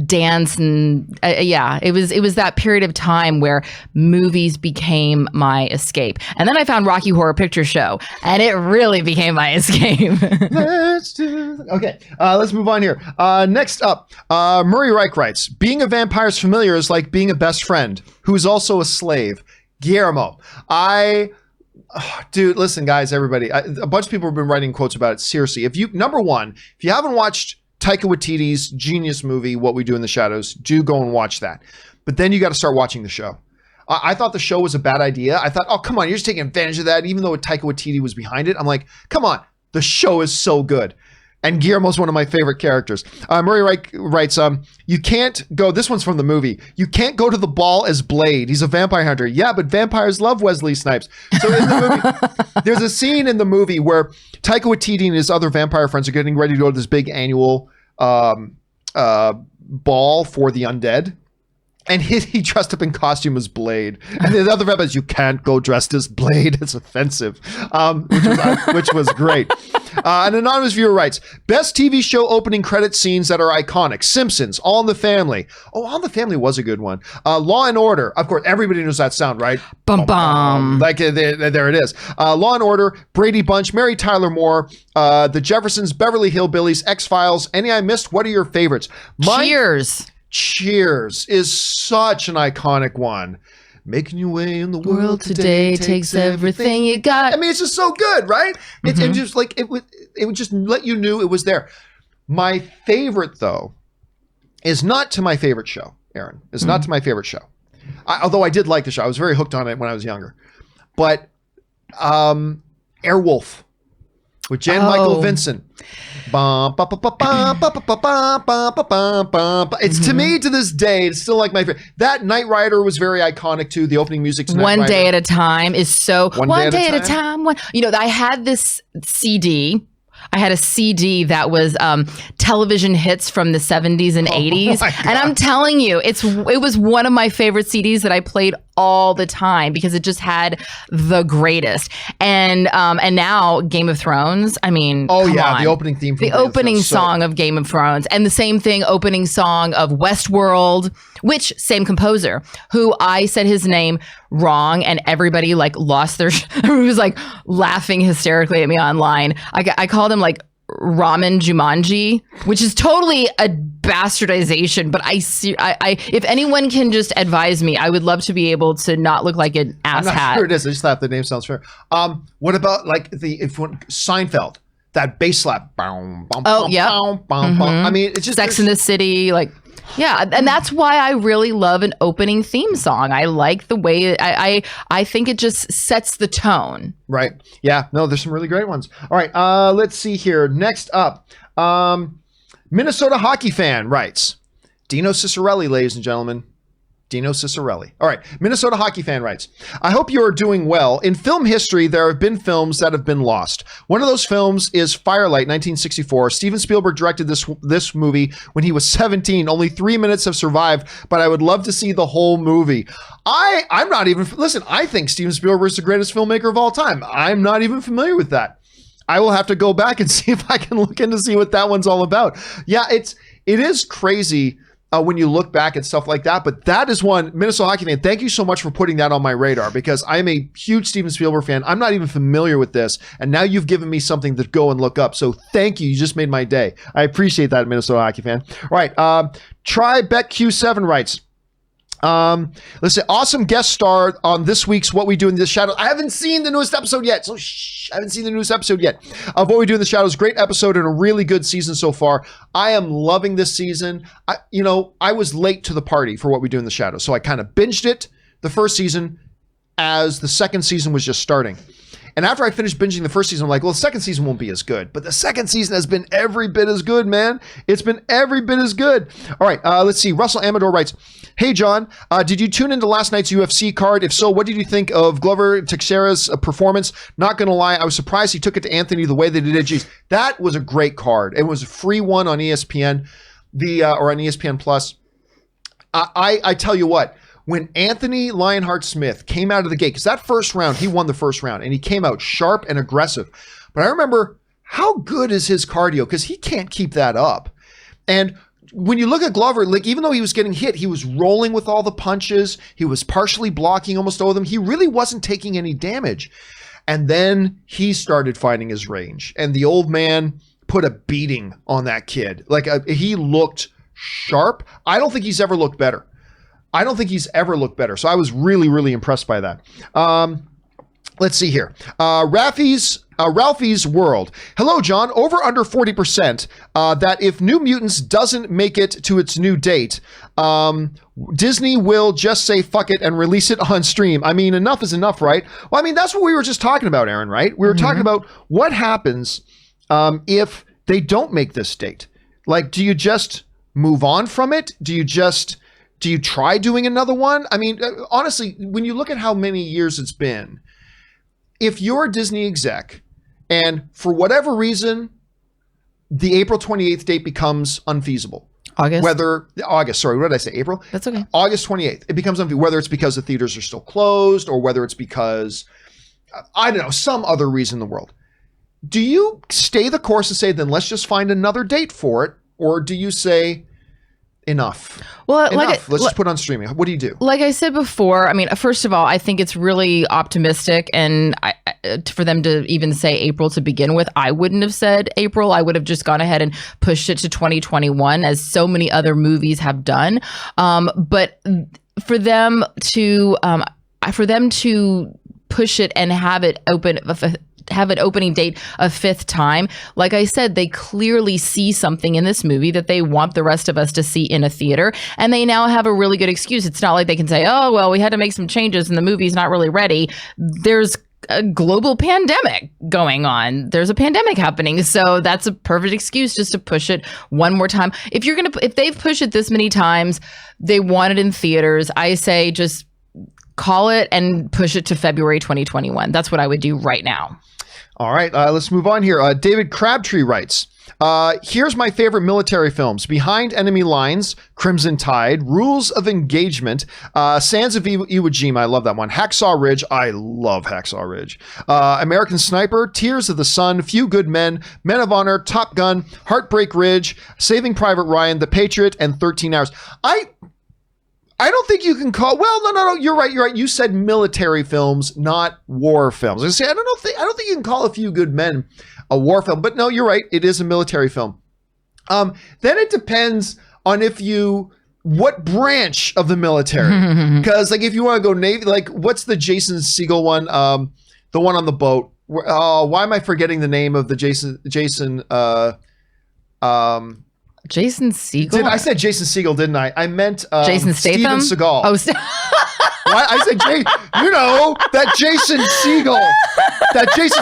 dance. And it was that period of time where movies became my escape. And then I found Rocky Horror Picture Show, and it really became my escape. Okay, let's move on here. Next up, Murray Reich writes, being a vampire's familiar is like being a best friend who is also a slave. Guillermo, dude, listen, guys, everybody, a bunch of people have been writing quotes about it. Seriously, number one, if you haven't watched Taika Waititi's genius movie, What We Do in the Shadows, do go and watch that. But then you got to start watching the show. I thought the show was a bad idea. I thought, oh, come on, you're just taking advantage of that. Even though Taika Waititi was behind it, I'm like, come on, the show is so good. And Guillermo's one of my favorite characters. Murray Reich writes, you can't go, this one's from the movie, you can't go to the ball as Blade. He's a vampire hunter. Yeah, but vampires love Wesley Snipes. So in the movie, there's a scene in the movie where Taika Waititi and his other vampire friends are getting ready to go to this big annual ball for the undead. And he dressed up in costume as Blade. And the other vampires, you can't go dressed as Blade. It's offensive, which was great. An anonymous viewer writes, best TV show opening credit scenes that are iconic. Simpsons, All in the Family. Oh, All in the Family was a good one. Law and Order. Of course, everybody knows that sound, right? Bum, bum. Like, there it is. Law and Order, Brady Bunch, Mary Tyler Moore, The Jeffersons, Beverly Hillbillies, X-Files. Any I missed? What are your favorites? Cheers is such an iconic one. Making your way in the world today takes everything you got. I mean, it's just so good, right? It's and just like it would just let you know it was there. My favorite, though, is not to my favorite show, Aaron. It's not to my favorite show. Although I did like the show. I was very hooked on it when I was younger. But Airwolf with Jan Michael Vincent. It's to me, to this day, it's still like my favorite. That Knight Rider was very iconic too. The opening music to Knight Rider. One Day at a Time is so one day at a time. I had this CD. I had a CD that was television hits from the 70s and 80s. And I'm telling you, it was one of my favorite CDs that I played all the time because it just had the greatest. And now Game of Thrones, I mean, the opening theme from the opening song of Game of Thrones, and the same thing, opening song of Westworld, which same composer, who I said his name wrong and everybody like lost their who was like laughing hysterically at me online. I called him like Ramen Jumanji, which is totally a bastardization, but I if anyone can just advise me, I would love to be able to not look like an ass I'm not hat. sure it is. I just thought the name sounds fair. What about like Seinfeld? That bass slap. I mean, it's just Sex in the City, like. Yeah, and that's why I really love an opening theme song. I like the way I think it just sets the tone. Right. Yeah. No, there's some really great ones. All right. Let's see here. Next up, Minnesota hockey fan writes, Dino Ciccarelli, ladies and gentlemen. Dino Ciccarelli. All right. Minnesota hockey fan writes, I hope you are doing well. In film history, there have been films that have been lost. One of those films is Firelight, 1964. Steven Spielberg directed this movie when he was 17. Only 3 minutes have survived, but I would love to see the whole movie. I'm not even, listen, I think Steven Spielberg is the greatest filmmaker of all time. I'm not even familiar with that. I will have to go back and see if I can look in to see what that one's all about. Yeah, it is crazy when you look back at stuff like that, but that is one. Minnesota hockey fan, thank you so much for putting that on my radar because I'm a huge Steven Spielberg fan. I'm not even familiar with this, and now you've given me something to go and look up. So thank you. You just made my day. I appreciate that, Minnesota hockey fan. All right, TryBetQ7 writes, let's say awesome guest star on this week's What We Do in the Shadows. I haven't seen the newest episode yet, so I haven't seen the newest episode yet of What We Do in the Shadows. Great episode and a really good season so far. I am loving this season. I was late to the party for What We Do in the Shadows, so I kind of binged it the first season as the second season was just starting. And after I finished binging the first season, I'm like, well, the second season won't be as good. But the second season has been every bit as good, man. It's been every bit as good. All right, let's see. Russell Amador writes, hey, John, did you tune into last night's UFC card? If so, what did you think of Glover Teixeira's performance? Not going to lie, I was surprised he took it to Anthony the way that he did. Jeez, that was a great card. It was a free one on ESPN, or on ESPN Plus. I tell you what, when Anthony Lionheart-Smith came out of the gate, because that first round, he won the first round, and he came out sharp and aggressive. But I remember, how good is his cardio? Because he can't keep that up. And when you look at Glover, like, even though he was getting hit, he was rolling with all the punches. He was partially blocking almost all of them. He really wasn't taking any damage. And then he started finding his range. And the old man put a beating on that kid. Like, he looked sharp. I don't think he's ever looked better. So I was really, really impressed by that. Let's see here. Ralphie's World. Hello, John. Over under 40%, that if New Mutants doesn't make it to its new date, Disney will just say fuck it and release it on stream. I mean, enough is enough, right? Well, I mean, that's what we were just talking about, Aaron, right? We were talking about what happens if they don't make this date. Like, do you just move on from it? Do you try doing another one? I mean, honestly, when you look at how many years it's been, if you're a Disney exec and for whatever reason, the April 28th date becomes unfeasible. August, sorry, what did I say? April? That's okay. August 28th. It becomes unfeasible, whether it's because the theaters are still closed or whether it's because, I don't know, some other reason in the world. Do you stay the course and say, then let's just find another date for it? Or do you say, enough? Well, let's just put it on streaming. What do you do? Like I said before, I mean, first of all, I think it's really optimistic, and for them to even say April to begin with, I wouldn't have said April. I would have just gone ahead and pushed it to 2021, as so many other movies have done. But for them to push it and have it opening date a fifth time. Like I said, they clearly see something in this movie that they want the rest of us to see in a theater. And they now have a really good excuse. It's not like they can say, oh, well, we had to make some changes and the movie's not really ready. There's a global pandemic going on. There's a pandemic happening. So that's a perfect excuse just to push it one more time. If they've pushed it this many times, they want it in theaters, I say just call it and push it to February 2021. That's what I would do right now. All right, let's move on here. David Crabtree writes, here's my favorite military films: Behind Enemy Lines, Crimson Tide, Rules of Engagement, Sands of Iwo Jima, I love that one, Hacksaw Ridge, I love Hacksaw Ridge, American Sniper, Tears of the Sun, Few Good Men, Men of Honor, Top Gun, Heartbreak Ridge, Saving Private Ryan, The Patriot, and 13 Hours. I don't think you can call. Well, no. You're right. You said military films, not war films. I say I don't think you can call A Few Good Men a war film. But no, you're right. It is a military film. Then it depends on what branch of the military. Because like if you want to go Navy, like what's the Jason Segel one? The one on the boat. Why am I forgetting the name of the Jason Jason Segel? I said Jason Segel, didn't I? I meant Jason Statham? Steven Seagal. Oh, Why? I said, that Jason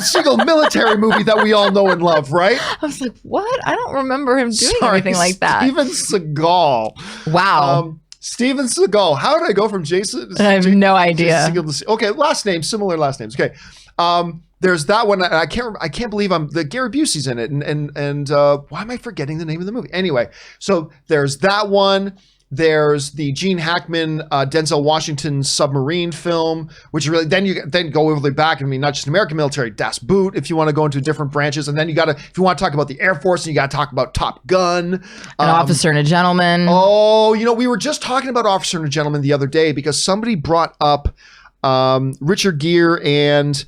Segel military movie that we all know and love, right? I was like, what? I don't remember him doing anything like that. Steven Seagal. Wow. Steven Seagal. How did I go from Jason? I have no idea. Okay, similar last names. Okay. There's that one. I can't believe the Gary Busey's in it. And why am I forgetting the name of the movie? Anyway, so there's that one. There's the Gene Hackman, Denzel Washington submarine film, which really, then you go over the back. I mean, not just American military, Das Boot, if you want to go into different branches. And then if you want to talk about the Air Force, you got to talk about Top Gun. An Officer and a Gentleman. Oh, we were just talking about Officer and a Gentleman the other day because somebody brought up Richard Gere and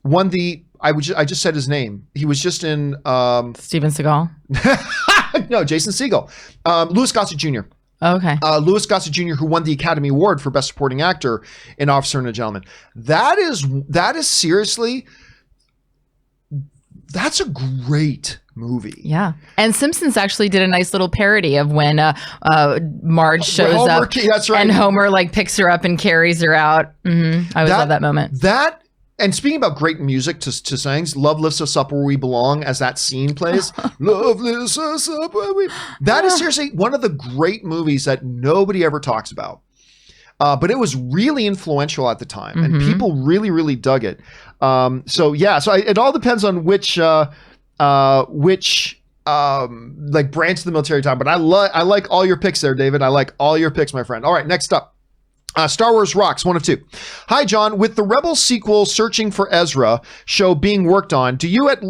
I just said his name. He was just in Steven Seagal. No, Jason Segel. Louis Gossett Jr. Okay. Louis Gossett Jr., who won the Academy Award for Best Supporting Actor in Officer and a Gentleman. That is seriously, that's a great movie. Yeah. And Simpsons actually did a nice little parody of when Marge shows up that's right. and Homer like picks her up and carries her out. I always love that moment. And speaking about great music to songs, Love Lifts Us Up Where We Belong, as that scene plays, Love lifts us up where we... That is seriously one of the great movies that nobody ever talks about. But it was really influential at the time, and people really, really dug it. So it all depends on which like branch of the military time. But I like all your picks there, David. I like all your picks, my friend. All right, next up. Star Wars Rocks, 1 of 2. Hi, John. With the Rebels sequel Searching for Ezra show being worked on, do you at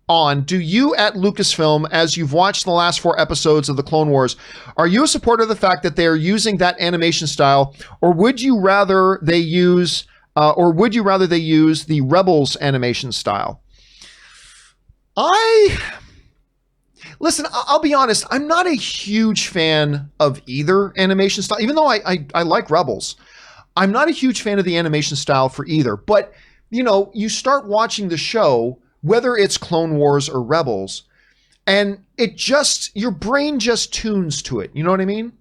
Lucasfilm, as you've watched the last 4 episodes of the Clone Wars, are you a supporter of the fact that they are using that animation style, or would you rather they use the Rebels animation style? Listen, I'll be honest, I'm not a huge fan of either animation style, even though I like Rebels. I'm not a huge fan of the animation style for either. But, you start watching the show, whether it's Clone Wars or Rebels, and your brain just tunes to it. You know what I mean?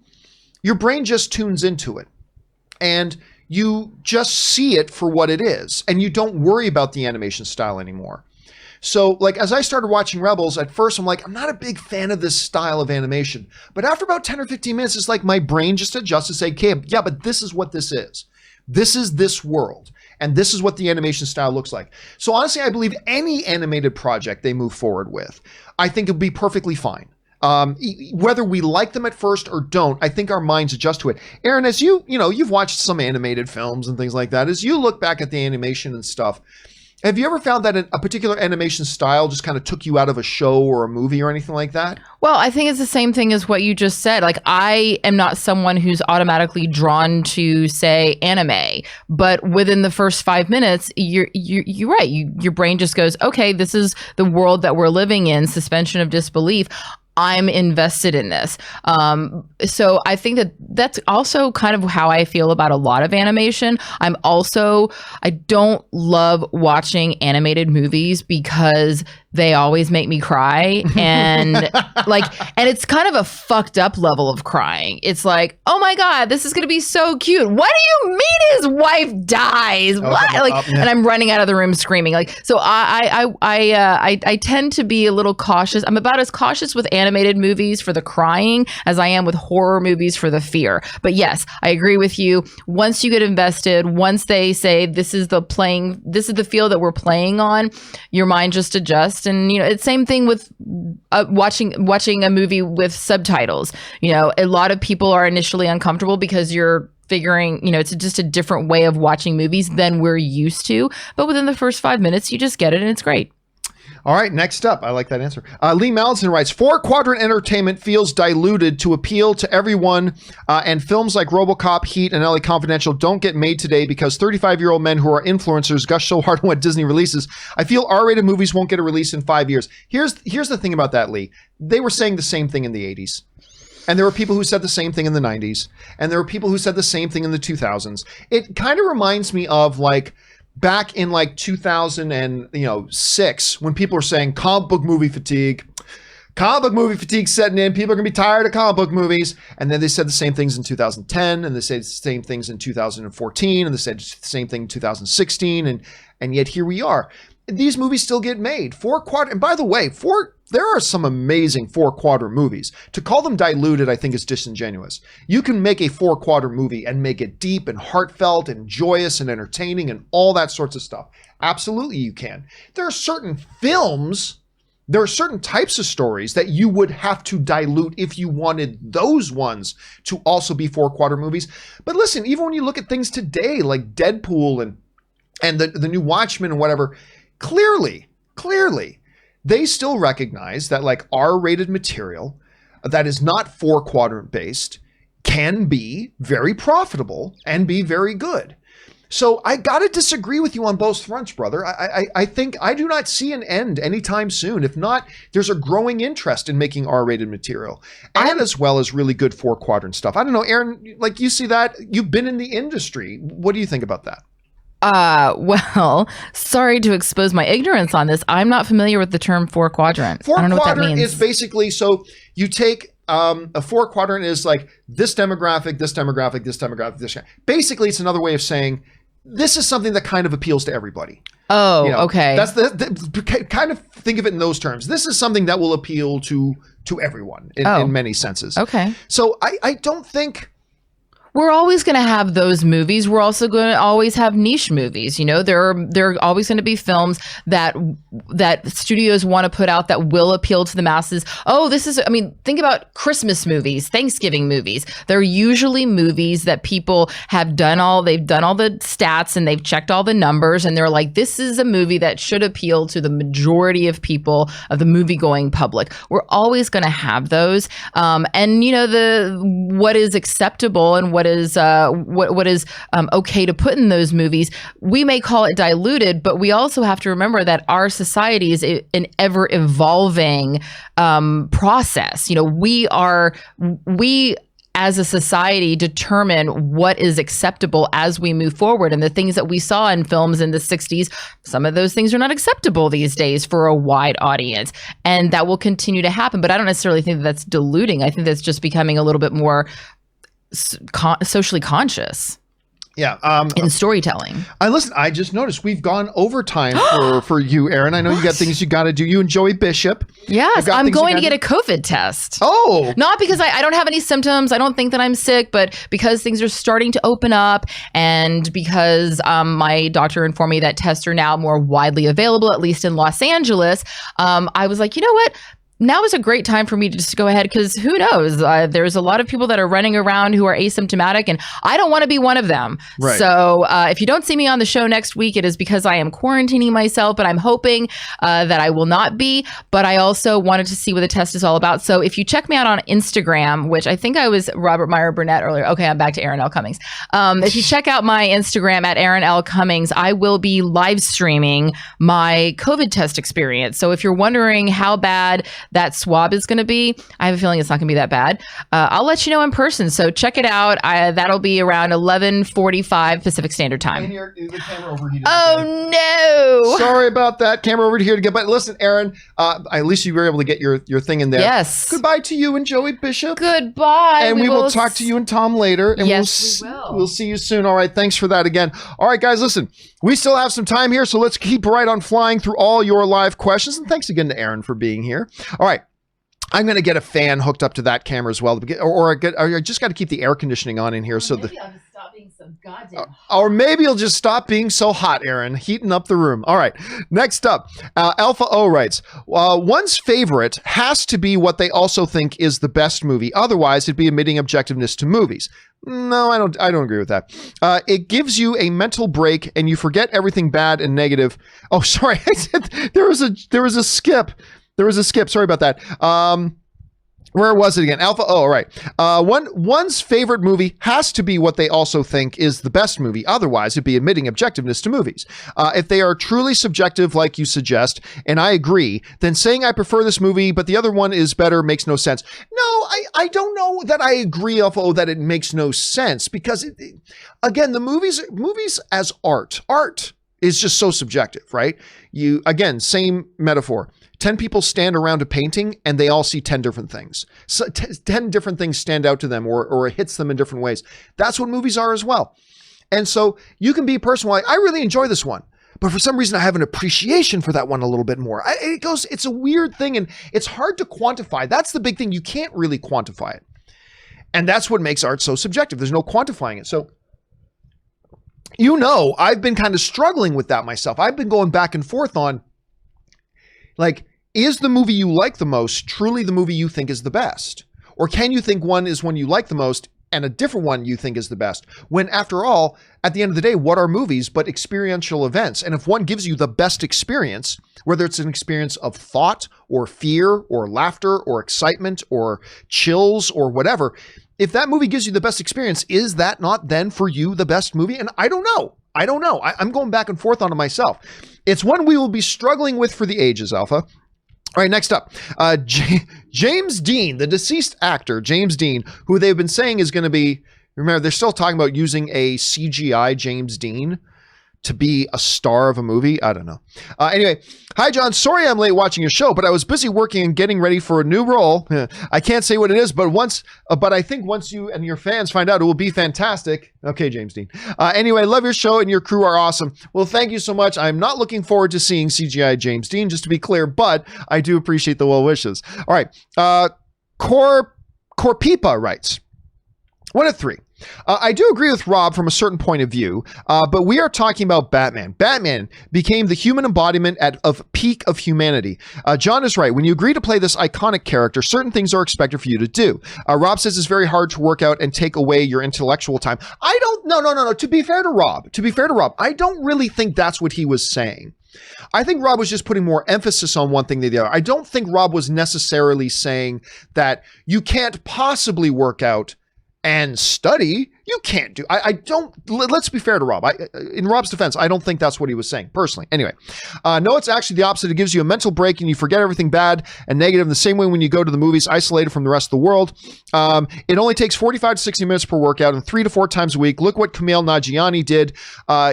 Your brain just tunes into it. And you just see it for what it is. And you don't worry about the animation style anymore. So, like, as I started watching Rebels, at first I'm like, I'm not a big fan of this style of animation. But after about 10 or 15 minutes, it's like my brain just adjusts to say, okay, yeah, but this is what this is. This is this world. And this is what the animation style looks like. So honestly, I believe any animated project they move forward with, I think it'll be perfectly fine. Whether we like them at first or don't, I think our minds adjust to it. Aaron, as you've watched some animated films and things like that, as you look back at the animation and stuff, have you ever found that a particular animation style just kind of took you out of a show or a movie or anything like that? Well, I think it's the same thing as what you just said. Like, I am not someone who's automatically drawn to, say, anime, but within the first 5 minutes, you're right. Your brain just goes, okay, this is the world that we're living in, suspension of disbelief. I'm invested in this. So I think that's also kind of how I feel about a lot of animation. I don't love watching animated movies because they always make me cry. And and it's kind of a fucked up level of crying. It's like, oh my God, this is going to be so cute. What do you mean his wife dies? What? And I'm running out of the room screaming. So I tend to be a little cautious. I'm about as cautious with animated movies for the crying as I am with horror movies for the fear. But yes, I agree with you. Once you get invested, once they say this is the field that we're playing on, your mind just adjusts. And it's same thing with watching a movie with subtitles. A lot of people are initially uncomfortable because you're figuring, it's just a different way of watching movies than we're used to. But within the first 5 minutes, you just get it and it's great. All right, next up. I like that answer. Lee Mallinson writes, 4-quadrant entertainment feels diluted to appeal to everyone, and films like RoboCop, Heat, and LA Confidential don't get made today because 35-year-old men who are influencers gush so hard on what Disney releases. I feel R-rated movies won't get a release in 5 years. Here's the thing about that, Lee. They were saying the same thing in the 80s. And there were people who said the same thing in the 90s. And there were people who said the same thing in the 2000s. It kind of reminds me of back in 2006, when people were saying comic book movie fatigue setting in, people are going to be tired of comic book movies. And then they said the same things in 2010, and they said the same things in 2014, and they said the same thing in 2016, and yet here we are. These movies still get made. And by the way, there are some amazing 4-quadrant movies. To call them diluted, I think, is disingenuous. You can make a 4-quadrant movie and make it deep and heartfelt and joyous and entertaining and all that sorts of stuff. Absolutely, you can. There are certain films, there are certain types of stories that you would have to dilute if you wanted those ones to also be 4-quadrant movies. But listen, even when you look at things today, like Deadpool and the new Watchmen and whatever, clearly, they still recognize that R-rated material that is not 4-quadrant based can be very profitable and be very good. So I got to disagree with you on both fronts, brother. I think I do not see an end anytime soon. If not, there's a growing interest in making R-rated material and as well as really good 4-quadrant stuff. I don't know, Aaron, you see that? You've been in the industry. What do you think about that? Well, sorry to expose my ignorance on this. I'm not familiar with the term 4-quadrant. I don't know what that means. 4-quadrant is basically, so you take a 4-quadrant is like this demographic, this demographic, this demographic, this. Basically, it's another way of saying this is something that kind of appeals to everybody. Oh, You know, okay. That's the kind of think of it in those terms. This is something that will appeal to everyone in many senses. Okay. So I don't think. We're always going to have those movies. We're also going to always have niche movies. You know, there are always going to be films that studios want to put out that will appeal to the masses. Oh, think about Christmas movies, Thanksgiving movies. They're usually movies that people they've done all the stats and they've checked all the numbers and they're like, this is a movie that should appeal to the majority of people, of the movie-going public. We're always going to have those. And you know, what is acceptable and what is okay to put in those movies, we may call it diluted, but we also have to remember that our society is an ever evolving process. You know, we as a society determine what is acceptable as we move forward. And the things that we saw in films in the 60s, some of those things are not acceptable these days for a wide audience. And that will continue to happen. But I don't necessarily think that's diluting. I think that's just becoming a little bit more socially conscious. Yeah. In storytelling. Listen, I just noticed we've gone overtime for you, Aaron. I know you got things you got to do. You and Joey Bishop. Yes, I'm going to get a COVID test. Oh. Not because I don't have any symptoms. I don't think that I'm sick, but because things are starting to open up and because my doctor informed me that tests are now more widely available, at least in Los Angeles, I was like, you know what? Now is a great time for me to just go ahead because who knows? There's a lot of people that are running around who are asymptomatic and I don't want to be one of them. Right. So if you don't see me on the show next week, it is because I am quarantining myself, but I'm hoping that I will not be. But I also wanted to see what the test is all about. So if you check me out on Instagram, which I think I was Robert Meyer Burnett earlier. Okay, I'm back to Aaron L. Cummings. If you check out my Instagram at Aaron L. Cummings, I will be live streaming my COVID test experience. So if you're wondering how bad that swab is going to be, I have a feeling it's not going to be that bad. I'll let you know in person. So check it out. That'll be around 11:45 Pacific Standard Time. And the camera overheated. Oh no! Sorry about that. Camera overheated again. But listen, Aaron, at least you were able to get your thing in there. Yes. Goodbye to you and Joey Bishop. Goodbye. And we will talk to you and Tom later. And yes, we will. We'll see you soon. All right. Thanks for that again. All right, guys, listen. We still have some time here, so let's keep right on flying through all your live questions. And thanks again to Aaron for being here. All right. I'm going to get a fan hooked up to that camera as well. Or I just got to keep the air conditioning on in here. So maybe I'll just stop being so goddamn hot. Or maybe you'll just stop being so hot, Aaron, heating up the room. All right. Next up, Alpha O writes, one's favorite has to be what they also think is the best movie. Otherwise, it'd be admitting objectiveness to movies. No, I don't agree with that. It gives you a mental break and you forget everything bad and negative. Oh, sorry. There was a skip. Sorry about that. Where was it again? Alpha. Oh, right. One's favorite movie has to be what they also think is the best movie. Otherwise, it'd be admitting objectiveness to movies. If they are truly subjective, like you suggest, and I agree, then saying I prefer this movie, but the other one is better makes no sense. No, I don't know that I agree, Alpha O, that it makes no sense because, again, the movies as art is just so subjective, right? Same metaphor. 10 people stand around a painting and they all see 10 different things. So 10 different things stand out to them or it hits them in different ways. That's what movies are as well. And so you can be a person like, I really enjoy this one, but for some reason I have an appreciation for that one a little bit more. It's a weird thing and it's hard to quantify. That's the big thing. You can't really quantify it. And that's what makes art so subjective. There's no quantifying it. So, I've been kind of struggling with that myself. I've been going back and forth on, like, is the movie you like the most truly the movie you think is the best? Or can you think one is one you like the most and a different one you think is the best? When, after all, at the end of the day, what are movies but experiential events? And if one gives you the best experience, whether it's an experience of thought or fear or laughter or excitement or chills or whatever, if that movie gives you the best experience, is that not then for you the best movie? And I don't know. I'm going back and forth on it myself. It's one we will be struggling with for the ages, Alpha. All right, next up, James Dean, the deceased actor, James Dean, who they've been saying is going to be, remember, they're still talking about using a CGI James Dean to be a star of a movie. I don't know. Anyway, hi, John. Sorry I'm late watching your show, but I was busy working and getting ready for a new role. I can't say what it is, but I think once you and your fans find out, it will be fantastic. Okay, James Dean. Anyway, love your show and your crew are awesome. Well, thank you so much. I'm not looking forward to seeing CGI James Dean, just to be clear, but I do appreciate the well wishes. All right. Corpipa writes, 1 of 3. I do agree with Rob from a certain point of view, but we are talking about Batman. Batman became the human embodiment of peak of humanity. John is right. When you agree to play this iconic character, certain things are expected for you to do. Rob says it's very hard to work out and take away your intellectual time. No. To be fair to Rob, I don't really think that's what he was saying. I think Rob was just putting more emphasis on one thing than the other. I don't think Rob was necessarily saying that you can't possibly work out and study. You can't do. Let's be fair to Rob. In Rob's defense, I don't think that's what he was saying personally. Anyway, no, it's actually the opposite. It gives you a mental break and you forget everything bad and negative in the same way when you go to the movies, isolated from the rest of the world. It only takes 45 to 60 minutes per workout and 3 to 4 times a week. Look what Kumail Nanjiani did.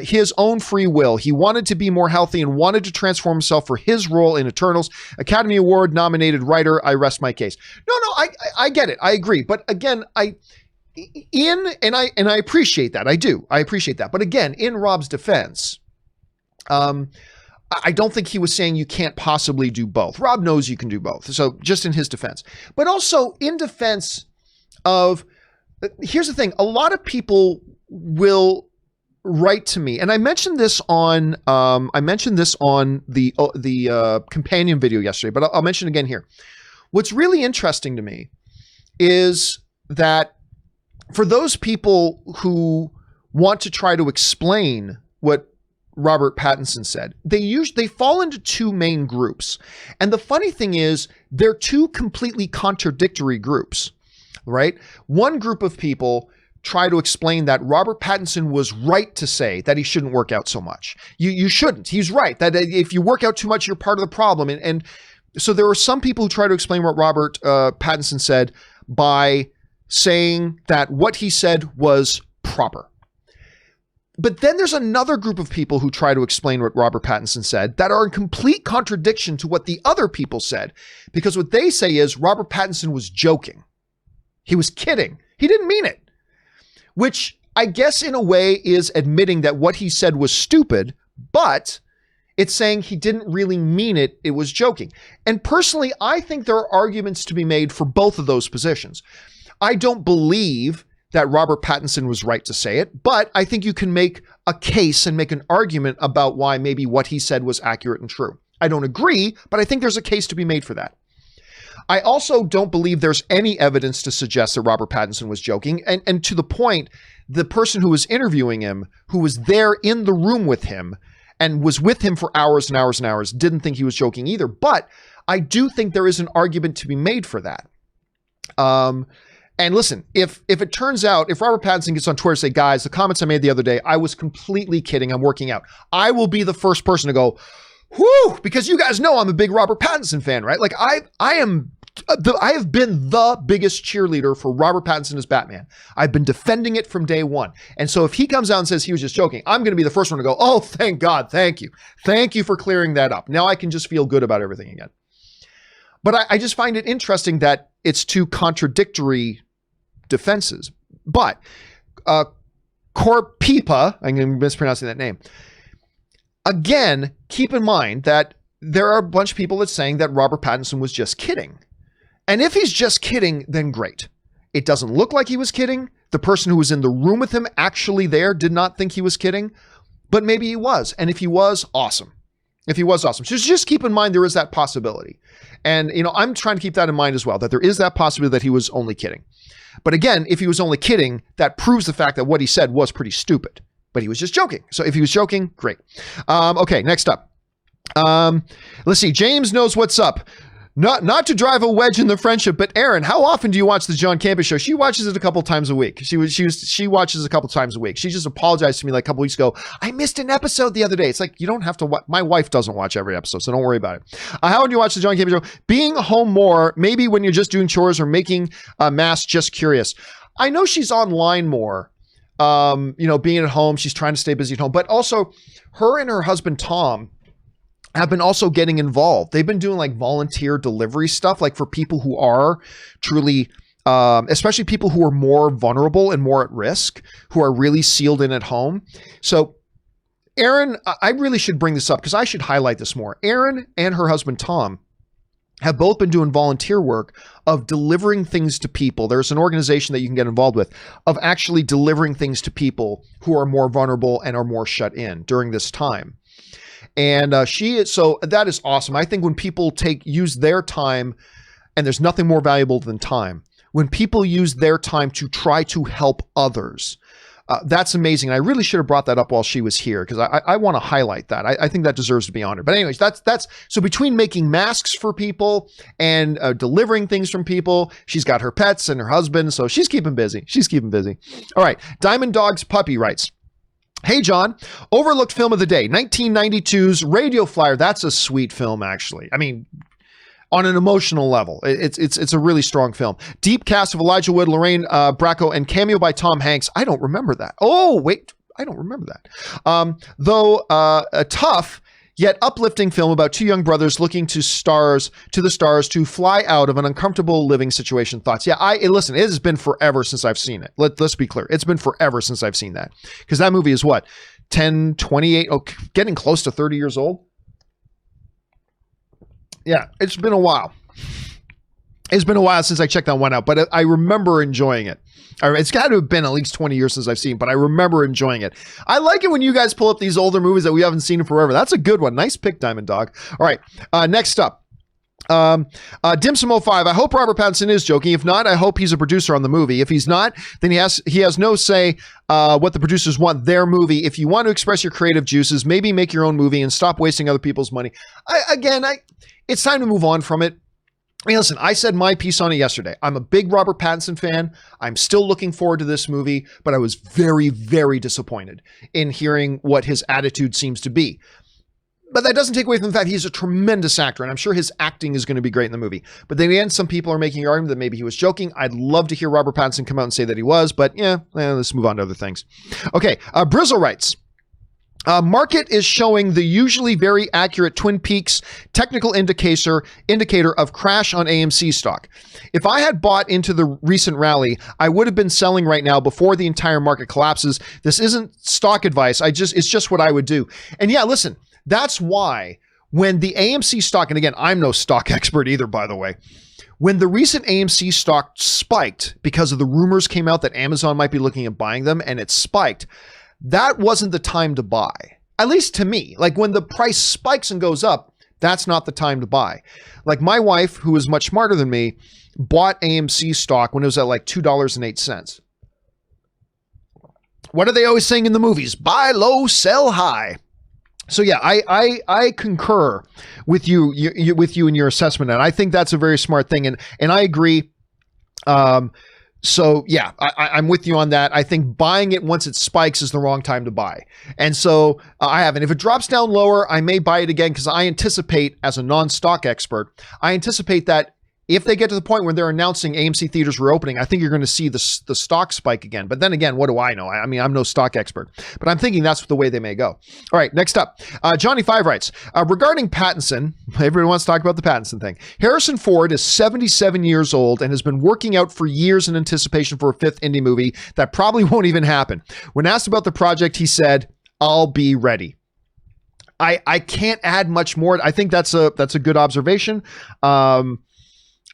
His own free will. He wanted to be more healthy and wanted to transform himself for his role in Eternals. Academy Award nominated writer. I rest my case. No, I get it. I agree. But again, I appreciate that. I appreciate that. But again, in Rob's defense, I don't think he was saying you can't possibly do both. Rob knows you can do both. So just in his defense, but also in defense of, here's the thing. A lot of people will write to me, and I mentioned this on the companion video yesterday, but I'll mention it again here. What's really interesting to me is that for those people who want to try to explain what Robert Pattinson said, they fall into 2 main groups. And the funny thing is, they're 2 completely contradictory groups, right? One group of people try to explain that Robert Pattinson was right to say that he shouldn't work out so much. You shouldn't. He's right. That if you work out too much, you're part of the problem. And so there are some people who try to explain what Robert Pattinson said by saying that what he said was proper. But then there's another group of people who try to explain what Robert Pattinson said that are in complete contradiction to what the other people said, because what they say is Robert Pattinson was joking. He was kidding. He didn't mean it, which I guess in a way is admitting that what he said was stupid, but it's saying he didn't really mean it. It was joking. And personally, I think there are arguments to be made for both of those positions. I don't believe that Robert Pattinson was right to say it, but I think you can make a case and make an argument about why maybe what he said was accurate and true. I don't agree, but I think there's a case to be made for that. I also don't believe there's any evidence to suggest that Robert Pattinson was joking. And to the point, the person who was interviewing him, who was there in the room with him and was with him for hours and hours and hours, didn't think he was joking either. But I do think there is an argument to be made for that. And listen, if it turns out, if Robert Pattinson gets on Twitter and say, guys, the comments I made the other day, I was completely kidding, I'm working out, I will be the first person to go, whoo, because you guys know I'm a big Robert Pattinson fan, right? Like I have been the biggest cheerleader for Robert Pattinson as Batman. I've been defending it from day one. And so if he comes out and says he was just joking, I'm going to be the first one to go, oh, thank God. Thank you. Thank you for clearing that up. Now I can just feel good about everything again. But I just find it interesting that it's 2 contradictory defenses. But Corpipa, I'm mispronouncing that name. Again, keep in mind that there are a bunch of people that's saying that Robert Pattinson was just kidding. And if he's just kidding, then great. It doesn't look like he was kidding. The person who was in the room with him actually there did not think he was kidding, but maybe he was. And if he was, awesome. If he was awesome. So just keep in mind there is that possibility. And, I'm trying to keep that in mind as well, that there is that possibility that he was only kidding. But again, if he was only kidding, that proves the fact that what he said was pretty stupid. But he was just joking. So if he was joking, great. Okay, next up. Let's see. James knows what's up. Not to drive a wedge in the friendship, but Erin, how often do you watch the John Campea Show? She watches it a couple times a week. She watches a couple times a week. She just apologized to me like a couple weeks ago. I missed an episode the other day. It's like, you don't have to watch. My wife doesn't watch every episode, so don't worry about it. How would you watch the John Campea Show? Being home more, maybe when you're just doing chores or making a mass, just curious. I know she's online more. being at home, she's trying to stay busy at home, but also her and her husband, Tom, have been also getting involved. They've been doing like volunteer delivery stuff, like for people who are truly, especially people who are more vulnerable and more at risk, who are really sealed in at home. So Erin, I really should bring this up because I should highlight this more. Erin and her husband, Tom, have both been doing volunteer work of delivering things to people. There's an organization that you can get involved with of actually delivering things to people who are more vulnerable and are more shut in during this time. And so that is awesome. I think when people use their time, and there's nothing more valuable than time, when people use their time to try to help others, that's amazing. And I really should have brought that up while she was here because I want to highlight that. I think that deserves to be honored. But anyways, that's so between making masks for people and delivering things from people, she's got her pets and her husband. So she's keeping busy. All right. Diamond Dog's Puppy writes, "Hey, John, overlooked film of the day, 1992's Radio Flyer." That's a sweet film, actually. I mean, on an emotional level, it's a really strong film. Deep cast of Elijah Wood, Lorraine Bracco, and cameo by Tom Hanks. I don't remember that. Oh, wait, I don't remember that. Though a tough yet uplifting film about two young brothers looking to the stars to fly out of an uncomfortable living situation. Thoughts? Yeah, listen, it has been forever since I've seen it. Let's be clear. It's been forever since I've seen that. Because that movie is what? 10, 28, getting close to 30 years old? Yeah, it's been a while. It's been a while since I checked that one out, but I remember enjoying it. It's got to have been at least 20 years since I've seen, but I remember enjoying it. I like it when you guys pull up these older movies that we haven't seen in forever. That's a good one. Nice pick, Diamond Dog. All right, next up. Dimsum05, I hope Robert Pattinson is joking. If not, I hope he's a producer on the movie. If he's not, then he has no say what the producers want their movie. If you want to express your creative juices, maybe make your own movie and stop wasting other people's money. It's time to move on from it. I mean, listen, I said my piece on it yesterday. I'm a big Robert Pattinson fan. I'm still looking forward to this movie, but I was very, very disappointed in hearing what his attitude seems to be. But that doesn't take away from the fact he's a tremendous actor, and I'm sure his acting is going to be great in the movie. But then again, some people are making the argument that maybe he was joking. I'd love to hear Robert Pattinson come out and say that he was, but let's move on to other things. Okay, Brizzle writes, market is showing the usually very accurate Twin Peaks technical indicator of crash on AMC stock. If I had bought into the recent rally, I would have been selling right now before the entire market collapses. This isn't stock advice. It's just what I would do. And yeah, listen, that's why when the AMC stock, and again, I'm no stock expert either, by the way, when the recent AMC stock spiked because of the rumors came out that Amazon might be looking at buying them and it spiked, that wasn't the time to buy, at least to me. Like when the price spikes and goes up, that's not the time to buy. Like my wife, who is much smarter than me, bought AMC stock when it was at like $2.08. What are they always saying in the movies? Buy low, sell high. So yeah, I concur with you in your assessment, and I think that's a very smart thing, and I agree. So yeah, I'm with you on that. I think buying it once it spikes is the wrong time to buy. And so I haven't. If it drops down lower, I may buy it again because I anticipate, as a non-stock expert, I anticipate that if they get to the point where they're announcing AMC theaters reopening, I think you're going to see the stock spike again. But then again, what do I know? I mean, I'm no stock expert, but I'm thinking that's the way they may go. All right, next up, Johnny5 writes, regarding Pattinson, everyone wants to talk about the Pattinson thing. Harrison Ford is 77 years old and has been working out for years in anticipation for a fifth indie movie that probably won't even happen. When asked about the project, he said, "I'll be ready." I can't add much more. I think that's a good observation.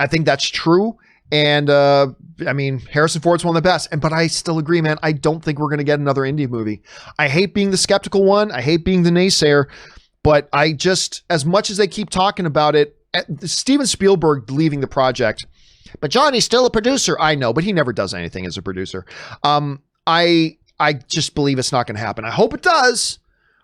I think that's true. And I mean, Harrison Ford's one of the best. But I still agree, man. I don't think we're going to get another indie movie. I hate being the skeptical one. I hate being the naysayer. But I just, as much as they keep talking about it, Steven Spielberg leaving the project. But Johnny's still a producer. I know, but he never does anything as a producer. I just believe it's not going to happen. I hope it does.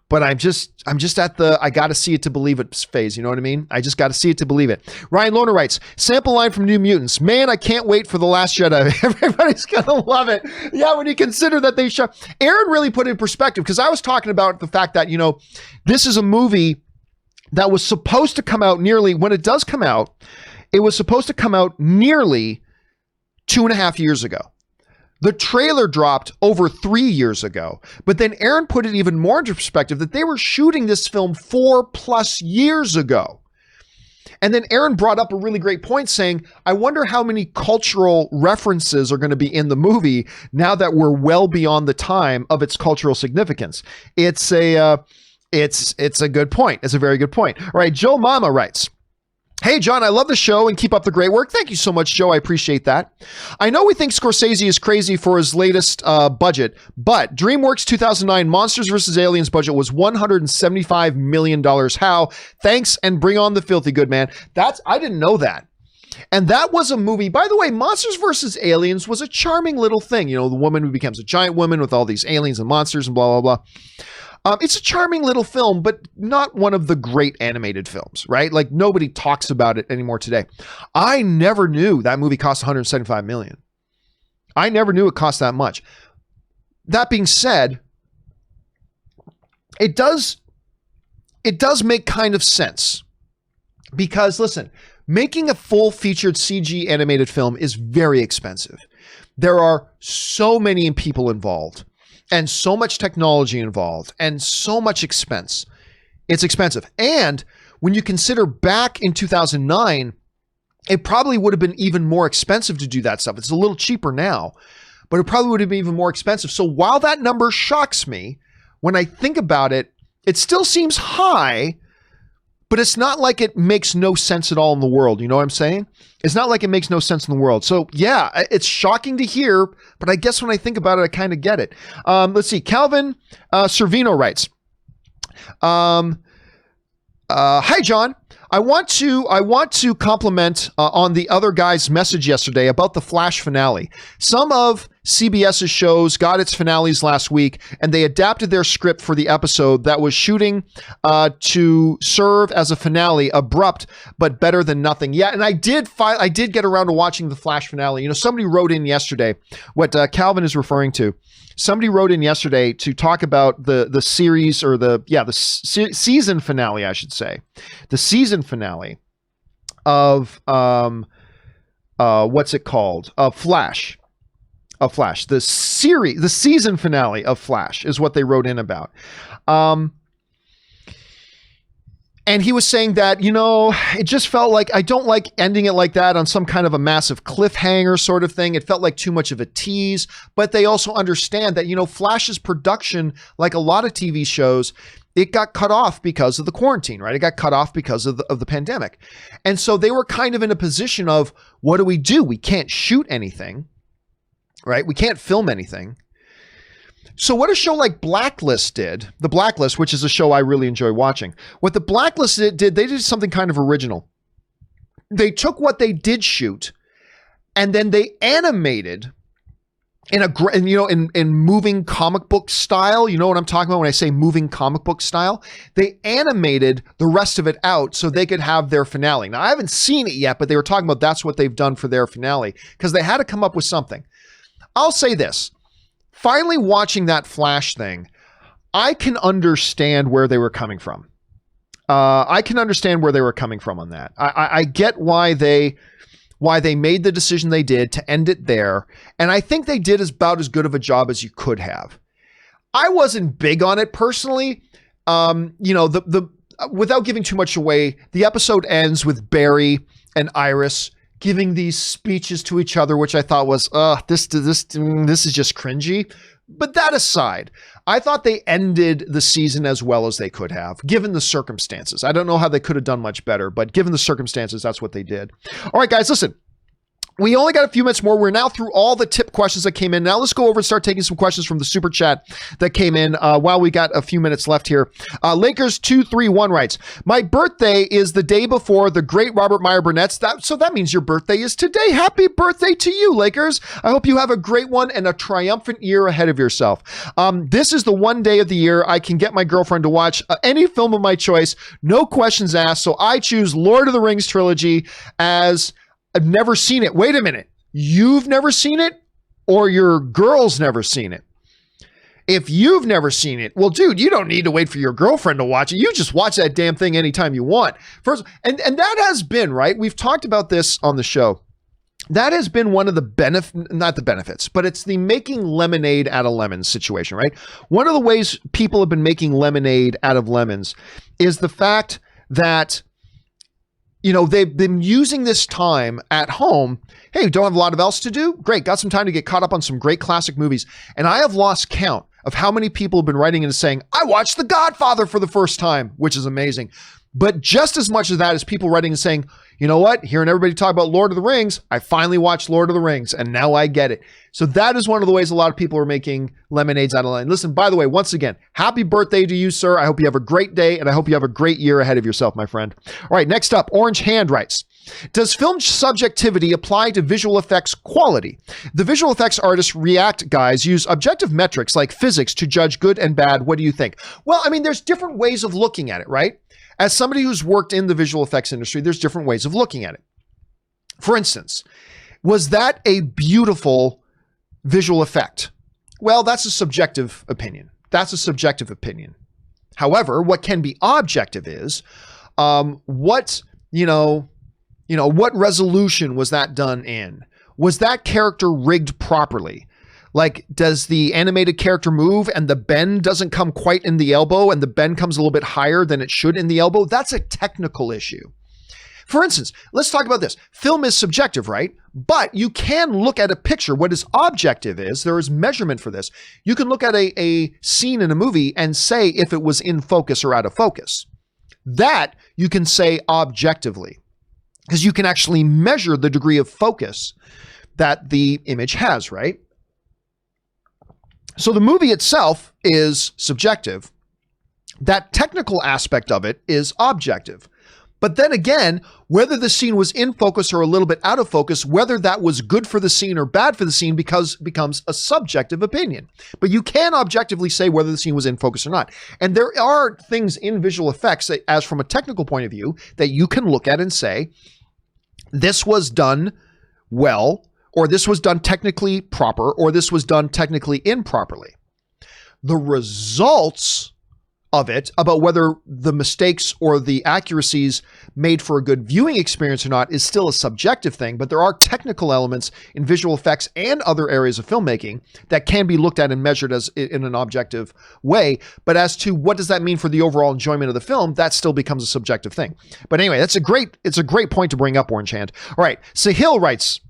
But I'm just at the, I got to see it to believe it phase. You know what I mean? I just got to see it to believe it. Ryan Lohner writes, sample line from New Mutants. Man, I can't wait for The Last Jedi. Everybody's going to love it. Yeah, when you consider that they show, Aaron really put it in perspective, because I was talking about the fact that, this is a movie that was supposed to come out nearly, when it does come out, it was supposed to come out nearly 2.5 years ago. The trailer dropped over 3 years ago, but then Aaron put it even more into perspective that they were shooting this film 4+ years ago. And then Aaron brought up a really great point saying, I wonder how many cultural references are going to be in the movie now that we're well beyond the time of its cultural significance. It's a good point. It's a very good point. All right. Joe Mama writes, hey, John, I love the show and keep up the great work. Thank you so much, Joe. I appreciate that. I know we think Scorsese is crazy for his latest budget, but DreamWorks 2009 Monsters vs. Aliens budget was $175 million. How? Thanks, and bring on the filthy good, man. I didn't know that. And that was a movie, by the way, Monsters vs. Aliens was a charming little thing. You know, the woman who becomes a giant woman with all these aliens and monsters and blah, blah, blah. It's a charming little film, but not one of the great animated films, right? Like nobody talks about it anymore today. I never knew that movie cost $175 million. I never knew it cost that much. That being said, it does make kind of sense because listen, making a full featured CG animated film is very expensive. There are so many people involved. And so much technology involved and so much expense. It's expensive. And when you consider back in 2009, it probably would have been even more expensive to do that stuff. It's a little cheaper now, but it probably would have been even more expensive. So while that number shocks me, when I think about it, it still seems high, but it's not like it makes no sense at all in the world. You know what I'm saying? It's not like it makes no sense in the world. So yeah, it's shocking to hear, but I guess when I think about it, I kind of get it. Let's see. Calvin Servino writes, hi, John. I want to compliment on the other guy's message yesterday about the Flash finale. Some of CBS's shows got its finales last week, and they adapted their script for the episode that was shooting to serve as a finale, abrupt but better than nothing. Yeah, and I did get around to watching the Flash finale. You know, somebody wrote in yesterday what Calvin is referring to. Somebody wrote in yesterday to talk about the series or the season finale, I should say, the season finale of what's it called? Flash. Of Flash. The season finale of Flash is what they wrote in about. And he was saying that, you know, it just felt like I don't like ending it like that on some kind of a massive cliffhanger sort of thing. It felt like too much of a tease, but they also understand that, you know, Flash's production, like a lot of TV shows, it got cut off because of the quarantine, right? It got cut off because of the pandemic. And so they were kind of in a position of, what do? We can't shoot anything, right? We can't film anything. So what a show like Blacklist did, The Blacklist, which is a show I really enjoy watching, what The Blacklist did, they did something kind of original. They took what they did shoot and then they animated in moving comic book style. You know what I'm talking about when I say moving comic book style? They animated the rest of it out so they could have their finale. Now, I haven't seen it yet, but they were talking about that's what they've done for their finale because they had to come up with something. I'll say this. Finally watching that Flash thing, I can understand where they were coming from. I can understand where they were coming from on that. I get why they made the decision they did to end it there. And I think they did about as good of a job as you could have. I wasn't big on it personally. Without giving too much away, the episode ends with Barry and Iris giving these speeches to each other, which I thought was, this is just cringy. But that aside, I thought they ended the season as well as they could have, given the circumstances. I don't know how they could have done much better, but given the circumstances, that's what they did. All right, guys, listen. We only got a few minutes more. We're now through all the tip questions that came in. Now let's go over and start taking some questions from the super chat that came in while we got a few minutes left here. Lakers231 writes, my birthday is the day before the great Robert Meyer Burnett's. So that means your birthday is today. Happy birthday to you, Lakers. I hope you have a great one and a triumphant year ahead of yourself. This is the one day of the year I can get my girlfriend to watch any film of my choice. No questions asked. So I choose Lord of the Rings trilogy as I've never seen it. Wait a minute. You've never seen it or your girl's never seen it? If you've never seen it, well, dude, you don't need to wait for your girlfriend to watch it. You just watch that damn thing anytime you want. First, and that has been, right? We've talked about this on the show. that has been one of the not the benefits, but it's the making lemonade out of lemons situation, right? One of the ways people have been making lemonade out of lemons is the fact that, you know, they've been using this time at home. Hey, don't have a lot of else to do? Great. Got some time to get caught up on some great classic movies. And I have lost count of how many people have been writing in and saying, I watched The Godfather for the first time, which is amazing. But just as much of that is people writing and saying, you know what? Hearing everybody talk about Lord of the Rings, I finally watched Lord of the Rings and now I get it. So that is one of the ways a lot of people are making lemonades out of lemons. Listen, by the way, once again, happy birthday to you, sir. I hope you have a great day and I hope you have a great year ahead of yourself, my friend. All right, next up, Orange Hand writes, does film subjectivity apply to visual effects quality? The visual effects artists React guys use objective metrics like physics to judge good and bad. What do you think? Well, I mean, there's different ways of looking at it, right? As somebody who's worked in the visual effects industry, there's different ways of looking at it. For instance, was that a beautiful visual effect? Well, that's a subjective opinion. That's a subjective opinion. However, what can be objective is what resolution was that done in? Was that character rigged properly? Like, does the animated character move and the bend doesn't come quite in the elbow and the bend comes a little bit higher than it should in the elbow? That's a technical issue. For instance, let's talk about this. Film is subjective, right? But you can look at a picture. What is objective is, there is measurement for this. You can look at a scene in a movie and say if it was in focus or out of focus. That you can say objectively, because you can actually measure the degree of focus that the image has, right? So the movie itself is subjective. That technical aspect of it is objective. But then again, whether the scene was in focus or a little bit out of focus, whether that was good for the scene or bad for the scene becomes a subjective opinion. But you can objectively say whether the scene was in focus or not. And there are things in visual effects that, as from a technical point of view, that you can look at and say, this was done well, or this was done technically proper, or this was done technically improperly. The results of it, about whether the mistakes or the accuracies made for a good viewing experience or not, is still a subjective thing, but there are technical elements in visual effects and other areas of filmmaking that can be looked at and measured as in an objective way. But as to what does that mean for the overall enjoyment of the film, that still becomes a subjective thing. But anyway, it's a great point to bring up, Orange Hand. All right, Sahil writes,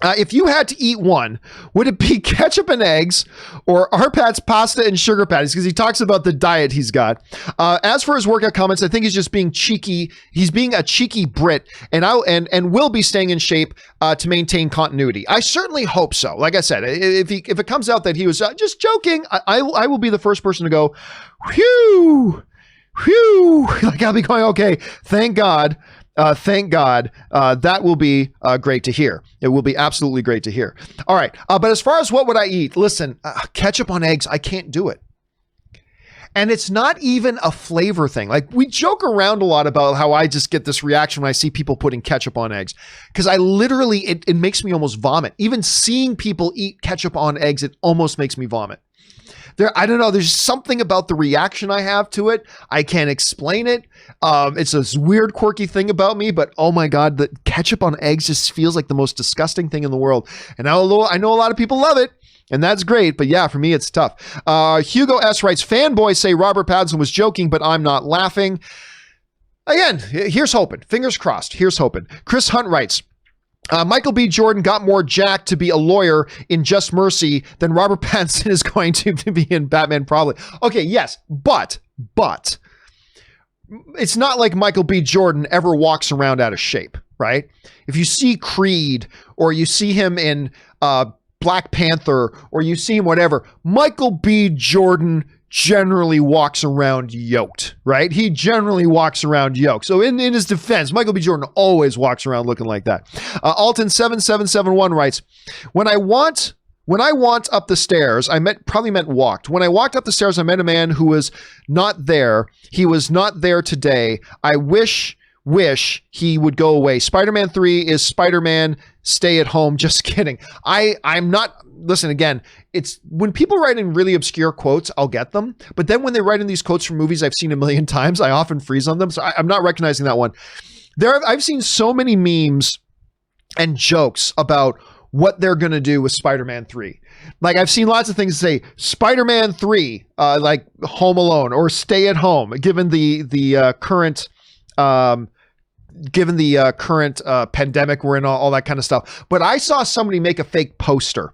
if you had to eat one, would it be ketchup and eggs or Arpad's pasta and sugar patties? Because he talks about the diet he's got. As for his workout comments, I think he's just being cheeky. He's being a cheeky Brit, and will be staying in shape to maintain continuity. I certainly hope so. Like I said, if it comes out that he was just joking, I will be the first person to go, whew. Like I'll be going, okay, thank God. That will be great to hear. It will be absolutely great to hear. All right. But as far as what would I eat? Listen, ketchup on eggs, I can't do it. And it's not even a flavor thing. Like, we joke around a lot about how I just get this reaction when I see people putting ketchup on eggs. Because I literally, it makes me almost vomit. Even seeing people eat ketchup on eggs, it almost makes me vomit. I don't know. There's something about the reaction I have to it. I can't explain it. It's this weird, quirky thing about me, but oh my God, the ketchup on eggs just feels like the most disgusting thing in the world. And I know a lot of people love it, and that's great. But yeah, for me, it's tough. Hugo S. writes, fanboys say Robert Pattinson was joking, but I'm not laughing. Again, here's hoping. Fingers crossed. Here's hoping. Chris Hunt writes, Michael B. Jordan got more jacked to be a lawyer in Just Mercy than Robert Pattinson is going to be in Batman, probably. Okay, yes, but it's not like Michael B. Jordan ever walks around out of shape, right? If you see Creed or you see him in Black Panther or you see him whatever, Michael B. Jordan generally walks around yoked, right? He generally walks around yoked. So in his defense, Michael B. Jordan always walks around looking like that. Alton7771 writes, when I want up the stairs, probably meant walked. When I walked up the stairs, I met a man who was not there. He was not there today. I wish he would go away. Spider-Man 3 is Spider-Man, stay at home. Just kidding. I'm not, listen, again, it's when people write in really obscure quotes, I'll get them. But then when they write in these quotes from movies I've seen a million times, I often freeze on them. So I'm not recognizing that one. I've seen so many memes and jokes about what they're going to do with Spider-Man 3. Like, I've seen lots of things say Spider-Man 3, like Home Alone or Stay at Home, given the current pandemic we're in, all that kind of stuff. But I saw somebody make a fake poster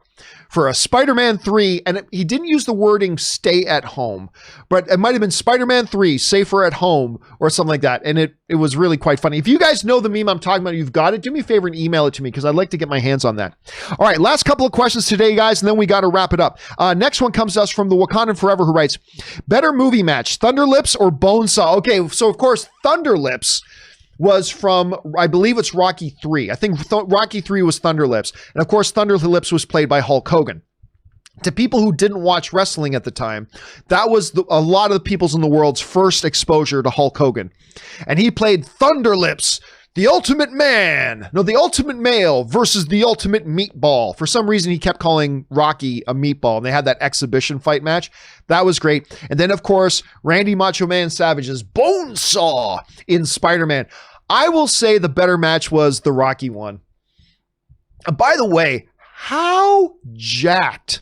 for a Spider-Man 3, and he didn't use the wording stay at home, but it might have been Spider-Man 3, safer at home, or something like that. And it was really quite funny. If you guys know the meme I'm talking about, you've got it, do me a favor and email it to me, because I'd like to get my hands on that. All right, last couple of questions today, guys, and then we got to wrap it up. Next one comes to us from the Wakandan Forever, who writes, better movie match, Thunder Lips or Bonesaw? Okay, so of course, Thunder Lips was from, I believe it's Rocky 3. I think Rocky 3 was Thunder Lips. And of course, Thunder Lips was played by Hulk Hogan. To people who didn't watch wrestling at the time, that was a lot of the people's in the world's first exposure to Hulk Hogan. And he played Thunder Lips, the ultimate man, no, the ultimate male versus the ultimate meatball. For some reason, he kept calling Rocky a meatball, and they had that exhibition fight match. That was great. And then, of course, Randy Macho Man Savage's Bonesaw in Spider-Man. I will say the better match was the Rocky one. By the way, how jacked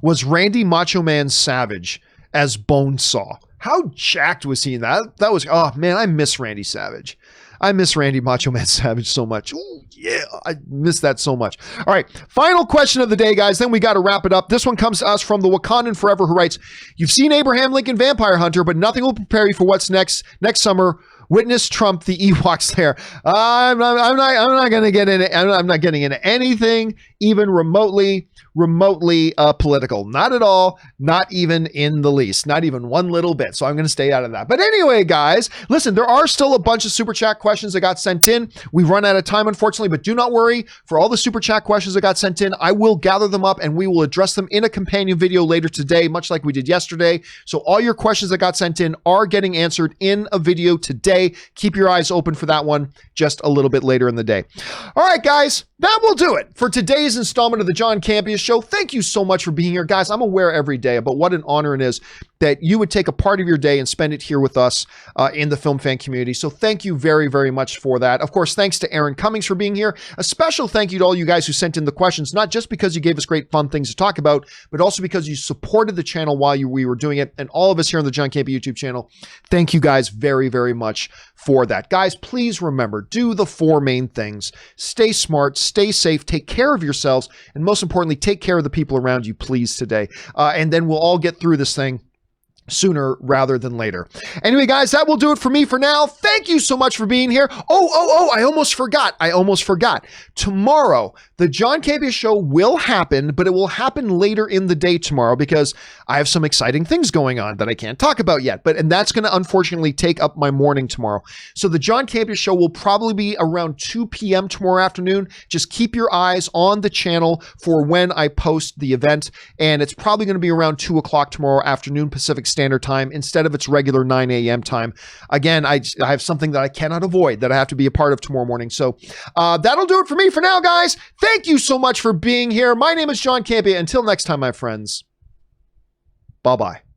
was Randy Macho Man Savage as Bonesaw? How jacked was he in that? That was, oh man, I miss Randy Savage. I miss Randy Macho Man Savage so much. Oh yeah, I miss that so much. All right, final question of the day, guys. Then we got to wrap it up. This one comes to us from the Wakandan Forever, who writes, you've seen Abraham Lincoln Vampire Hunter, but nothing will prepare you for what's next summer. Witness Trump, the Ewoks there. I'm not going to get in it. I'm not getting into anything even remotely political. Not at all. Not even in the least. Not even one little bit. So I'm going to stay out of that. But anyway, guys, listen, there are still a bunch of super chat questions that got sent in. We've run out of time, unfortunately, but do not worry. For all the super chat questions that got sent in, I will gather them up and we will address them in a companion video later today, much like we did yesterday. So all your questions that got sent in are getting answered in a video today. Keep your eyes open for that one just a little bit later in the day. All right, guys, that will do it for today's installment of the John Campea Show. Thank you so much for being here, guys. I'm aware every day about what an honor it is that you would take a part of your day and spend it here with us in the film fan community. So thank you very, very much for that. Of course, thanks to Aaron Cummings for being here. A special thank you to all you guys who sent in the questions, not just because you gave us great fun things to talk about, but also because you supported the channel while we were doing it. And all of us here on the John Campea YouTube channel, thank you guys very, very much for that. Guys, please remember, do the four main things. Stay smart, stay safe, take care of yourselves, and most importantly, take care of the people around you, please, today. And then we'll all get through this thing sooner rather than later. Anyway, guys, that will do it for me for now. Thank you so much for being here. Oh, I almost forgot. Tomorrow, the John Campea Show will happen, but it will happen later in the day tomorrow because I have some exciting things going on that I can't talk about yet. And that's going to unfortunately take up my morning tomorrow. So the John Campea Show will probably be around 2 p.m. tomorrow afternoon. Just keep your eyes on the channel for when I post the event. And it's probably going to be around 2 o'clock tomorrow afternoon Pacific Standard Time instead of its regular 9 a.m. time. Again, I have something that I cannot avoid that I have to be a part of tomorrow morning. So that'll do it for me for now, guys. Thank you so much for being here. My name is John Campea. Until next time, my friends. Bye-bye.